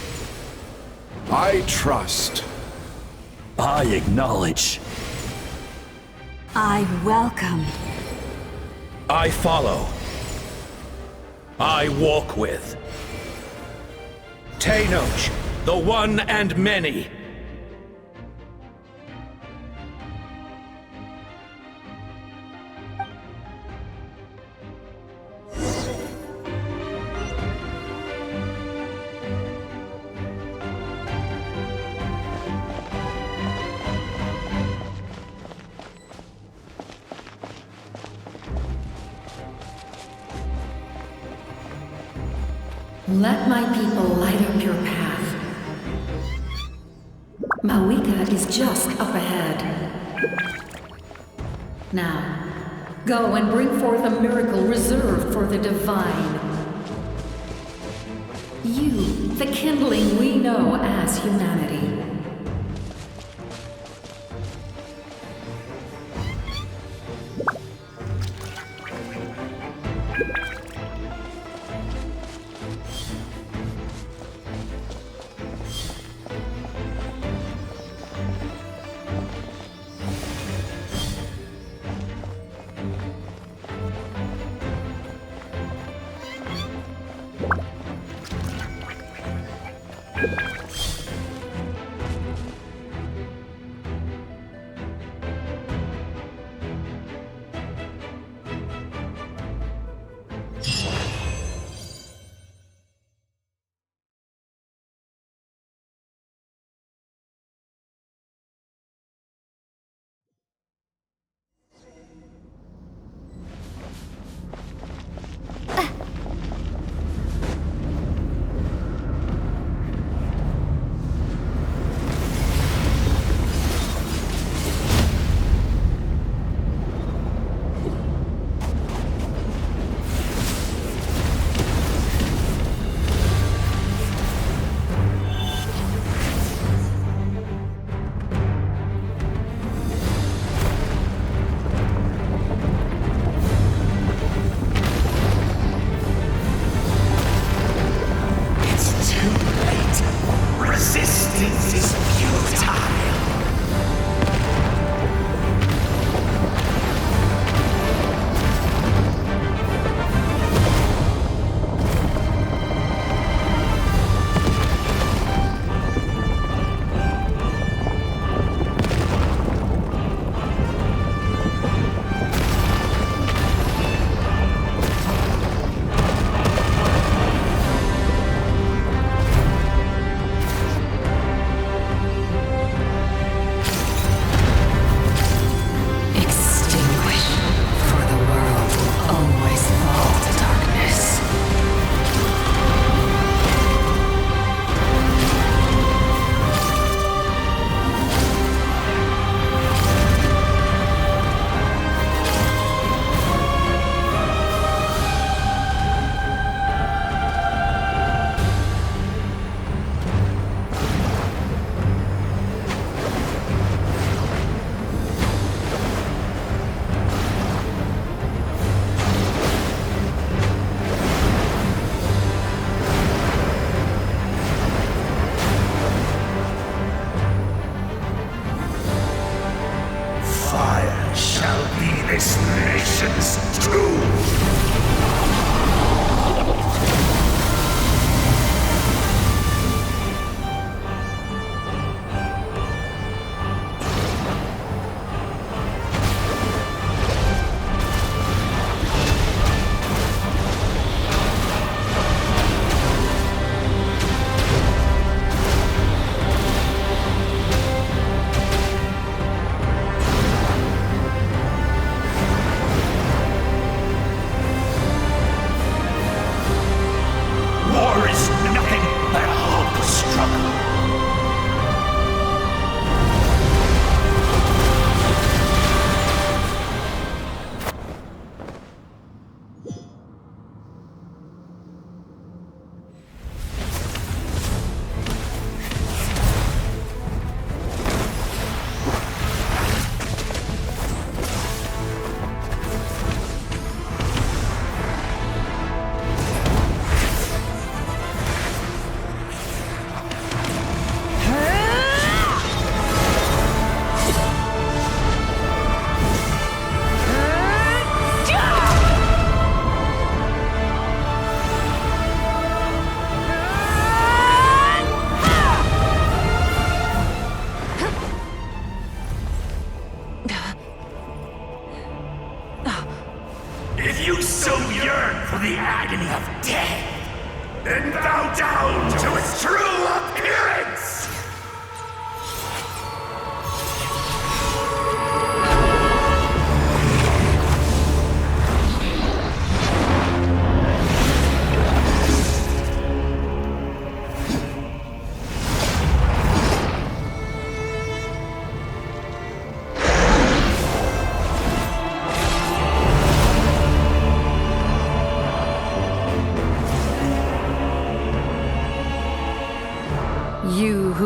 I trust. I acknowledge. I welcome. I follow. I walk with. Tenoch, the one and many. Let my people light up your path. Mawika is just up ahead. Now, go and bring forth a miracle reserved for the divine. You, the kindling we know as humanity.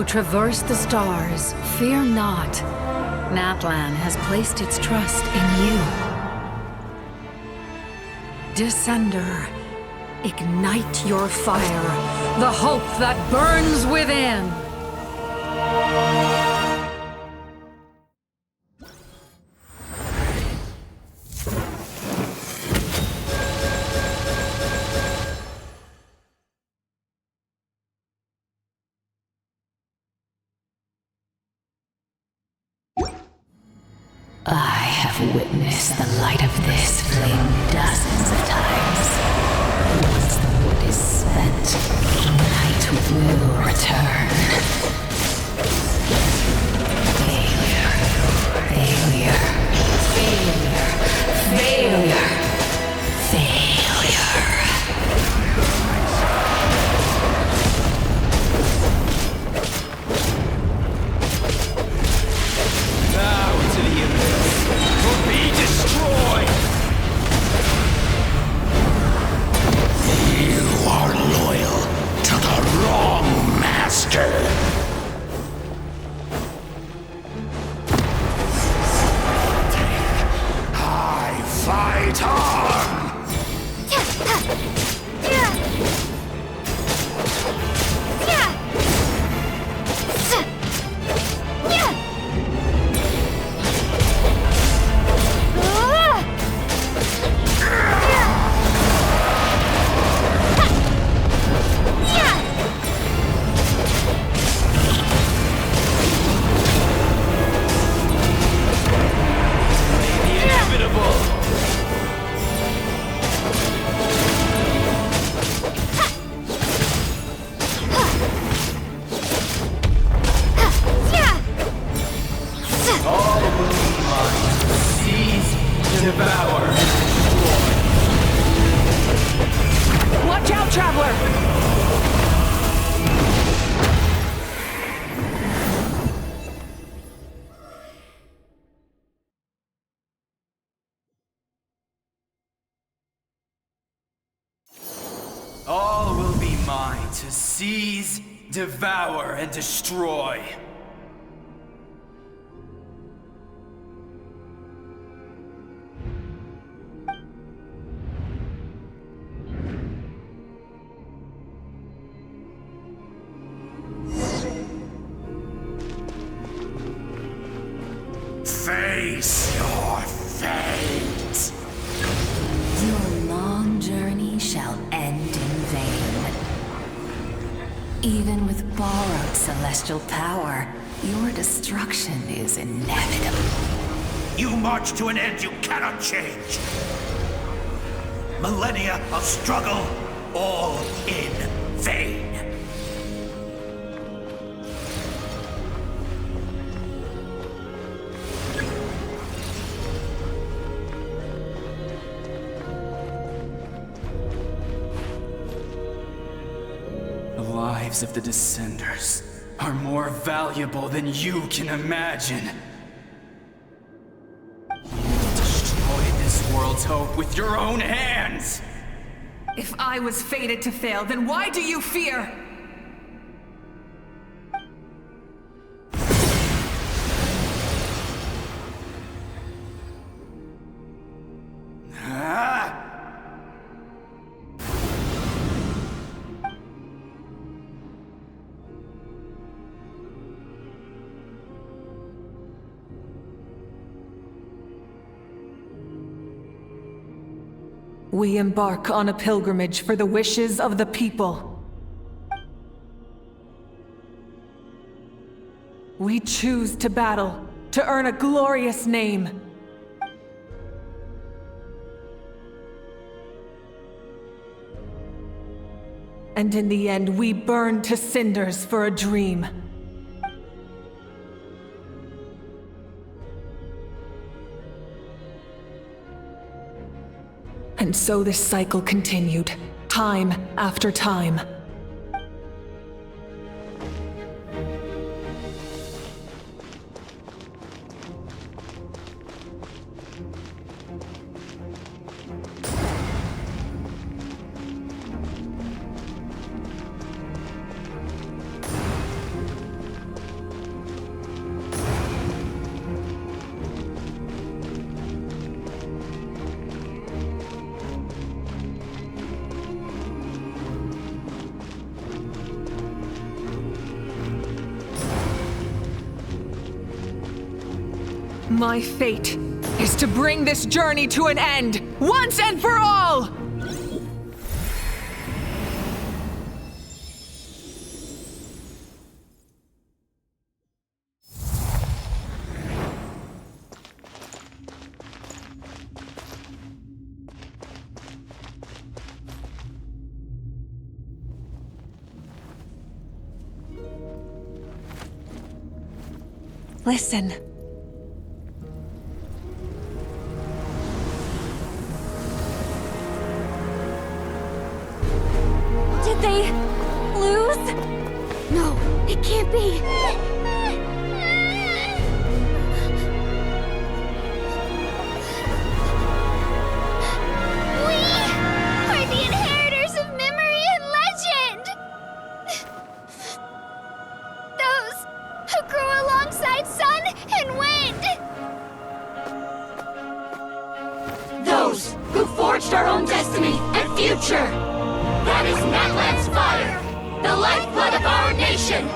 who traverse the stars, fear not. Natlan has placed its trust in you. Descender, ignite your fire, the hope that burns within! I have witnessed the light of this flame dozens of times. Once the wood is spent, night will return. Failure. Failure. Failure. Failure. Failure. Bow to the abyss, or be destroyed! You are loyal to the wrong master. I fight on! Devour! Watch out, Traveler! All will be mine to seize, devour, and destroy. Face your fate. Your long journey shall end in vain. Even with borrowed celestial power, your destruction is inevitable. You march to an end you cannot change. Millennia of struggle, all in vain. The lives of the Descenders are more valuable than you can imagine. You destroyed this world's hope with your own hands! If I was fated to fail, then why do you fear? We embark on a pilgrimage for the wishes of the people. We choose to battle, to earn a glorious name. And in the end, we burn to cinders for a dream. And so this cycle continued, time after time. My fate is to bring this journey to an end, once and for all! Listen. Did they lose? No, it can't be. We are the inheritors of memory and legend! Those who grew alongside sun and wind! Those who forged our own destiny and future! That is Natlan's fire, the lifeblood of our nation!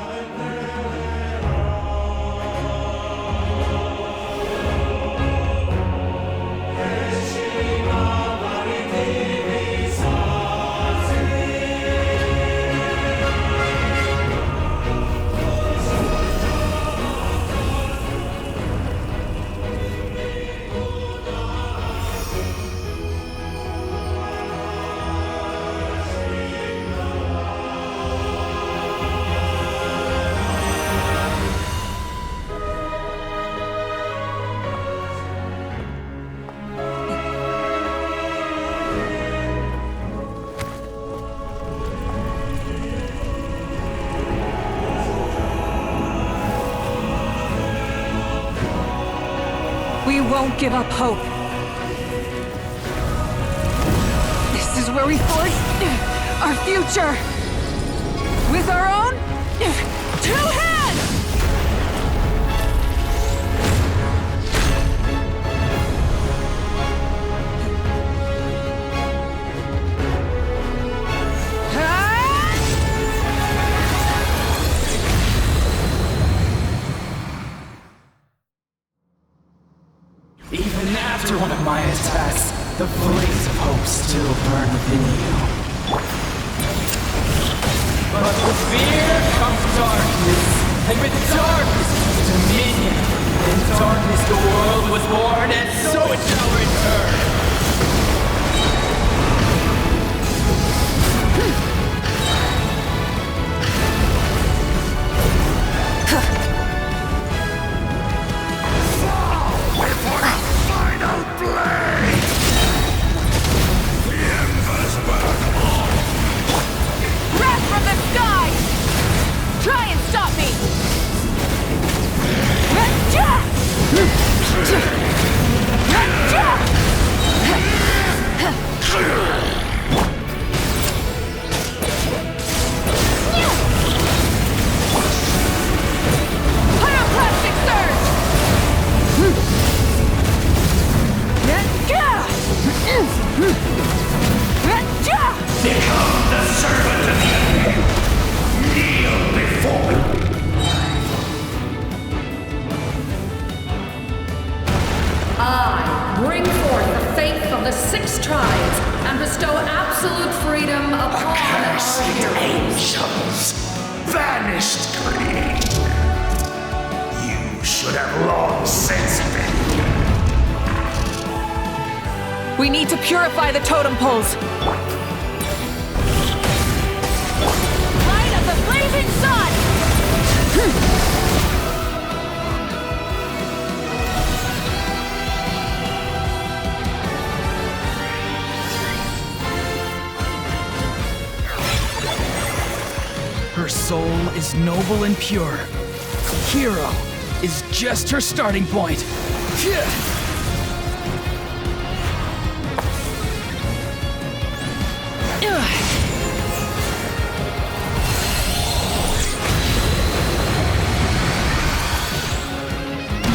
We won't give up hope. This is where we forge our future. With our own 2 hands! Even after one of my attacks, the blaze of hope still burn within you. But with fear comes darkness, and with darkness comes dominion. In darkness the world was born, and so it shall return. Try and stop me! Pyroclastic surge! Become the servant of the enemy. Kneel before me. I bring forth the faith of the 6 tribes and bestow absolute freedom upon Accursed our heroes. angels, vanished greed. You should have long since been. We need to purify the totem poles. Light of the blazing sun! Her soul is noble and pure. Hero is just her starting point.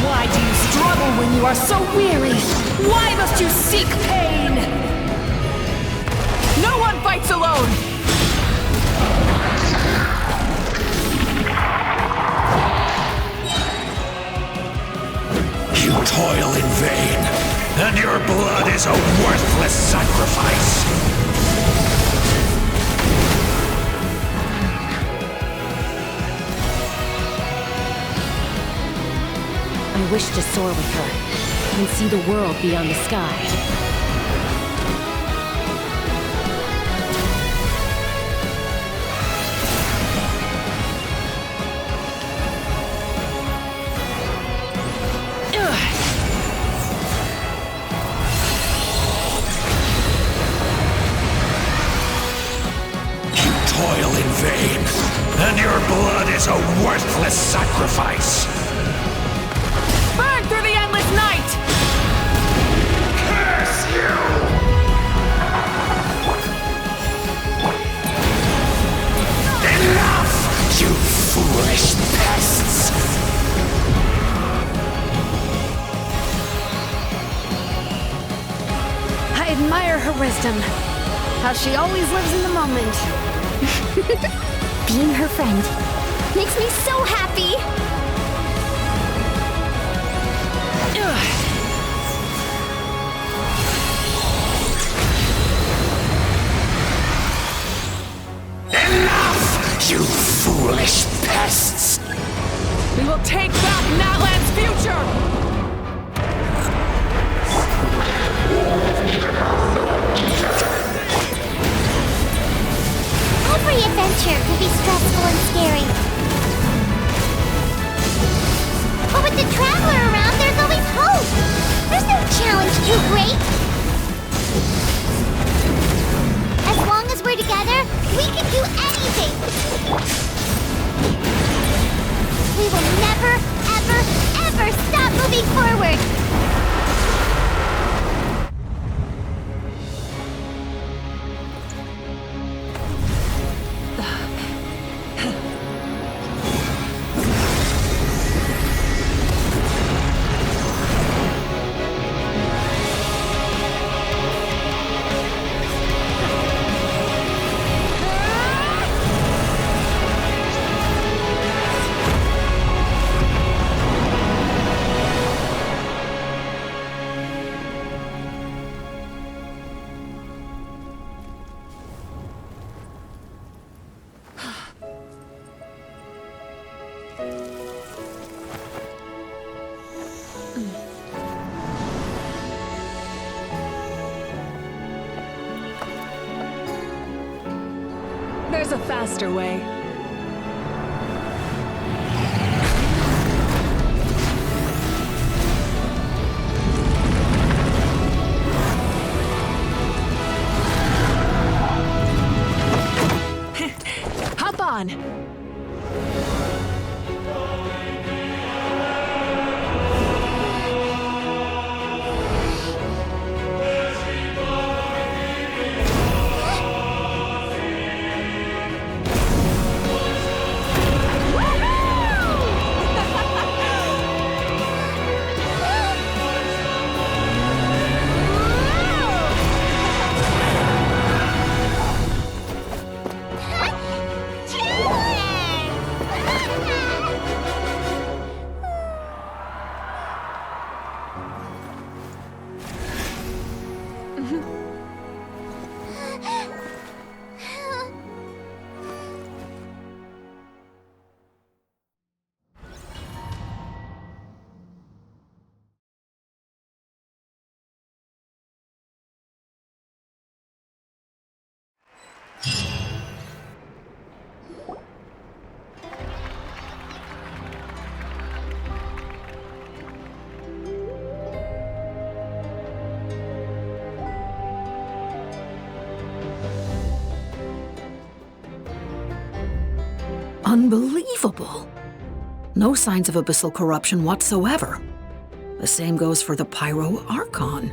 Why do you struggle when you are so weary? Why must you seek pain? No one fights alone! You toil in vain, and your blood is a worthless sacrifice. I wish to soar with her and see the world beyond the sky. Toil in vain, and your blood is a worthless sacrifice. Burn through the endless night! Curse you! Enough, you foolish pests! I admire her wisdom. How she always lives in the moment. Being her friend makes me so happy! Enough, you foolish pests! We will take back Natlan's future! Every adventure can be stressful and scary. But with the Traveler around, there's always hope. There's no challenge too great. As long as we're together, we can do anything. We will never, ever, ever stop moving forward. There's a faster way. Hop on! Unbelievable. No signs of abyssal corruption whatsoever. The same goes for the Pyro Archon.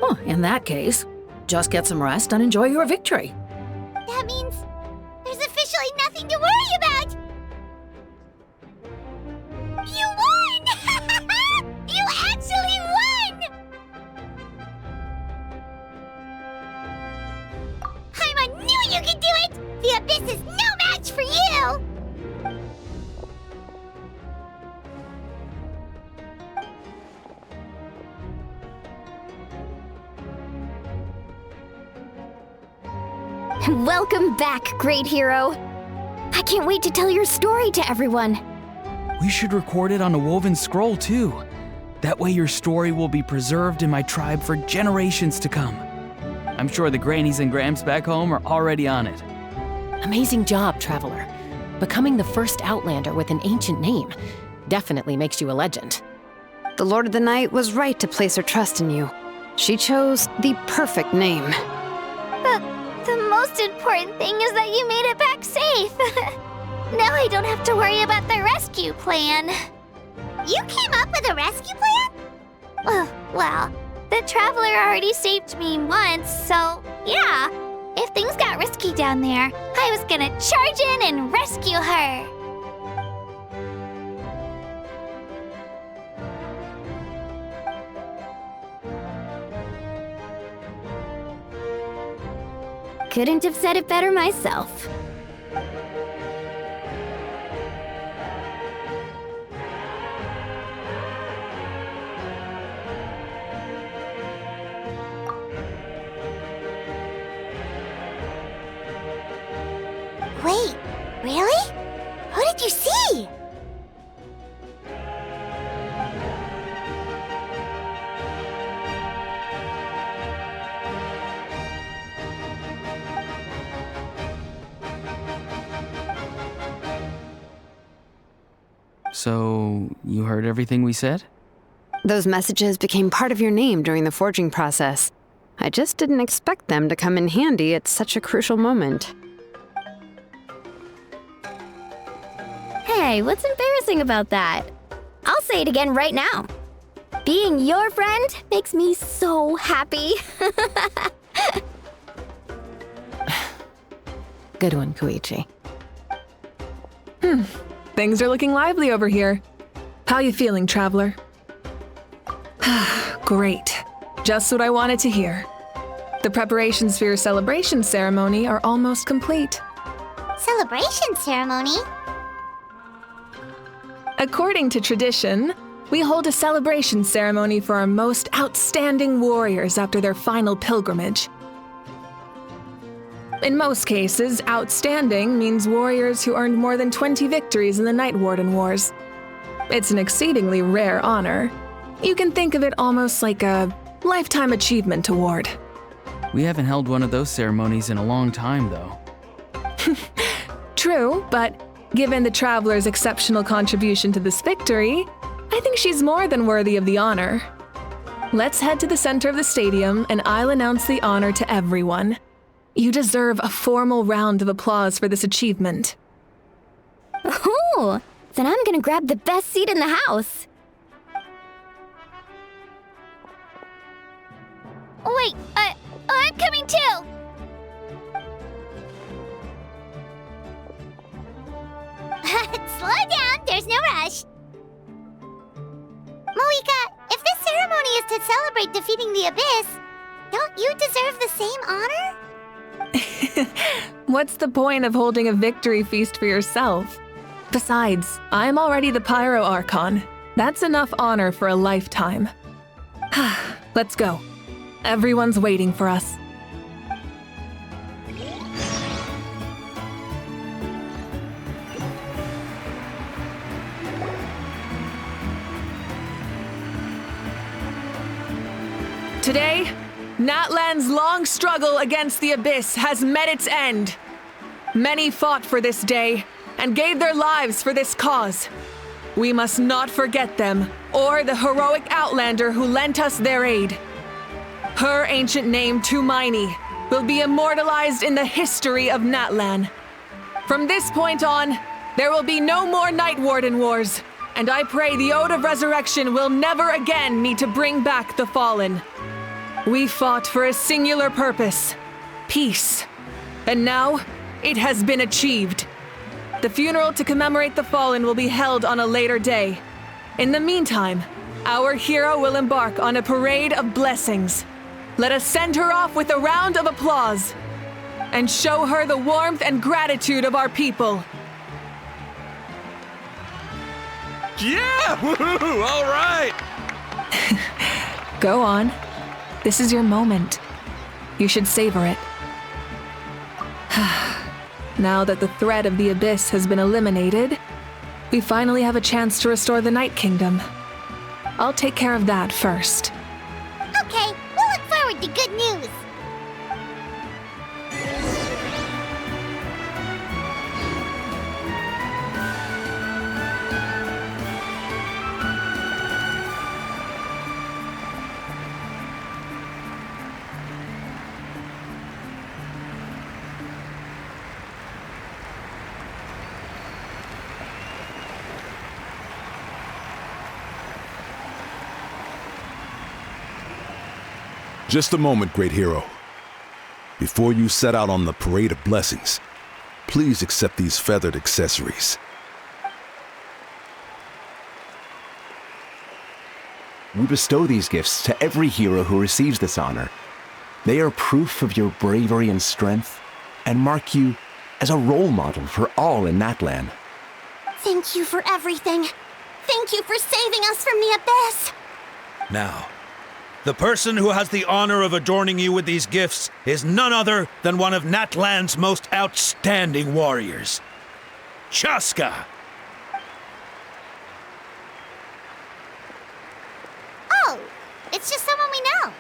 Well, in that case, just get some rest and enjoy your victory. That means there's officially nothing to worry about! You won! You actually won! Paimon knew you could do it! The Abyss is no match for you! Welcome back, great hero. I can't wait to tell your story to everyone. We should record it on a woven scroll, too. That way your story will be preserved in my tribe for generations to come. I'm sure the grannies and gramps back home are already on it. Amazing job, Traveler. Becoming the first Outlander with an ancient name definitely makes you a legend. The Lord of the Night was right to place her trust in you. She chose the perfect name. The most important thing is that you made it back safe. Now I don't have to worry about the rescue plan. You came up with a rescue plan? Well, the Traveler already saved me once, so yeah. If things got risky down there, I was gonna charge in and rescue her. Couldn't have said it better myself. Wait, really? Who did you see? So, you heard everything we said? Those messages became part of your name during the forging process. I just didn't expect them to come in handy at such a crucial moment. Hey, what's embarrassing about that? I'll say it again right now. Being your friend makes me so happy. Good one, Koichi. Things are looking lively over here. How you feeling, Traveler? Great. Just what I wanted to hear. The preparations for your celebration ceremony are almost complete. Celebration ceremony? According to tradition, we hold a celebration ceremony for our most outstanding warriors after their final pilgrimage. In most cases, outstanding means warriors who earned more than 20 victories in the Night Warden Wars. It's an exceedingly rare honor. You can think of it almost like a lifetime achievement award. We haven't held one of those ceremonies in a long time, though. True, but given the Traveler's exceptional contribution to this victory, I think she's more than worthy of the honor. Let's head to the center of the stadium and I'll announce the honor to everyone. You deserve a formal round of applause for this achievement. Ooh, then I'm gonna grab the best seat in the house. Wait, I'm coming too! Slow down, there's no rush. Moika, if this ceremony is to celebrate defeating the Abyss, don't you deserve the same honor? What's the point of holding a victory feast for yourself? Besides, I'm already the Pyro Archon. That's enough honor for a lifetime. Let's go. Everyone's waiting for us. Today, Natlan's long struggle against the Abyss has met its end. Many fought for this day and gave their lives for this cause. We must not forget them or the heroic Outlander who lent us their aid. Her ancient name, Tumaini, will be immortalized in the history of Natlan. From this point on, there will be no more Night Warden Wars, and I pray the Ode of Resurrection will never again need to bring back the Fallen. We fought for a singular purpose, peace. And now, it has been achieved. The funeral to commemorate the Fallen will be held on a later day. In the meantime, our hero will embark on a parade of blessings. Let us send her off with a round of applause and show her the warmth and gratitude of our people. Yeah! Woohoo! All right! Go on. This is your moment. You should savor it. Now that the threat of the Abyss has been eliminated, we finally have a chance to restore the Night Kingdom. I'll take care of that first. Okay, we'll look forward to good news. Just a moment, great hero. Before you set out on the Parade of Blessings, please accept these feathered accessories. We bestow these gifts to every hero who receives this honor. They are proof of your bravery and strength, and mark you as a role model for all in Natlan. Thank you for everything. Thank you for saving us from the Abyss. Now, the person who has the honor of adorning you with these gifts is none other than one of Natlan's most outstanding warriors, Chaska. Oh, it's just someone we know.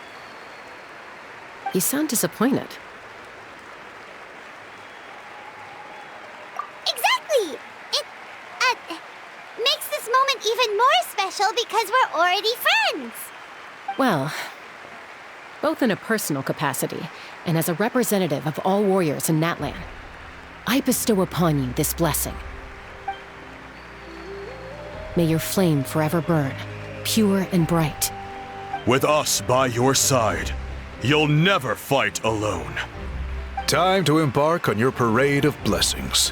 You sound disappointed. Exactly! It makes this moment even more special because we're already friends. Well, both in a personal capacity and as a representative of all warriors in Natlan, I bestow upon you this blessing. May your flame forever burn, pure and bright. With us by your side, you'll never fight alone. Time to embark on your Parade of Blessings.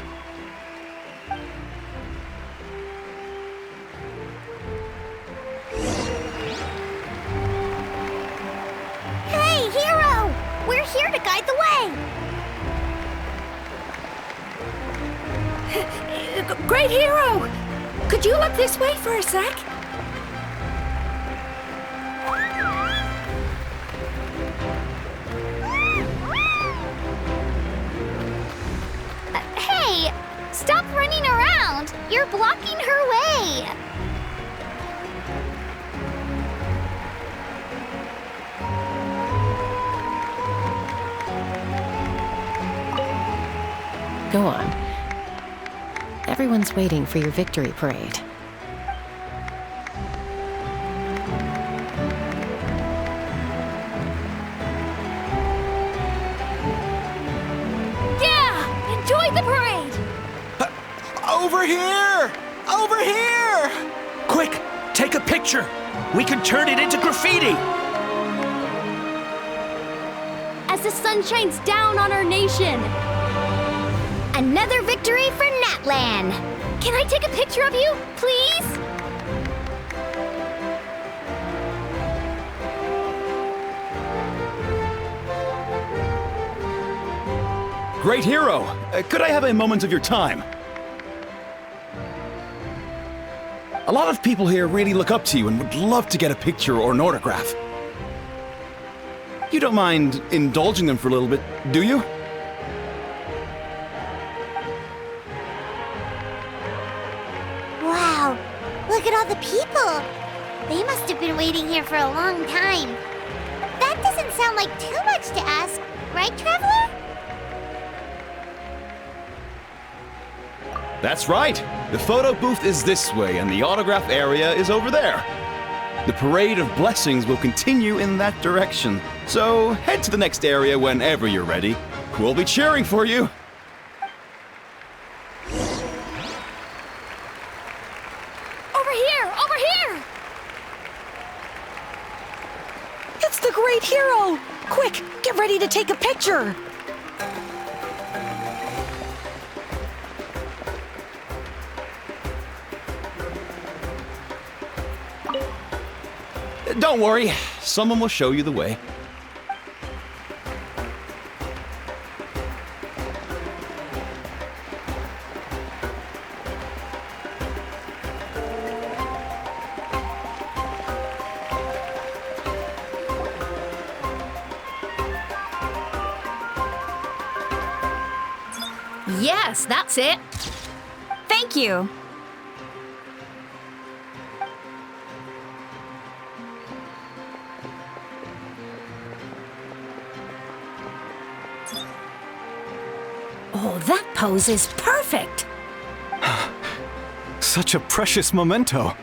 Hey, hero! We're here to guide the way! Great hero! Could you look this way for a sec? Hey! Stop running around! You're blocking her way! Go on. Everyone's waiting for your victory parade. Yeah! Enjoy the parade! Over here! Over here! Quick, take a picture. We can turn it into graffiti. As the sun shines down on our nation. Another victory for Natlan! Can I take a picture of you, please? Great hero! Could I have a moment of your time? A lot of people here really look up to you and would love to get a picture or an autograph. You don't mind indulging them for a little bit, do you? Wow, look at all the people! They must have been waiting here for a long time. That doesn't sound like too much to ask, right, Traveler? That's right! The photo booth is this way and the autograph area is over there. The Parade of Blessings will continue in that direction, so head to the next area whenever you're ready. We'll be cheering for you! Over here! Over here! It's the great hero! Quick, get ready to take a picture! Don't worry, someone will show you the way. Yes, that's it. Thank you. Oh, that pose is perfect. Such a precious memento.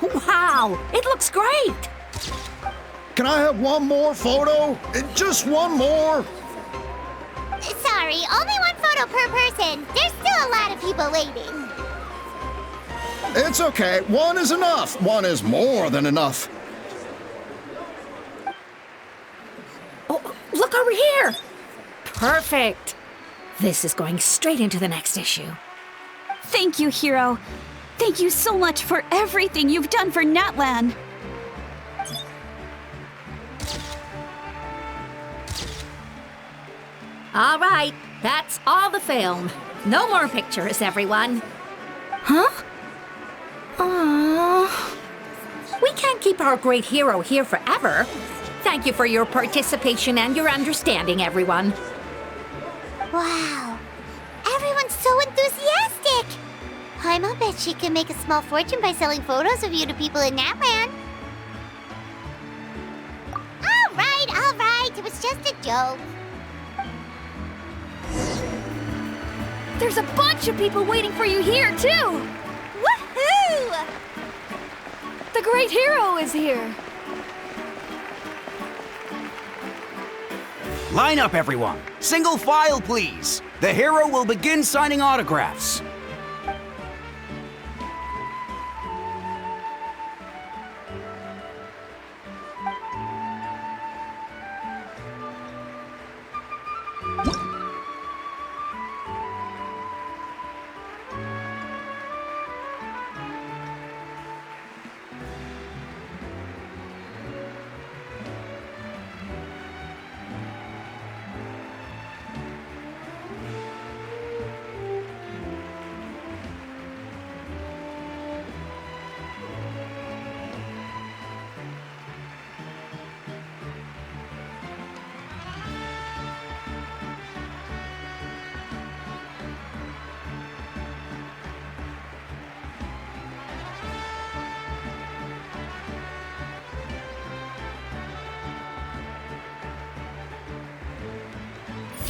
Wow, it looks great. Can I have one more photo? Just one more? Sorry, only one photo per person. There's still a lot of people waiting. It's okay. One is enough. One is more than enough. Oh, look over here. Perfect. This is going straight into the next issue. Thank you, Hero. Thank you so much for everything you've done for Natlan. All right, that's all the film. No more pictures, everyone. Huh? We can't keep our great hero here forever. Thank you for your participation and your understanding, everyone. Wow. Everyone's so enthusiastic. Paimon bet she can make a small fortune by selling photos of you to people in Natlan. All right. It was just a joke. There's a bunch of people waiting for you here, too! Woohoo! The great hero is here. Line up, everyone. Single file, please. The hero will begin signing autographs.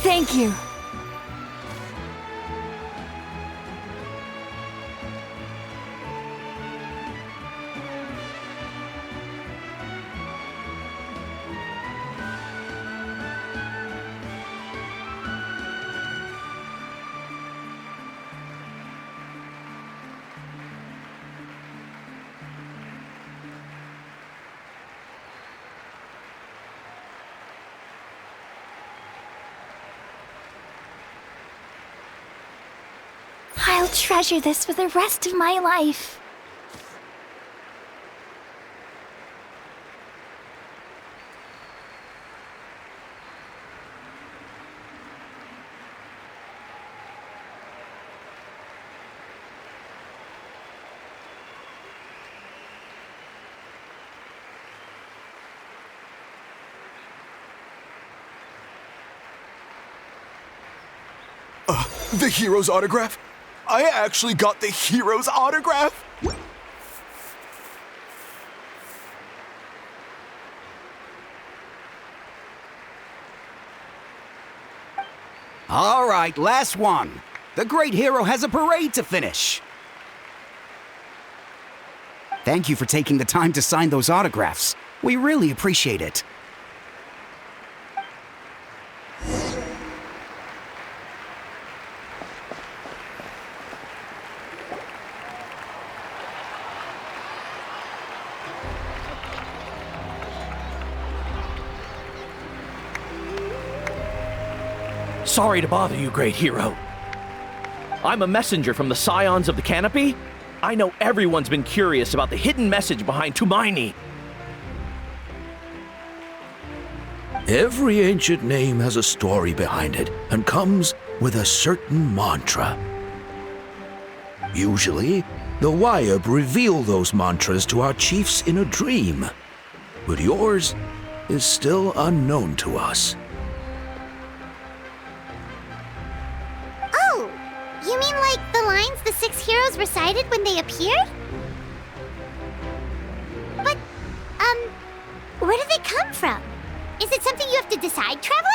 Thank you. I'll treasure this for the rest of my life. The hero's autograph? I actually got the hero's autograph? All right, last one. The great hero has a parade to finish. Thank you for taking the time to sign those autographs. We really appreciate it. Sorry to bother you, great hero. I'm a messenger from the Scions of the Canopy. I know everyone's been curious about the hidden message behind Tumaini. Every ancient name has a story behind it and comes with a certain mantra. Usually, the Wayab reveal those mantras to our chiefs in a dream, but yours is still unknown to us. lines the 6 heroes recited when they appeared? But, where do they come from? Is it something you have to decide, Traveler?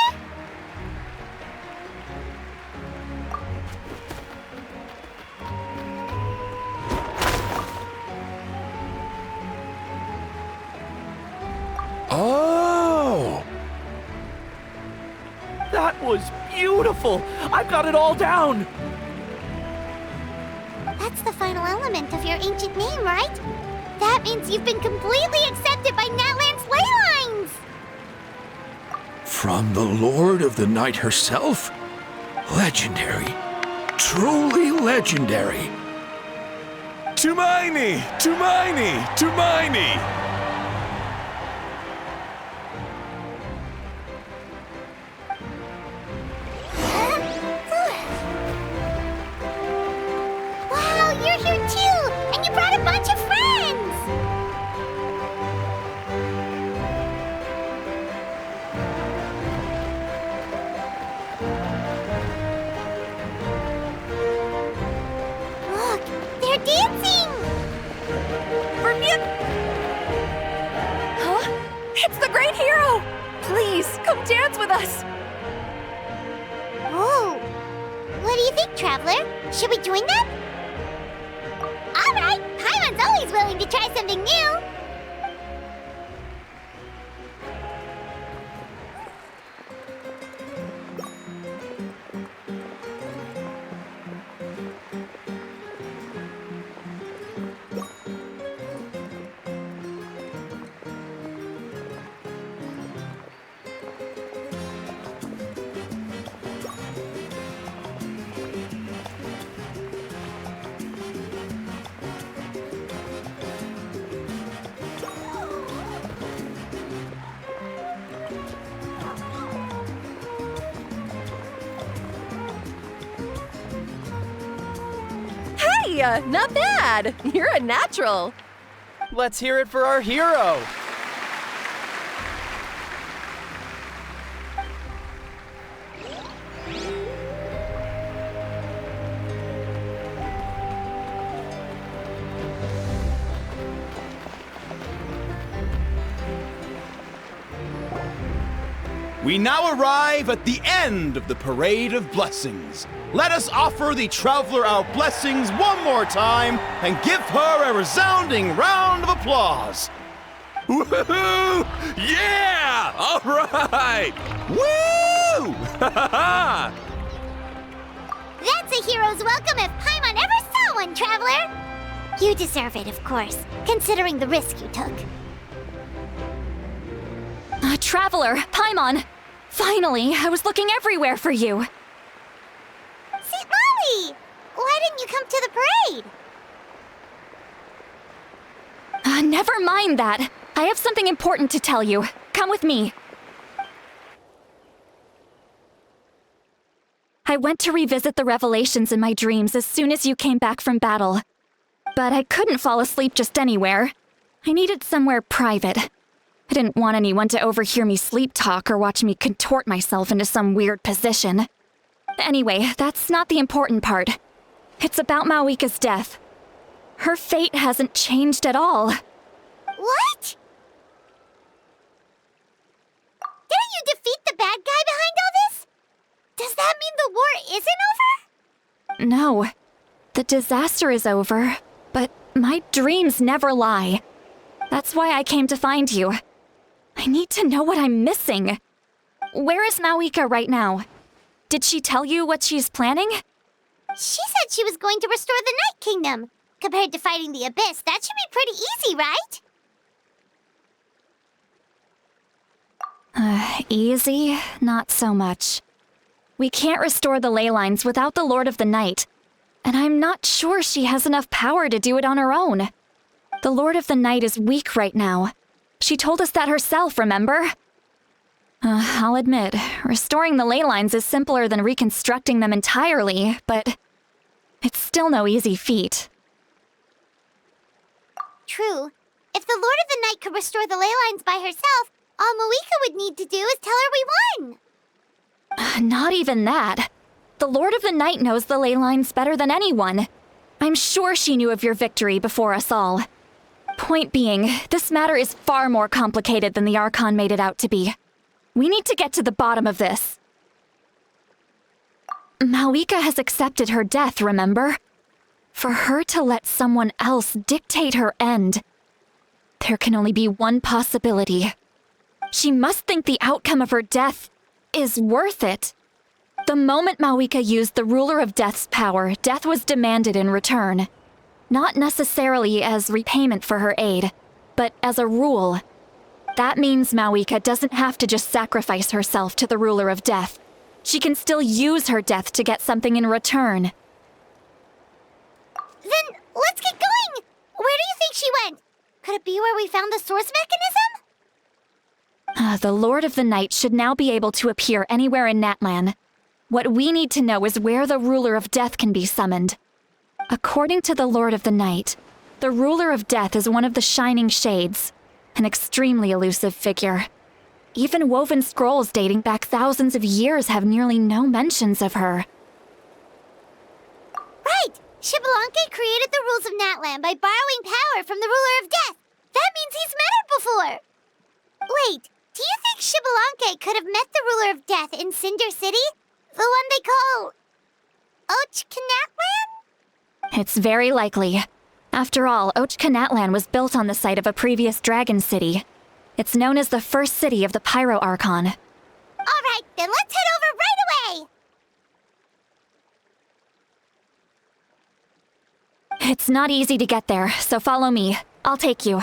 Oh! That was beautiful! I've got it all down! That's the final element of your ancient name, right? That means you've been completely accepted by Natlan's ley lines! From the Lord of the Night herself? Legendary. Truly legendary. Tumaini! Tumaini! Tumaini! Wow, you're here too! And you brought a bunch of friends! Look, they're dancing! Huh? It's the great hero! Please, come dance with us! Oh, what do you think, Traveler? Should we join them? All right, Paimon's always willing to try something new. Hey, not bad. You're a natural. Let's hear it for our hero! We now arrive at the end of the Parade of Blessings. Let us offer the Traveler our blessings one more time and give her a resounding round of applause. Woohoo! Yeah! All right! Woo! That's a hero's welcome if Paimon ever saw one, Traveler. You deserve it, of course, considering the risk you took. Traveler, Paimon! Finally, I was looking everywhere for you. St. Molly! Why didn't you come to the parade? Never mind that. I have something important to tell you. Come with me. I went to revisit the revelations in my dreams as soon as you came back from battle. But I couldn't fall asleep just anywhere. I needed somewhere private. I didn't want anyone to overhear me sleep talk or watch me contort myself into some weird position. Anyway, that's not the important part. It's about Mawika's death. Her fate hasn't changed at all. What? Didn't you defeat the bad guy behind all this? Does that mean the war isn't over? No. The disaster is over, but my dreams never lie. That's why I came to find you. I need to know what I'm missing. Where is Mawika right now? Did she tell you what she's planning? She said she was going to restore the Night Kingdom. Compared to fighting the Abyss, that should be pretty easy, right? Easy? Not so much. We can't restore the ley lines without the Lord of the Night, and I'm not sure she has enough power to do it on her own. The Lord of the Night is weak right now. She told us that herself, remember? I'll admit, restoring the ley lines is simpler than reconstructing them entirely, but it's still no easy feat. True. If the Lord of the Night could restore the ley lines by herself, all Mawika would need to do is tell her we won. Not even that. The Lord of the Night knows the ley lines better than anyone. I'm sure she knew of your victory before us all. Point being, this matter is far more complicated than the Archon made it out to be. We need to get to the bottom of this. Malika has accepted her death, remember? For her to let someone else dictate her end, there can only be one possibility. She must think the outcome of her death is worth it. The moment Malika used the Ruler of Death's power, death was demanded in return. Not necessarily as repayment for her aid, but as a rule. That means Malika doesn't have to just sacrifice herself to the Ruler of Death. She can still use her death to get something in return. Then let's get going! Where do you think she went? Could it be where we found the source mechanism? The Lord of the Night should now be able to appear anywhere in Natlan. What we need to know is where the Ruler of Death can be summoned. According to the Lord of the Night, the Ruler of Death is one of the Shining Shades, an extremely elusive figure. Even woven scrolls dating back thousands of years have nearly no mentions of her. Right! Xbalanque created the rules of Natlan by borrowing power from the Ruler of Death. That means he's met her before! Wait, do you think Xbalanque could have met the Ruler of Death in Cinder City? The one they call... Ochkanatlan? It's very likely. After all, Ochkanatlan was built on the site of a previous dragon city. It's known as the first city of the Pyro Archon. Alright, then let's head over right away! It's not easy to get there, so follow me. I'll take you.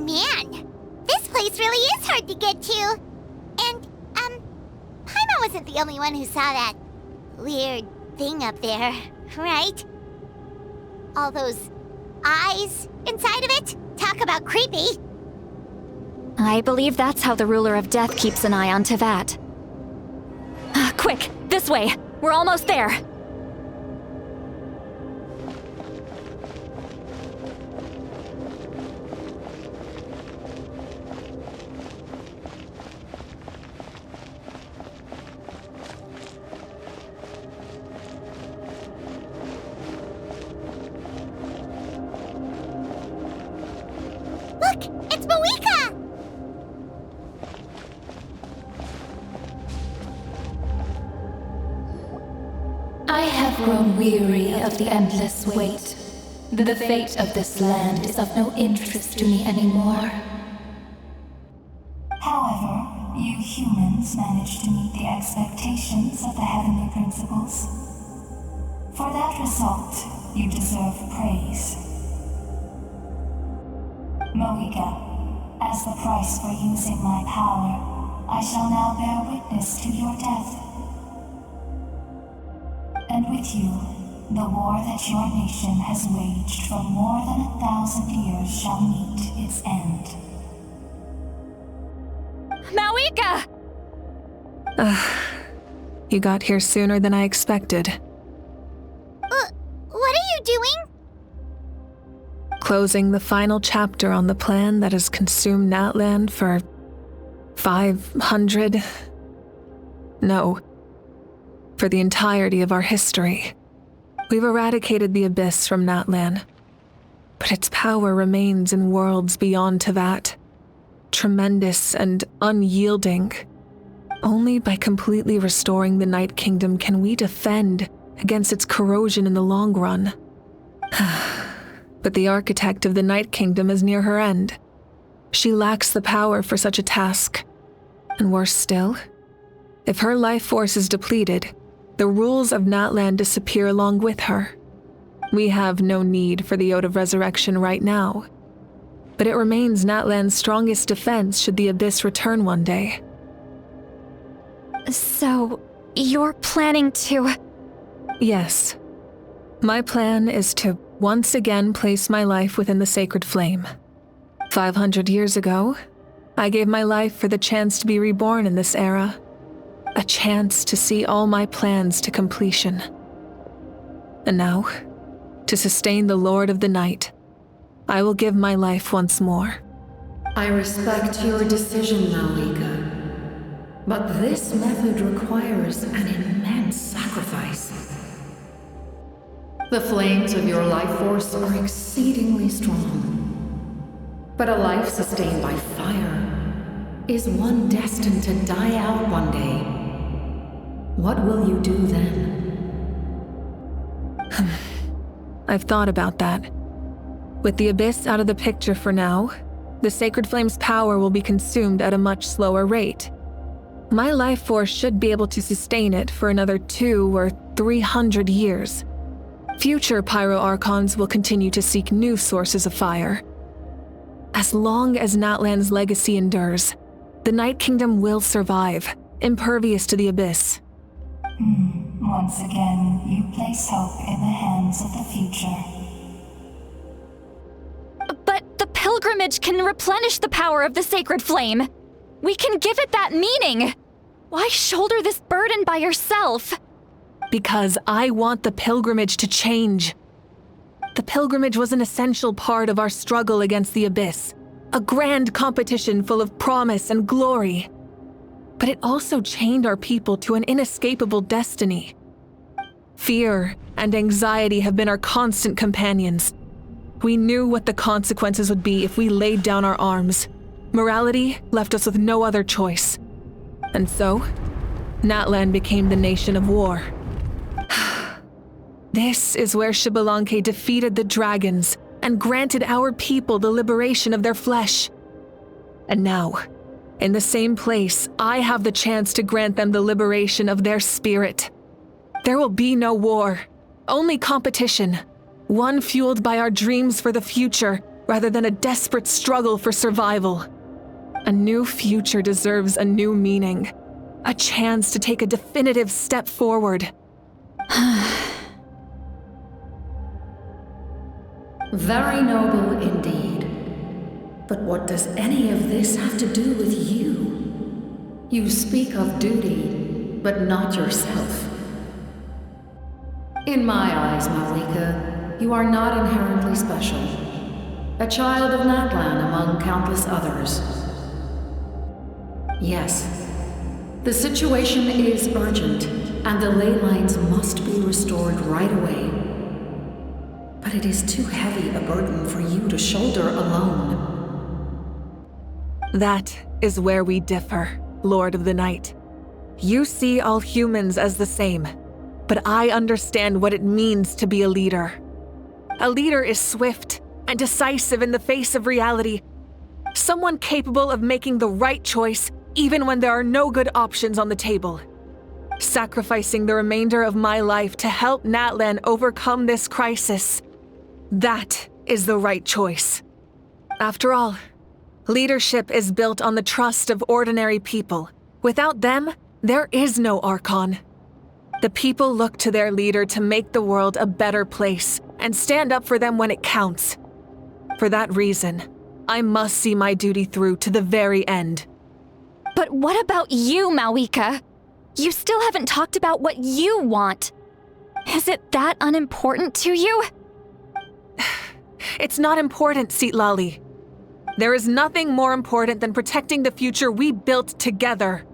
Man, this place really is hard to get to. And, Paimon wasn't the only one who saw that weird thing up there, right? All those eyes inside of it? Talk about creepy. I believe that's how the Ruler of Death keeps an eye on Tevat. Quick, this way! We're almost there! Look, it's Moika! I have grown weary of the endless wait. The fate of this land is of no interest to me anymore. However, you humans managed to meet the expectations of the heavenly principles. For that result, you deserve praise. Moika, as the price for using my power, I shall now bear witness to your death. And with you, the war that your nation has waged for more than 1,000 years shall meet its end. Malika! You got here sooner than I expected. What are you doing? Closing the final chapter on the plan that has consumed Natlan for 500... No. For the entirety of our history. We've eradicated the Abyss from Natlan, but its power remains in worlds beyond Tevat. Tremendous and unyielding. Only by completely restoring the Night Kingdom can we defend against its corrosion in the long run. But the architect of the Night Kingdom is near her end. She lacks the power for such a task. And worse still, if her life force is depleted, the rules of Natlan disappear along with her. We have no need for the Ode of Resurrection right now, but it remains Natlan's strongest defense should the Abyss return one day. So, you're planning to... Yes. My plan is to once again place my life within the sacred flame. 500 years ago, I gave my life for the chance to be reborn in this era. A chance to see all my plans to completion. And now, to sustain the Lord of the Night, I will give my life once more. I respect your decision, Malika. But this method requires an immense sacrifice. The flames of your life force are exceedingly strong. But a life sustained by fire is one destined to die out one day. What will you do then? I've thought about that. With the Abyss out of the picture for now, the Sacred Flame's power will be consumed at a much slower rate. My life force should be able to sustain it for another 200 or 300 years. Future Pyro Archons will continue to seek new sources of fire. As long as Natlan's legacy endures, the Night Kingdom will survive, impervious to the Abyss. Once again, you place hope in the hands of the future. But the pilgrimage can replenish the power of the sacred flame. We can give it that meaning. Why shoulder this burden by yourself? Because I want the pilgrimage to change. The pilgrimage was an essential part of our struggle against the Abyss, a grand competition full of promise and glory. But it also chained our people to an inescapable destiny. Fear and anxiety have been our constant companions. We knew what the consequences would be if we laid down our arms. Morality left us with no other choice. And so, Natlan became the nation of war. This is where Xbalanque defeated the dragons and granted our people the liberation of their flesh. And now, in the same place, I have the chance to grant them the liberation of their spirit. There will be no war, only competition, one fueled by our dreams for the future rather than a desperate struggle for survival. A new future deserves a new meaning, a chance to take a definitive step forward. Very noble indeed. But what does any of this have to do with you? You speak of duty, but not yourself. In my eyes, Malika, you are not inherently special. A child of Natlan among countless others. Yes, the situation is urgent, and the ley lines must be restored right away. But it is too heavy a burden for you to shoulder alone. That is where we differ, Lord of the Night. You see all humans as the same, but I understand what it means to be a leader. A leader is swift and decisive in the face of reality. Someone capable of making the right choice even when there are no good options on the table. Sacrificing the remainder of my life to help Natlan overcome this crisis. That is the right choice. After all, leadership is built on the trust of ordinary people. Without them, there is no Archon. The people look to their leader to make the world a better place and stand up for them when it counts. For that reason, I must see my duty through to the very end. But what about you, Malika? You still haven't talked about what you want. Is it that unimportant to you? It's not important, Citlali. There is nothing more important than protecting the future we built together.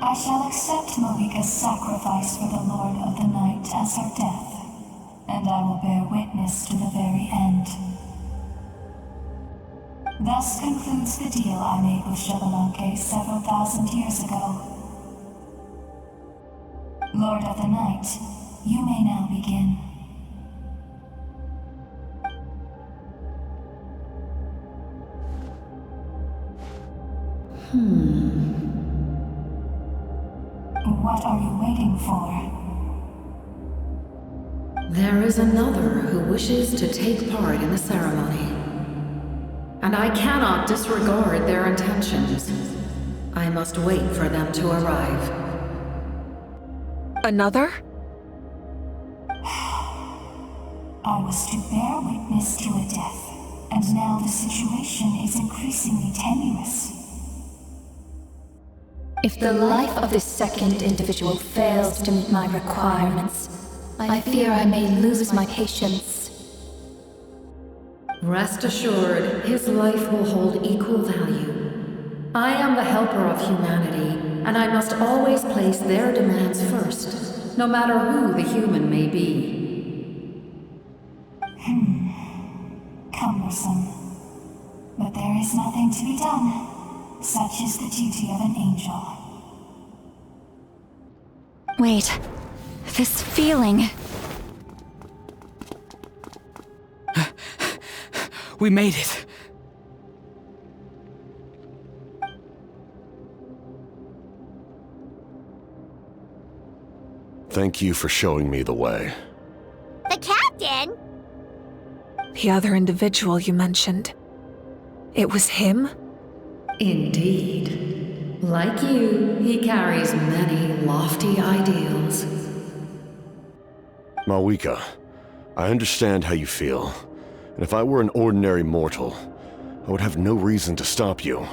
I shall accept Malika's sacrifice for the Lord of the Night as her death, and I will bear witness to the very end. Thus concludes the deal I made with Xbalanque several thousand years ago. Lord of the Night, you may now begin. What are you waiting for? There is another who wishes to take part in the ceremony. And I cannot disregard their intentions. I must wait for them to arrive. Another? I was to bear witness to a death, and now the situation is increasingly tenuous. If the life of this second individual fails to meet my requirements, I fear I may lose my patience. Rest assured, his life will hold equal value. I am the helper of humanity, and I must always place their demands first, no matter who the human may be. Cumbersome. But there is nothing to be done. Such is the duty of an angel. Wait. This feeling. We made it. Thank you for showing me the way. The captain? The other individual you mentioned. It was him? Indeed. Like you, he carries many lofty ideals. Malwika, I understand how you feel, and if I were an ordinary mortal, I would have no reason to stop you.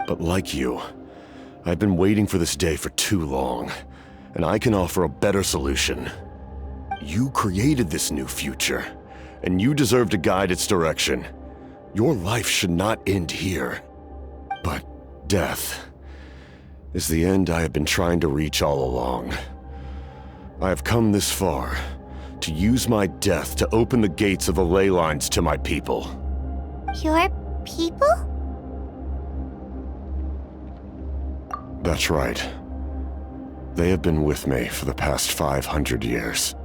But like you, I've been waiting for this day for too long, and I can offer a better solution. You created this new future, and you deserve to guide its direction. Your life should not end here. But death is the end I have been trying to reach all along. I have come this far to use my death to open the gates of the ley lines to my people. Your people? That's right. They have been with me for the past 500 years.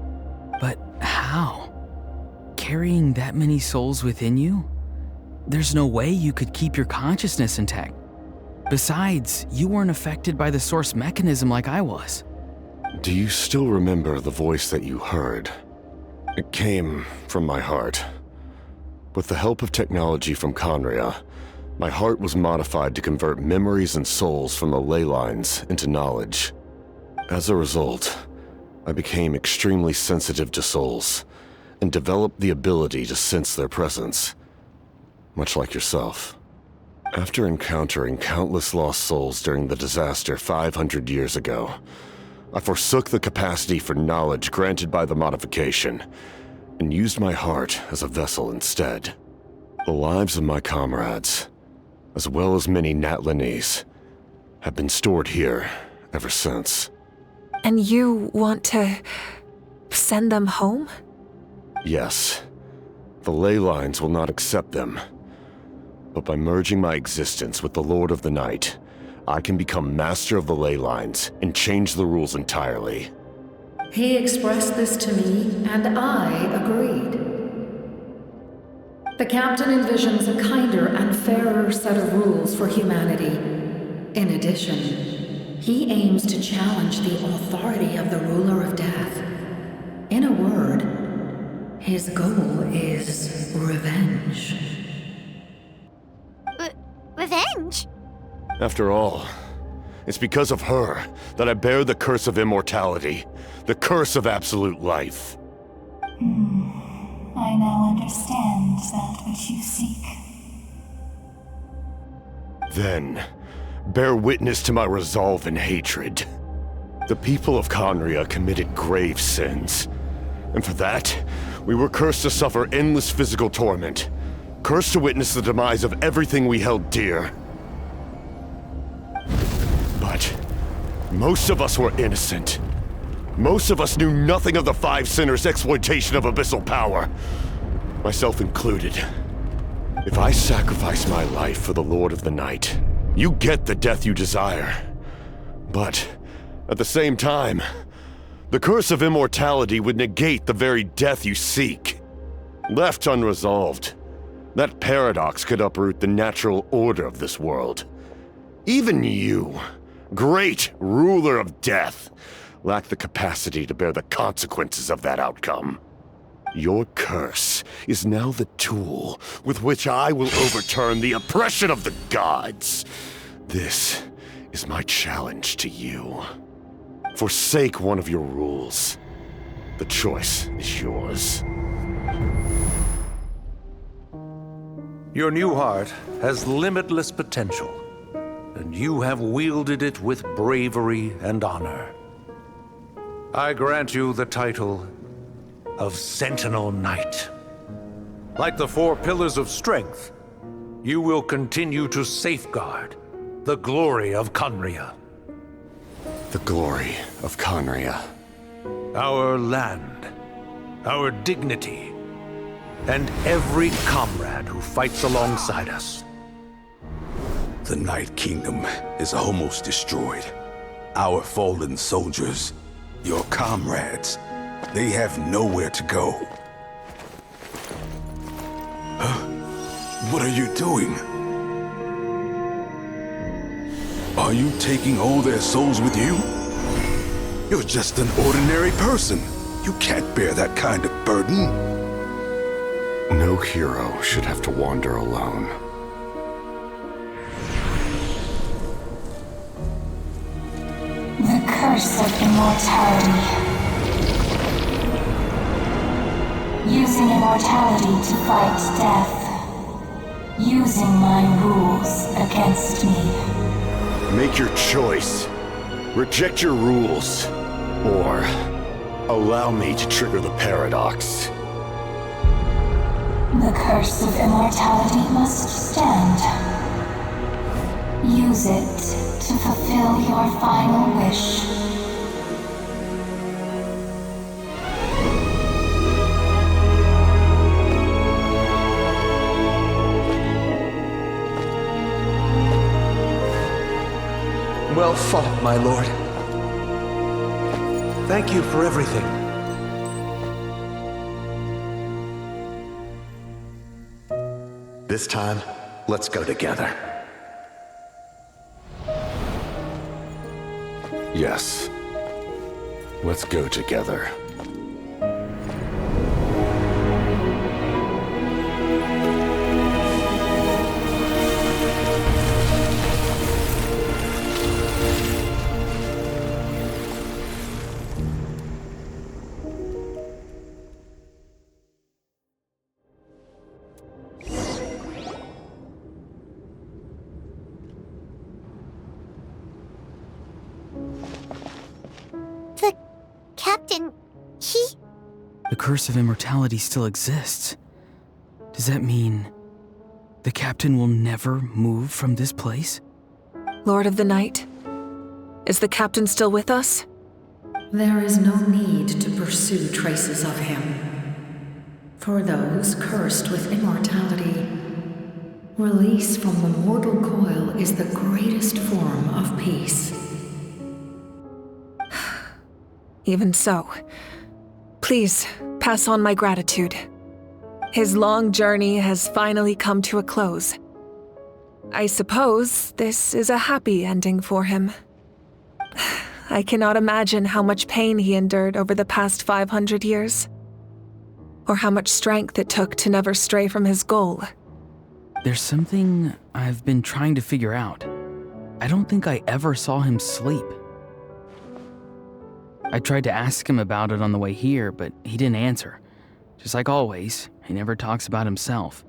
But how? Carrying that many souls within you? There's no way you could keep your consciousness intact. Besides, you weren't affected by the source mechanism like I was. Do you still remember the voice that you heard? It came from my heart. With the help of technology from Conria, my heart was modified to convert memories and souls from the ley lines into knowledge. As a result, I became extremely sensitive to souls and developed the ability to sense their presence, much like yourself. After encountering countless lost souls during the disaster 500 years ago, I forsook the capacity for knowledge granted by the modification and used my heart as a vessel instead. The lives of my comrades, as well as many Natlanese, have been stored here ever since. And you want to send them home? Yes. The ley lines will not accept them. But by merging my existence with the Lord of the Night, I can become master of the ley lines and change the rules entirely. He expressed this to me, and I agreed. The captain envisions a kinder and fairer set of rules for humanity. In addition, he aims to challenge the authority of the ruler of death. In a word, his goal is revenge. Revenge? After all, it's because of her that I bear the curse of immortality, the curse of absolute life. I now understand that which you seek. Then, bear witness to my resolve and hatred. The people of Conria committed grave sins, and for that, we were cursed to suffer endless physical torment, cursed to witness the demise of everything we held dear. But most of us were innocent. Most of us knew nothing of the Five Sinners' exploitation of abyssal power, myself included. If I sacrifice my life for the Lord of the Night, you get the death you desire. But at the same time, the curse of immortality would negate the very death you seek. Left unresolved, that paradox could uproot the natural order of this world. Even you, great ruler of death, lack the capacity to bear the consequences of that outcome. Your curse is now the tool with which I will overturn the oppression of the gods. This is my challenge to you. Forsake one of your rules. The choice is yours. Your new heart has limitless potential, and you have wielded it with bravery and honor. I grant you the title of Sentinel Knight. Like the 4 pillars of strength, you will continue to safeguard the glory of Conria. The glory of Conria. Our land, our dignity, and every comrade who fights alongside us. The Night Kingdom is almost destroyed. Our fallen soldiers, your comrades, they have nowhere to go. What are you doing? Are you taking all their souls with you? You're just an ordinary person. You can't bear that kind of burden. No hero should have to wander alone. The curse of immortality. Using immortality to fight death. Using my rules against me. Make your choice. Reject your rules. Or allow me to trigger the paradox. The curse of immortality must stand. Use it to fulfill your final wish. Well fought, my lord. Thank you for everything. This time, let's go together. Yes. Let's go together. Captain, The curse of immortality still exists. Does that mean the captain will never move from this place? Lord of the Night, is the captain still with us? There is no need to pursue traces of him. For those cursed with immortality, release from the mortal coil is the greatest form of peace. Even so, please pass on my gratitude. His long journey has finally come to a close. I suppose this is a happy ending for him. I cannot imagine how much pain he endured over the past 500 years, or how much strength it took to never stray from his goal. There's something I've been trying to figure out. I don't think I ever saw him sleep. I tried to ask him about it on the way here, but he didn't answer. Just like always, he never talks about himself.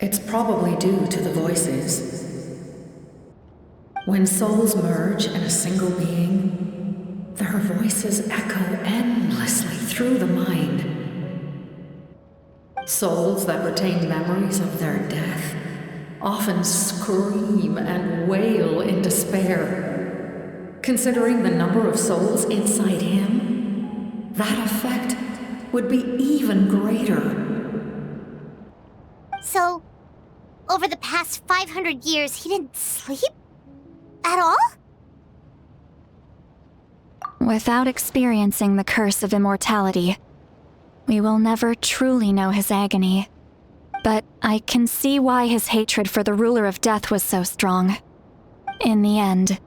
It's probably due to the voices. When souls merge in a single being, their voices echo endlessly through the mind. Souls that retain memories of their death often scream and wail in despair. Considering the number of souls inside him, that effect would be even greater. So, over the past 500 years, he didn't sleep? At all? Without experiencing the curse of immortality, we will never truly know his agony. But I can see why his hatred for the ruler of death was so strong. In the end,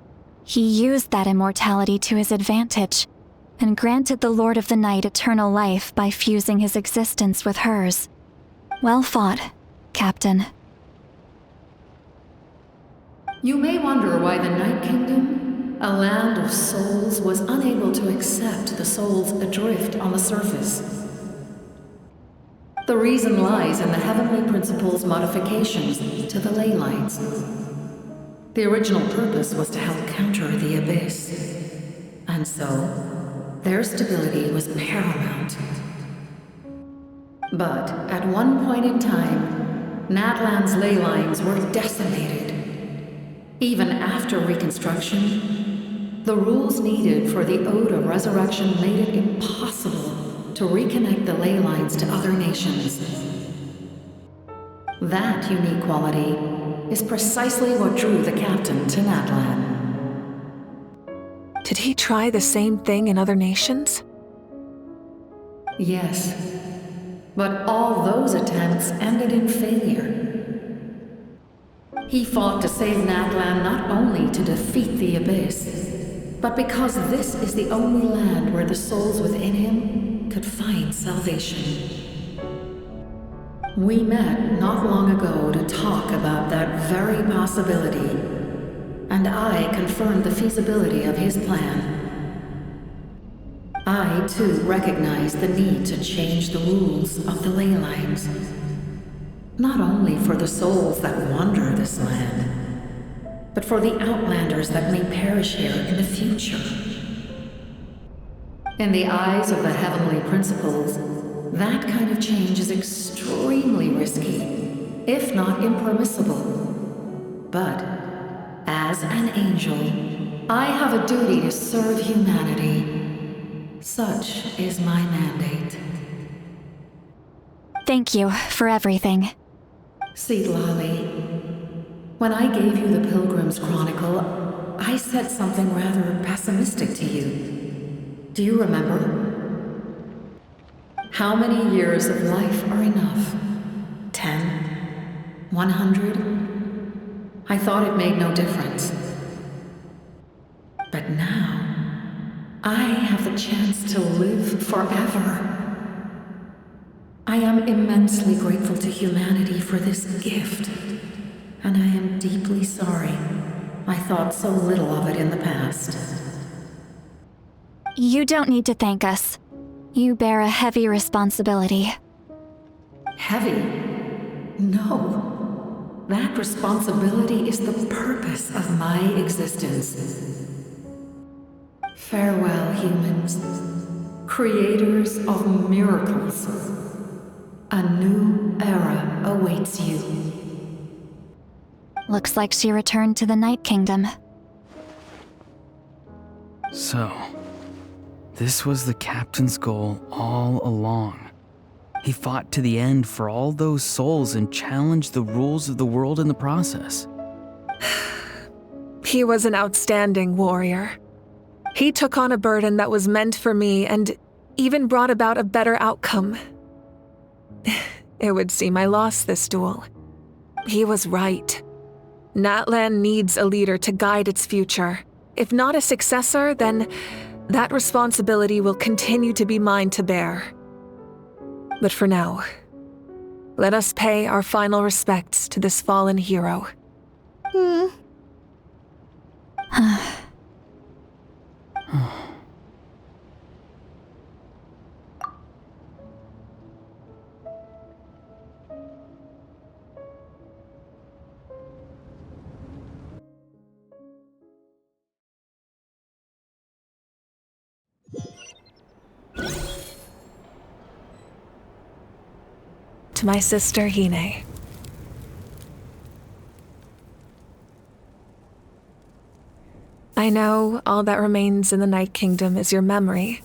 He used that immortality to his advantage, and granted the Lord of the Night eternal life by fusing his existence with hers. Well fought, Captain. You may wonder why the Night Kingdom, a land of souls, was unable to accept the souls adrift on the surface. The reason lies in the Heavenly Principle's modifications to the ley lines. The original purpose was to help counter the Abyss, and so their stability was paramount. But at one point in time, Natlan's ley lines were decimated. Even after reconstruction, the rules needed for the Ode of Resurrection made it impossible to reconnect the ley lines to other nations. That unique quality is precisely what drew the captain to Natlan. Did he try the same thing in other nations? Yes, but all those attempts ended in failure. He fought to save Natlan not only to defeat the Abyss, but because this is the only land where the souls within him could find salvation. We met not long ago to talk about that very possibility, and I confirmed the feasibility of his plan. I, too, recognize the need to change the rules of the ley lines. Not only for the souls that wander this land, but for the outlanders that may perish here in the future. In the eyes of the Heavenly Principles, that kind of change is extremely risky, if not impermissible. But, as an angel, I have a duty to serve humanity. Such is my mandate. Thank you for everything. Lali, when I gave you the Pilgrim's Chronicle, I said something rather pessimistic to you. Do you remember? How many years of life are enough? 10? 100? I thought it made no difference. But now, I have the chance to live forever. I am immensely grateful to humanity for this gift, and I am deeply sorry I thought so little of it in the past. You don't need to thank us. You bear a heavy responsibility. Heavy? No. That responsibility is the purpose of my existence. Farewell, humans, creators of miracles. A new era awaits you. Looks like she returned to the Night Kingdom. So, this was the captain's goal all along. He fought to the end for all those souls and challenged the rules of the world in the process. He was an outstanding warrior. He took on a burden that was meant for me and even brought about a better outcome. It would seem I lost this duel. He was right. Natlan needs a leader to guide its future. If not a successor, then that responsibility will continue to be mine to bear. But for now, let us pay our final respects to this fallen hero. To my sister, Hine. I know all that remains in the Night Kingdom is your memory,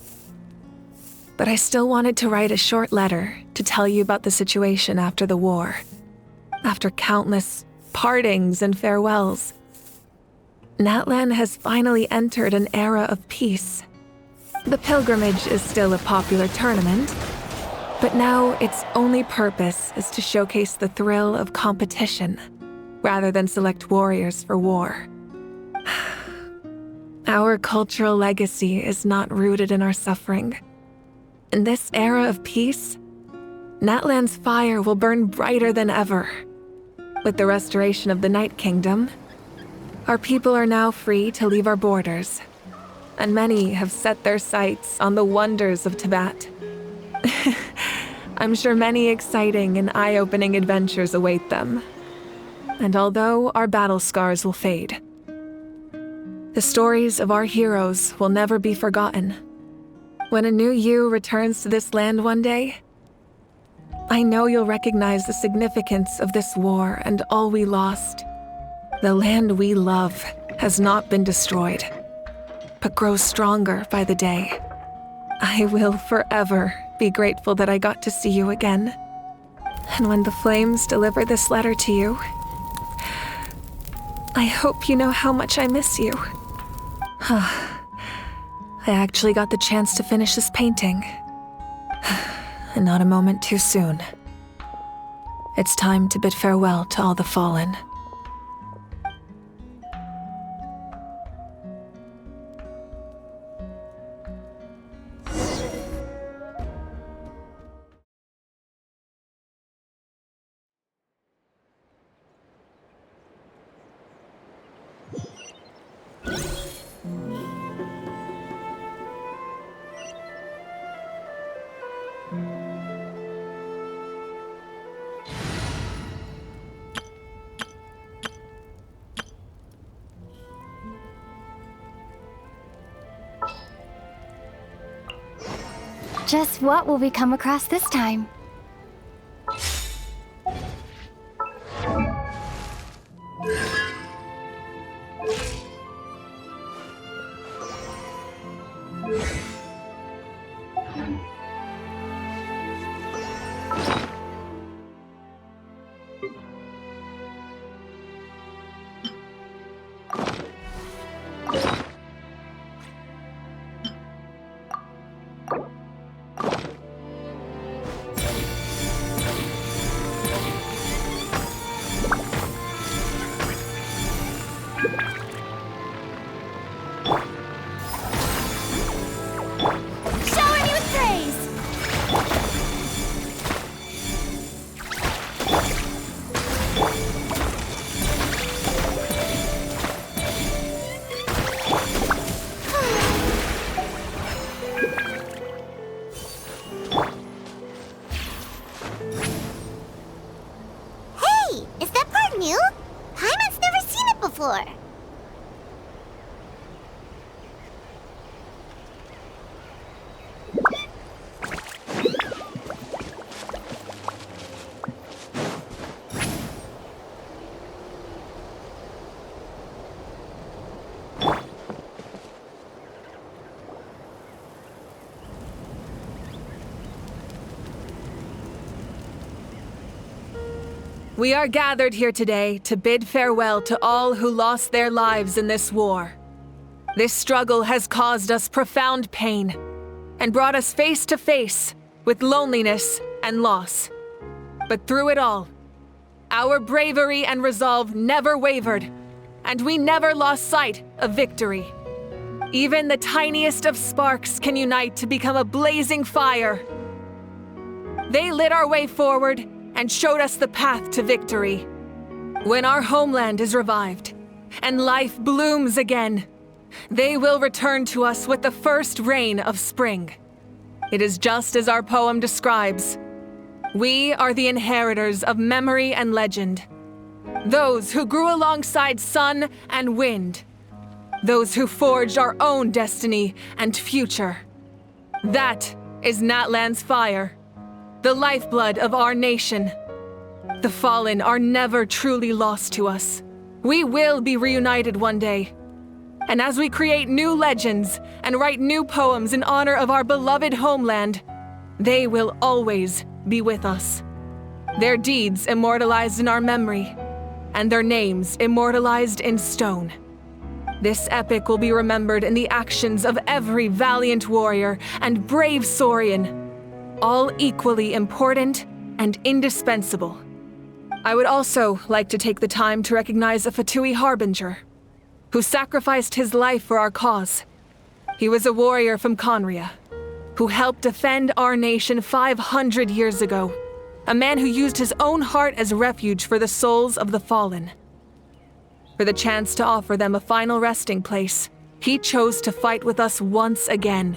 but I still wanted to write a short letter to tell you about the situation after the war. After countless partings and farewells, Natlan has finally entered an era of peace. The pilgrimage is still a popular tournament, but now its only purpose is to showcase the thrill of competition, rather than select warriors for war. Our cultural legacy is not rooted in our suffering. In this era of peace, Natlan's fire will burn brighter than ever. With the restoration of the Night Kingdom, our people are now free to leave our borders, and many have set their sights on the wonders of Tibet. I'm sure many exciting and eye-opening adventures await them. And although our battle scars will fade, the stories of our heroes will never be forgotten. When a new you returns to this land one day, I know you'll recognize the significance of this war and all we lost. The land we love has not been destroyed, but grows stronger by the day. I will forever be grateful that I got to see you again. And when the flames deliver this letter to you, I hope you know how much I miss you. I actually got the chance to finish this painting. And not a moment too soon. It's time to bid farewell to all the fallen. Just what will we come across this time? We are gathered here today to bid farewell to all who lost their lives in this war. This struggle has caused us profound pain and brought us face to face with loneliness and loss. But through it all, our bravery and resolve never wavered, and we never lost sight of victory. Even the tiniest of sparks can unite to become a blazing fire. They lit our way forward and showed us the path to victory. When our homeland is revived and life blooms again, they will return to us with the first rain of spring. It is just as our poem describes. We are the inheritors of memory and legend. Those who grew alongside sun and wind. Those who forged our own destiny and future. That is Natlan's fire, the lifeblood of our nation. The fallen are never truly lost to us. We will be reunited one day. And as we create new legends and write new poems in honor of our beloved homeland, they will always be with us. Their deeds immortalized in our memory, and their names immortalized in stone. This epic will be remembered in the actions of every valiant warrior and brave Saurian, all equally important and indispensable. I would also like to take the time to recognize a Fatui Harbinger, who sacrificed his life for our cause. He was a warrior from Conria, who helped defend our nation 500 years ago. A man who used his own heart as refuge for the souls of the fallen. For the chance to offer them a final resting place, he chose to fight with us once again.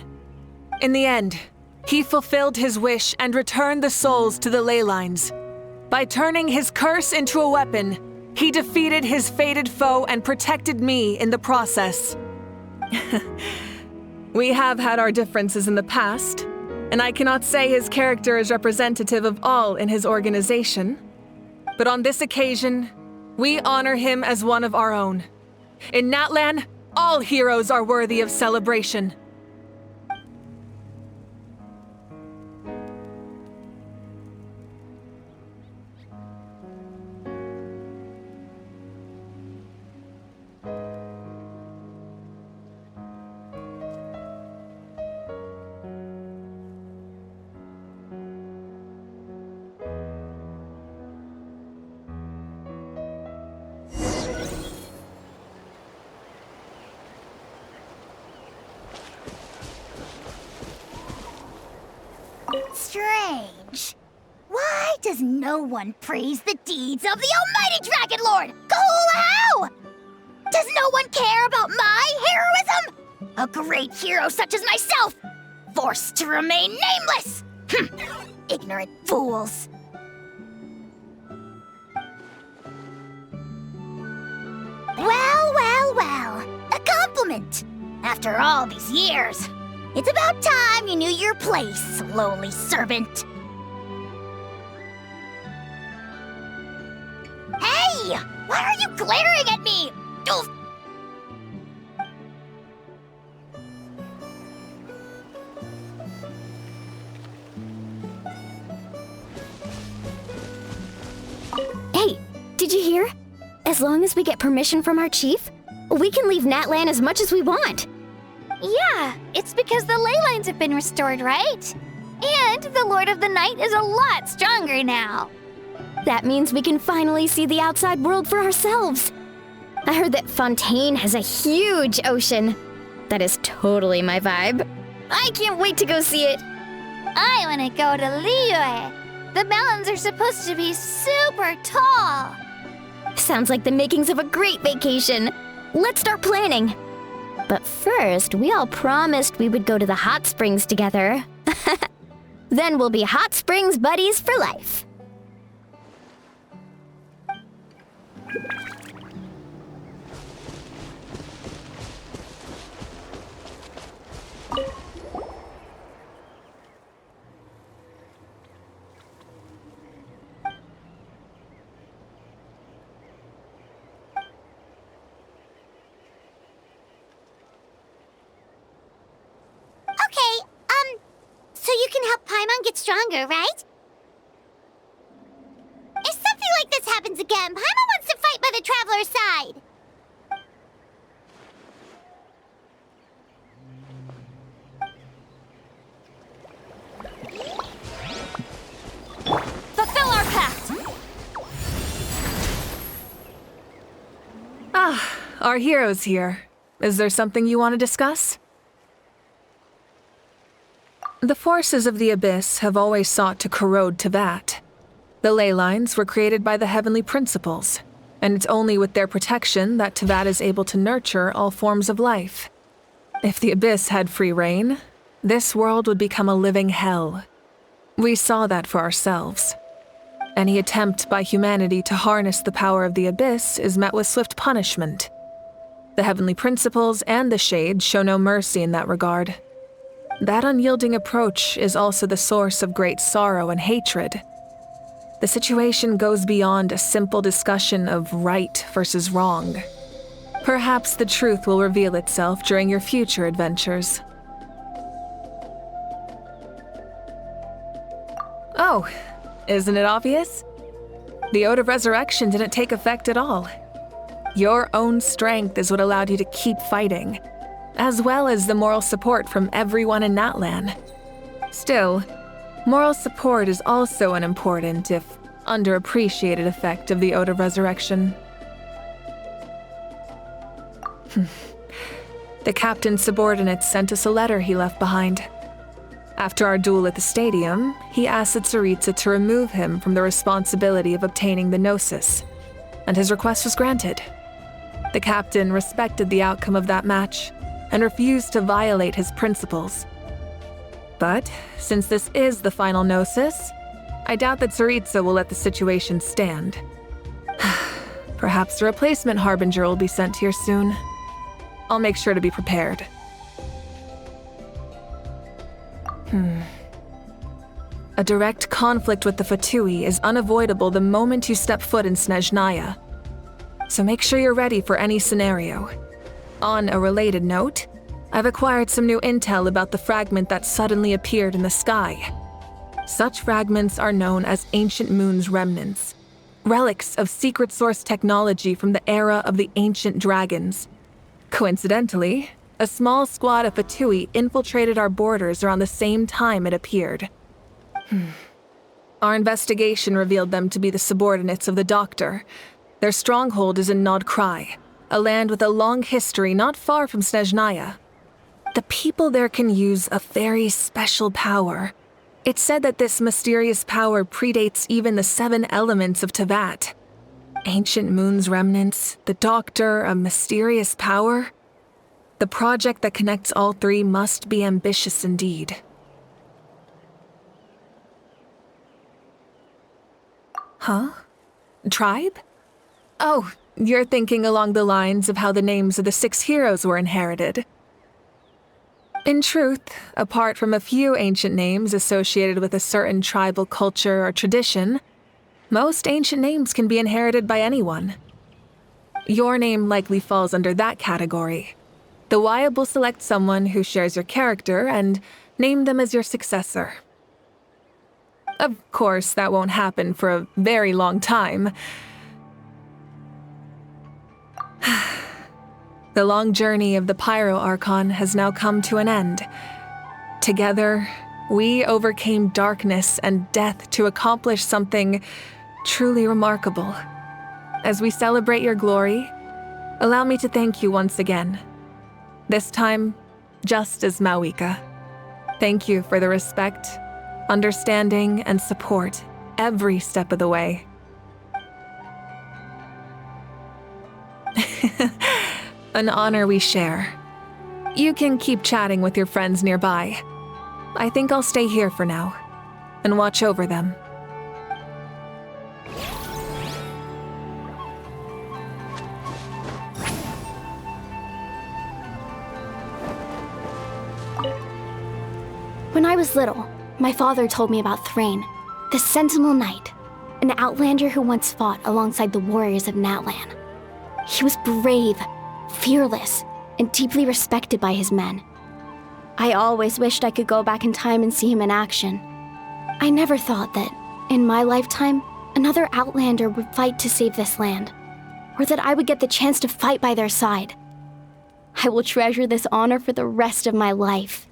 In the end, he fulfilled his wish and returned the souls to the ley lines. By turning his curse into a weapon, he defeated his fated foe and protected me in the process. We have had our differences in the past, and I cannot say his character is representative of all in his organization. But on this occasion, we honor him as one of our own. In Natlan, all heroes are worthy of celebration. Strange. Why does no one praise the deeds of the almighty Dragon Lord, Kahulau? Does no one care about my heroism? A great hero such as myself, forced to remain nameless! Ignorant fools. Well, a compliment. After all these years. It's about time you knew your place, lowly servant. Hey! Why are you glaring at me? Oof. Hey, did you hear? As long as we get permission from our chief, we can leave Natlan as much as we want. Yeah, it's because the ley lines have been restored, right? And the Lord of the Night is a lot stronger now. That means we can finally see the outside world for ourselves. I heard that Fontaine has a huge ocean. That is totally my vibe. I can't wait to go see it. I want to go to Liyue. The mountains are supposed to be super tall. Sounds like the makings of a great vacation. Let's start planning. But first, we all promised we would go to the hot springs together. Then we'll be hot springs buddies for life. So you can help Paimon get stronger, right? If something like this happens again, Paimon wants to fight by the Traveler's side. Fulfill our pact! Ah, our hero's here. Is there something you want to discuss? The forces of the Abyss have always sought to corrode Teyvat. The ley lines were created by the Heavenly Principles, and it's only with their protection that Teyvat is able to nurture all forms of life. If the Abyss had free reign, this world would become a living hell. We saw that for ourselves. Any attempt by humanity to harness the power of the Abyss is met with swift punishment. The Heavenly Principles and the Shade show no mercy in that regard. That unyielding approach is also the source of great sorrow and hatred. The situation goes beyond a simple discussion of right versus wrong. Perhaps the truth will reveal itself during your future adventures. Oh, isn't it obvious? The Ode of Resurrection didn't take effect at all. Your own strength is what allowed you to keep fighting, as well as the moral support from everyone in Natlan. Still, moral support is also an important, if underappreciated, effect of the Ode of Resurrection. The captain's subordinates sent us a letter he left behind. After our duel at the stadium, he asked Tsaritsa to remove him from the responsibility of obtaining the Gnosis, and his request was granted. The captain respected the outcome of that match and refused to violate his principles. But since this is the final Gnosis, I doubt that Tsaritsa will let the situation stand. Perhaps a replacement Harbinger will be sent here soon. I'll make sure to be prepared. A direct conflict with the Fatui is unavoidable the moment you step foot in Snezhnaya. So make sure you're ready for any scenario. On a related note, I've acquired some new intel about the fragment that suddenly appeared in the sky. Such fragments are known as Ancient Moon's remnants, relics of secret source technology from the era of the ancient dragons. Coincidentally, a small squad of Fatui infiltrated our borders around the same time it appeared. Our investigation revealed them to be the subordinates of the Doctor. Their stronghold is in Nod Krai, a land with a long history not far from Snezhnaya. The people there can use a very special power. It's said that this mysterious power predates even the 7 elements of Tevat. Ancient Moon's remnants, the Doctor, a mysterious power. The project that connects all 3 must be ambitious indeed. Huh? Tribe? Oh, you're thinking along the lines of how the names of the 6 heroes were inherited. In truth, apart from a few ancient names associated with a certain tribal culture or tradition, most ancient names can be inherited by anyone. Your name likely falls under that category. The Wyab will select someone who shares your character and name them as your successor. Of course, that won't happen for a very long time. The long journey of the Pyro Archon has now come to an end. Together, we overcame darkness and death to accomplish something truly remarkable. As we celebrate your glory, allow me to thank you once again. This time, just as Mawika. Thank you for the respect, understanding, and support every step of the way. An honor we share. You can keep chatting with your friends nearby. I think I'll stay here for now and watch over them. When I was little, my father told me about Thrain, the Sentinel Knight, an outlander who once fought alongside the warriors of Natlan. He was brave, fearless, and deeply respected by his men. I always wished I could go back in time and see him in action. I never thought that, in my lifetime, another outlander would fight to save this land, or that I would get the chance to fight by their side. I will treasure this honor for the rest of my life.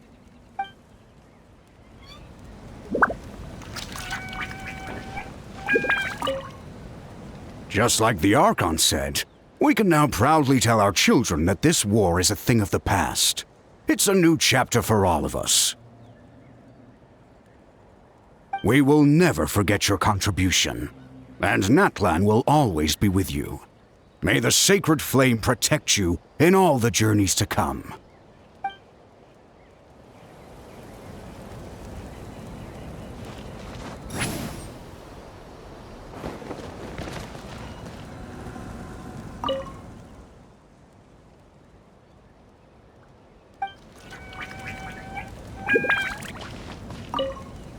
Just like the Archon said, we can now proudly tell our children that this war is a thing of the past. It's a new chapter for all of us. We will never forget your contribution, and Natlan will always be with you. May the sacred flame protect you in all the journeys to come.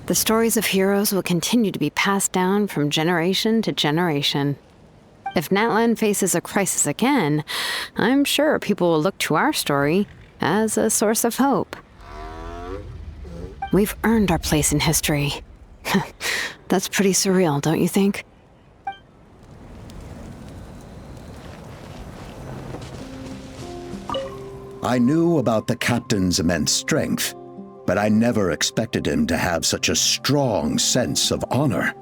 The stories of heroes will continue to be passed down from generation to generation. If Natlan faces a crisis again, I'm sure people will look to our story as a source of hope. We've earned our place in history. That's pretty surreal, don't you think? I knew about the captain's immense strength, but I never expected him to have such a strong sense of honor.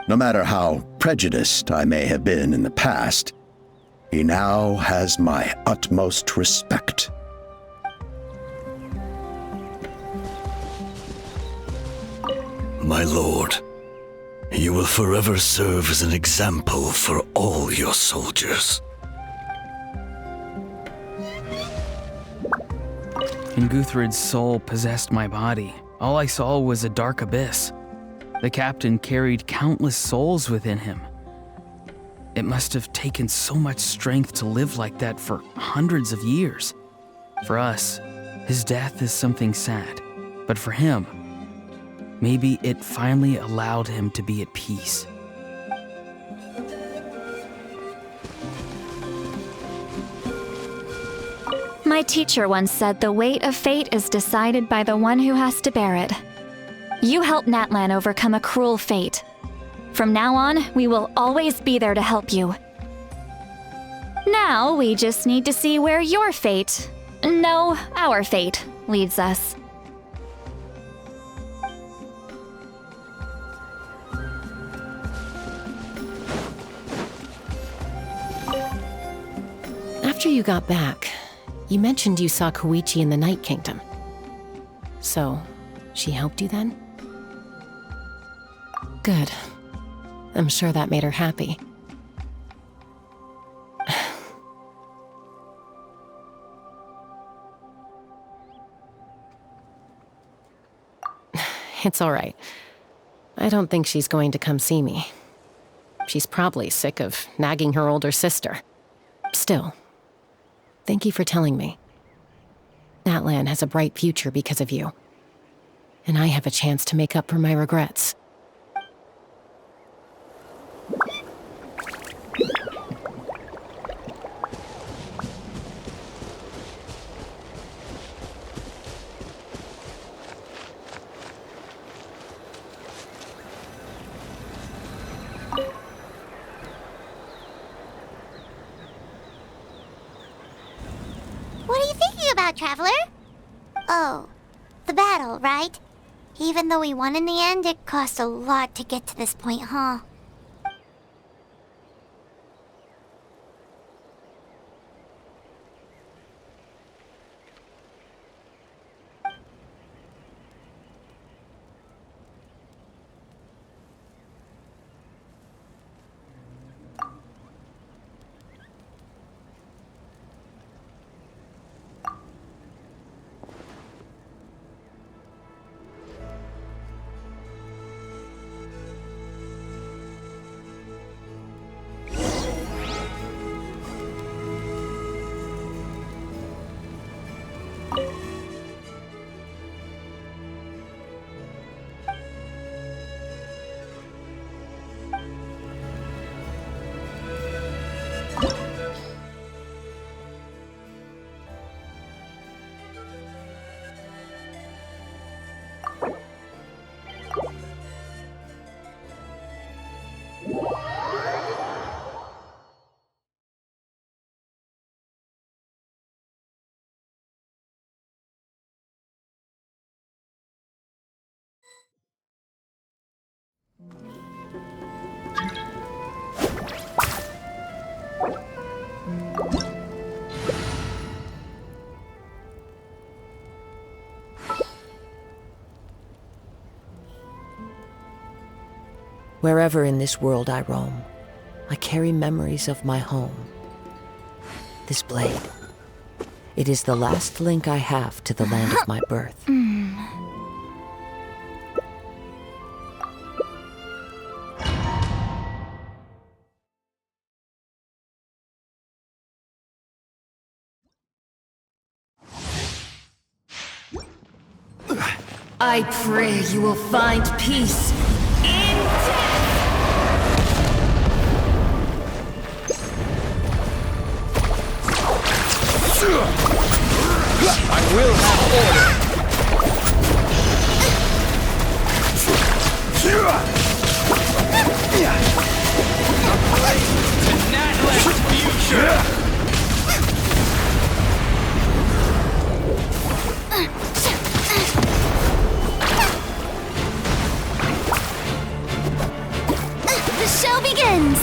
No matter how prejudiced I may have been in the past, He now has my utmost respect. My lord, you will forever serve as an example for all your soldiers. When Guthred's soul possessed my body, all I saw was a dark abyss. The captain carried countless souls within him. It must have taken so much strength to live like that for hundreds of years. For us, his death is something sad, but for him, maybe it finally allowed him to be at peace. My teacher once said the weight of fate is decided by the one who has to bear it. You helped Natlan overcome a cruel fate. From now on, we will always be there to help you. Now, we just need to see where your fate, no, our fate, leads us. After you got back, you mentioned you saw Koichi in the Night Kingdom. So, she helped you then? Good. I'm sure that made her happy. It's all right. I don't think she's going to come see me. She's probably sick of nagging her older sister. Still, thank you for telling me. Natlan has a bright future because of you. And I have a chance to make up for my regrets. What are you thinking about, Traveler? Oh, the battle, right? Even though we won in the end, it cost a lot to get to this point, huh? Wherever in this world I roam, I carry memories of my home. This blade, it is the last link I have to the land of my birth. I pray you will find peace in death! I will have order! To Natlan's future! The show begins!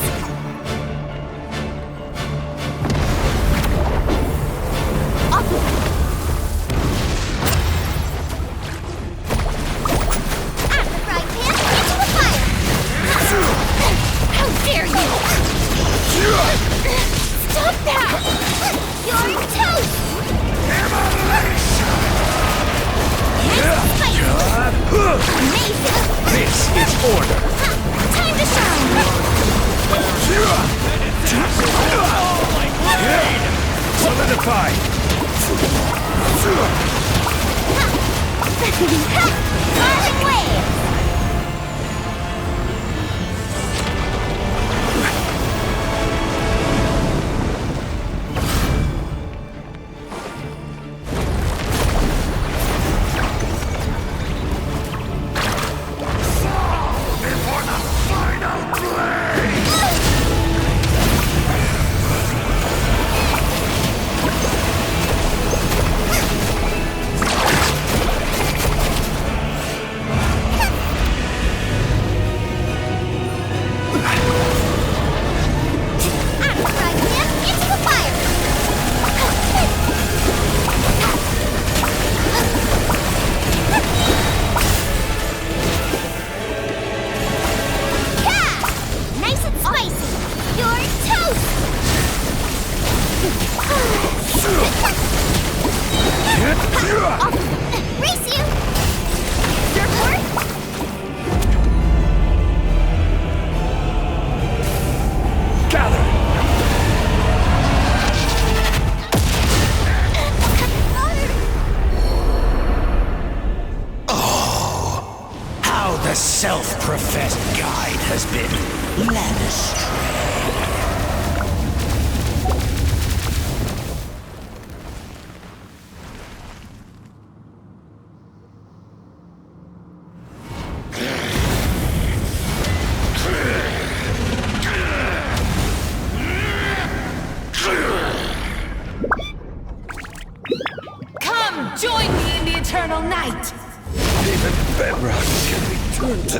is order. Time to shine! Solidify! Rolling waves! Before the final blade! Nice and spicy! You're toast! Race you! Surfboard? Gather! Oh, how the self-professed guide has been led astray. Come, join me in the eternal night! Even bedrock can be turned to...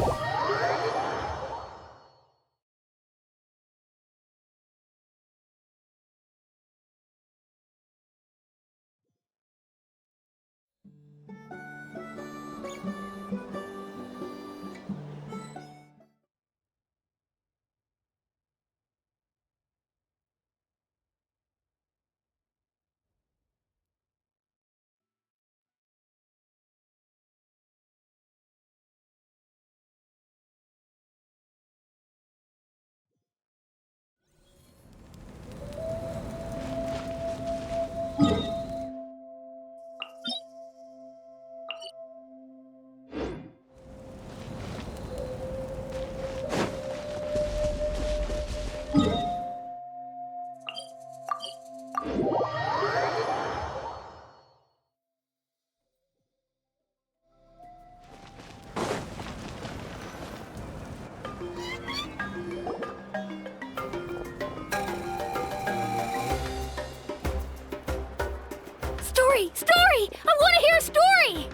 Story! I want to hear a story!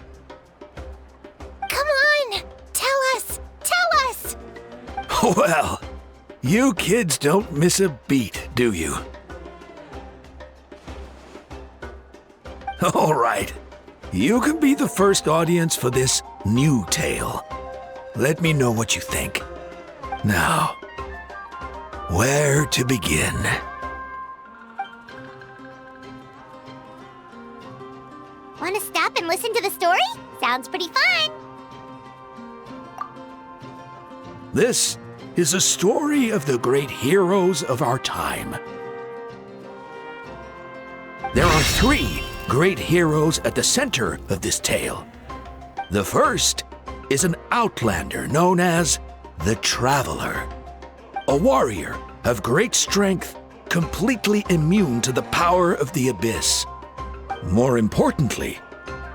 Come on! Tell us! Tell us! Well, you kids don't miss a beat, do you? All right. You can be the first audience for this new tale. Let me know what you think. Now, where to begin? Want to stop and listen to the story? Sounds pretty fun! This is a story of the great heroes of our time. There are 3 great heroes at the center of this tale. The first is an outlander known as the Traveler, a warrior of great strength, completely immune to the power of the abyss. More importantly,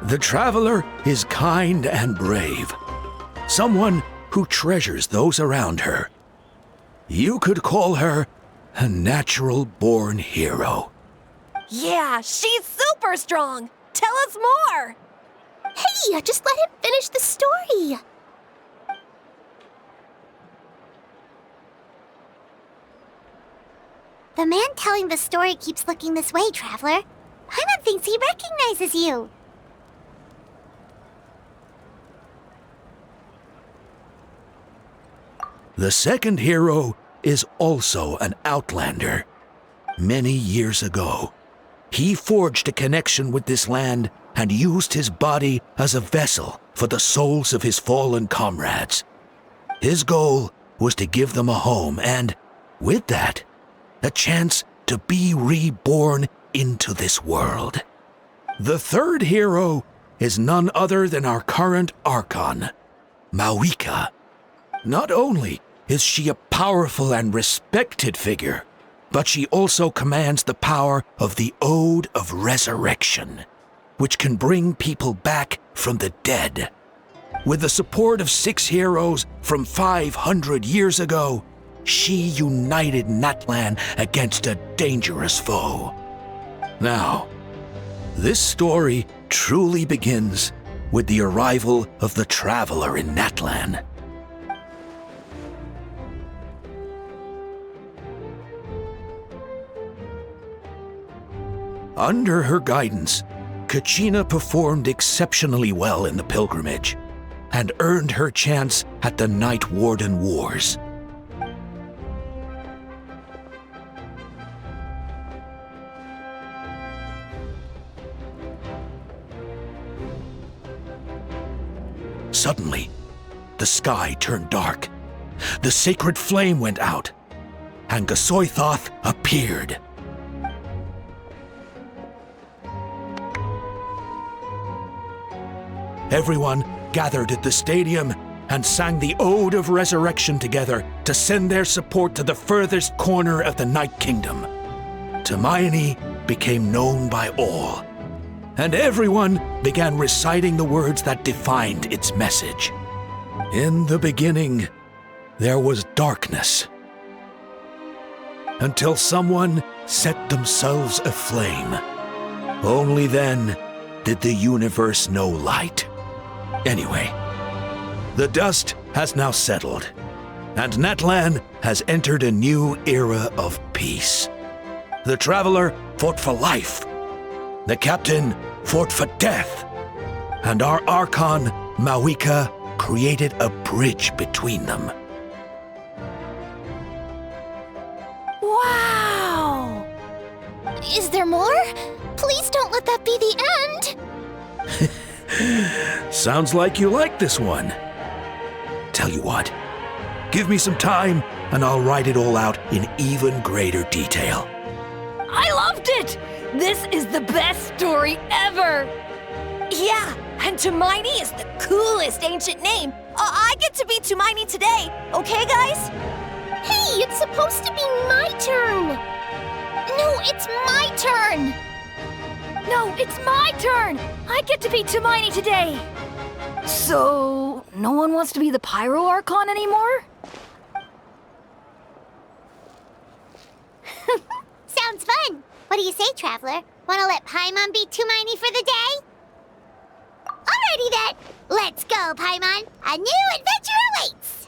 the Traveler is kind and brave, someone who treasures those around her. You could call her a natural-born hero. Yeah, she's super strong! Tell us more! Hey, just let him finish the story! The man telling the story keeps looking this way, Traveler. Paimon thinks he recognizes you. The second hero is also an outlander. Many years ago, he forged a connection with this land and used his body as a vessel for the souls of his fallen comrades. His goal was to give them a home and, with that, a chance to be reborn into this world. The third hero is none other than our current Archon, Mawika. Not only is she a powerful and respected figure, but she also commands the power of the Ode of Resurrection, which can bring people back from the dead. With the support of 6 heroes from 500 years ago, she united Natlan against a dangerous foe. Now, this story truly begins with the arrival of the Traveler in Natlan. Under her guidance, Kachina performed exceptionally well in the pilgrimage and earned her chance at the Night Warden Wars. Suddenly, the sky turned dark, the sacred flame went out, and Gasoithoth appeared. Everyone gathered at the stadium and sang the Ode of Resurrection together to send their support to the furthest corner of the Night Kingdom. Hermione became known by all, and everyone began reciting the words that defined its message. In the beginning, there was darkness, until someone set themselves aflame. Only then did the universe know light. Anyway, the dust has now settled, and Natlan has entered a new era of peace. The Traveler fought for life, the Captain fought for death, and our Archon, Mawika, created a bridge between them. Wow! Is there more? Please don't let that be the end! Sounds like you like this one. Tell you what, give me some time and I'll write it all out in even greater detail. I loved it! This is the best story ever! Yeah, and Tumaini is the coolest ancient name. I get to be Tumaini today, okay, guys? Hey, it's supposed to be my turn! No, it's my turn! No, it's my turn! I get to be Tumaini today! So, no one wants to be the Pyro Archon anymore? Sounds fun! What do you say, Traveler? Wanna let Paimon be Tumaini for the day? Alrighty then! Let's go, Paimon! A new adventure awaits!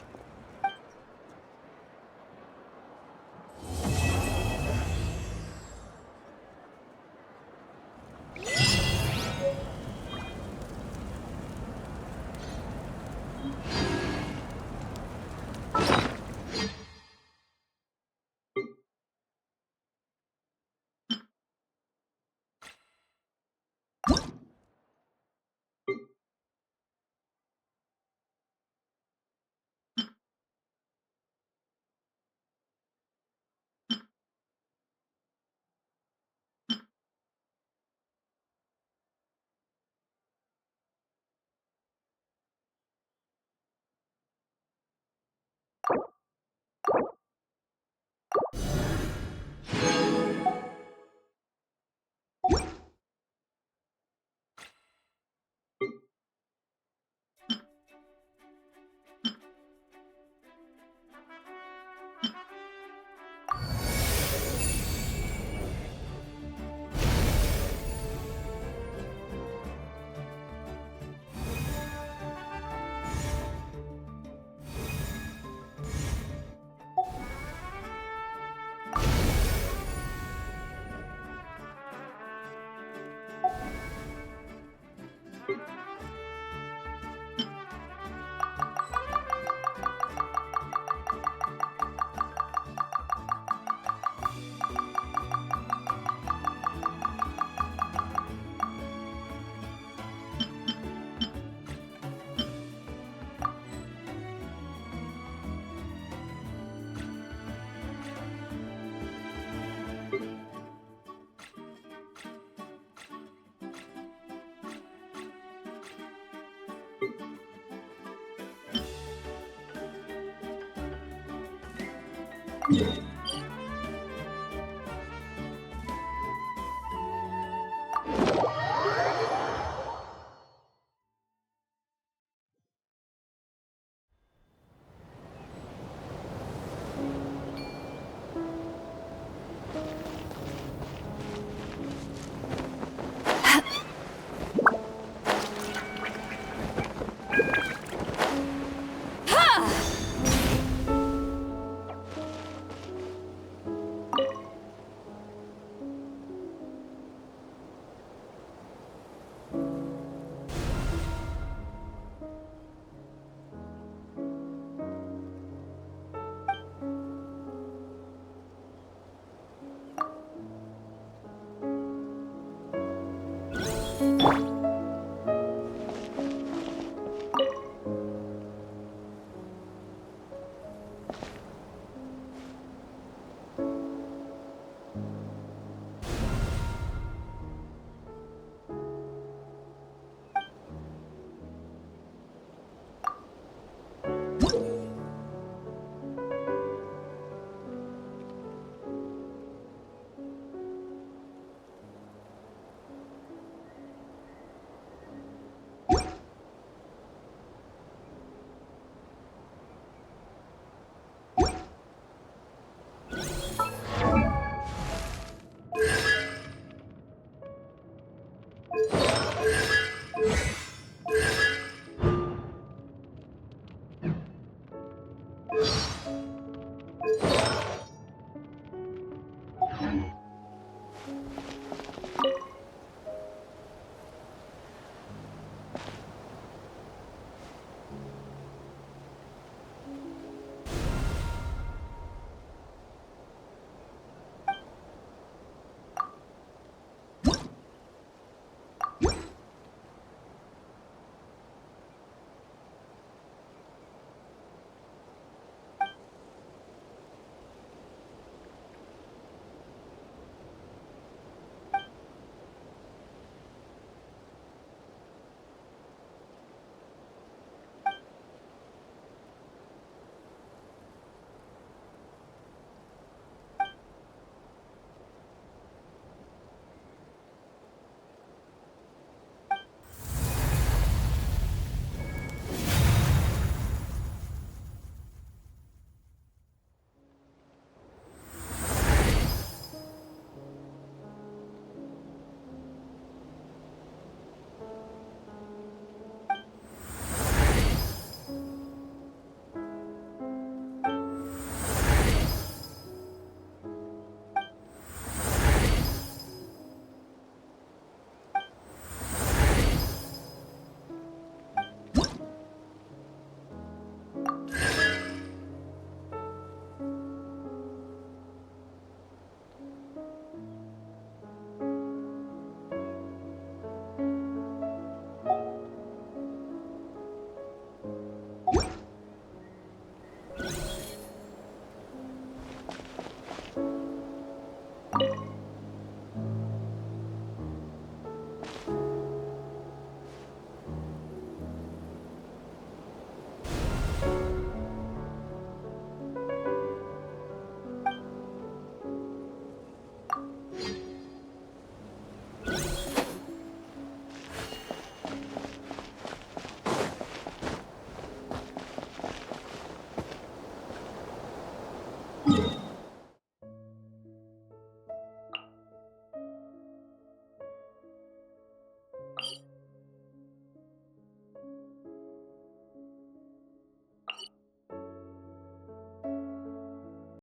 you.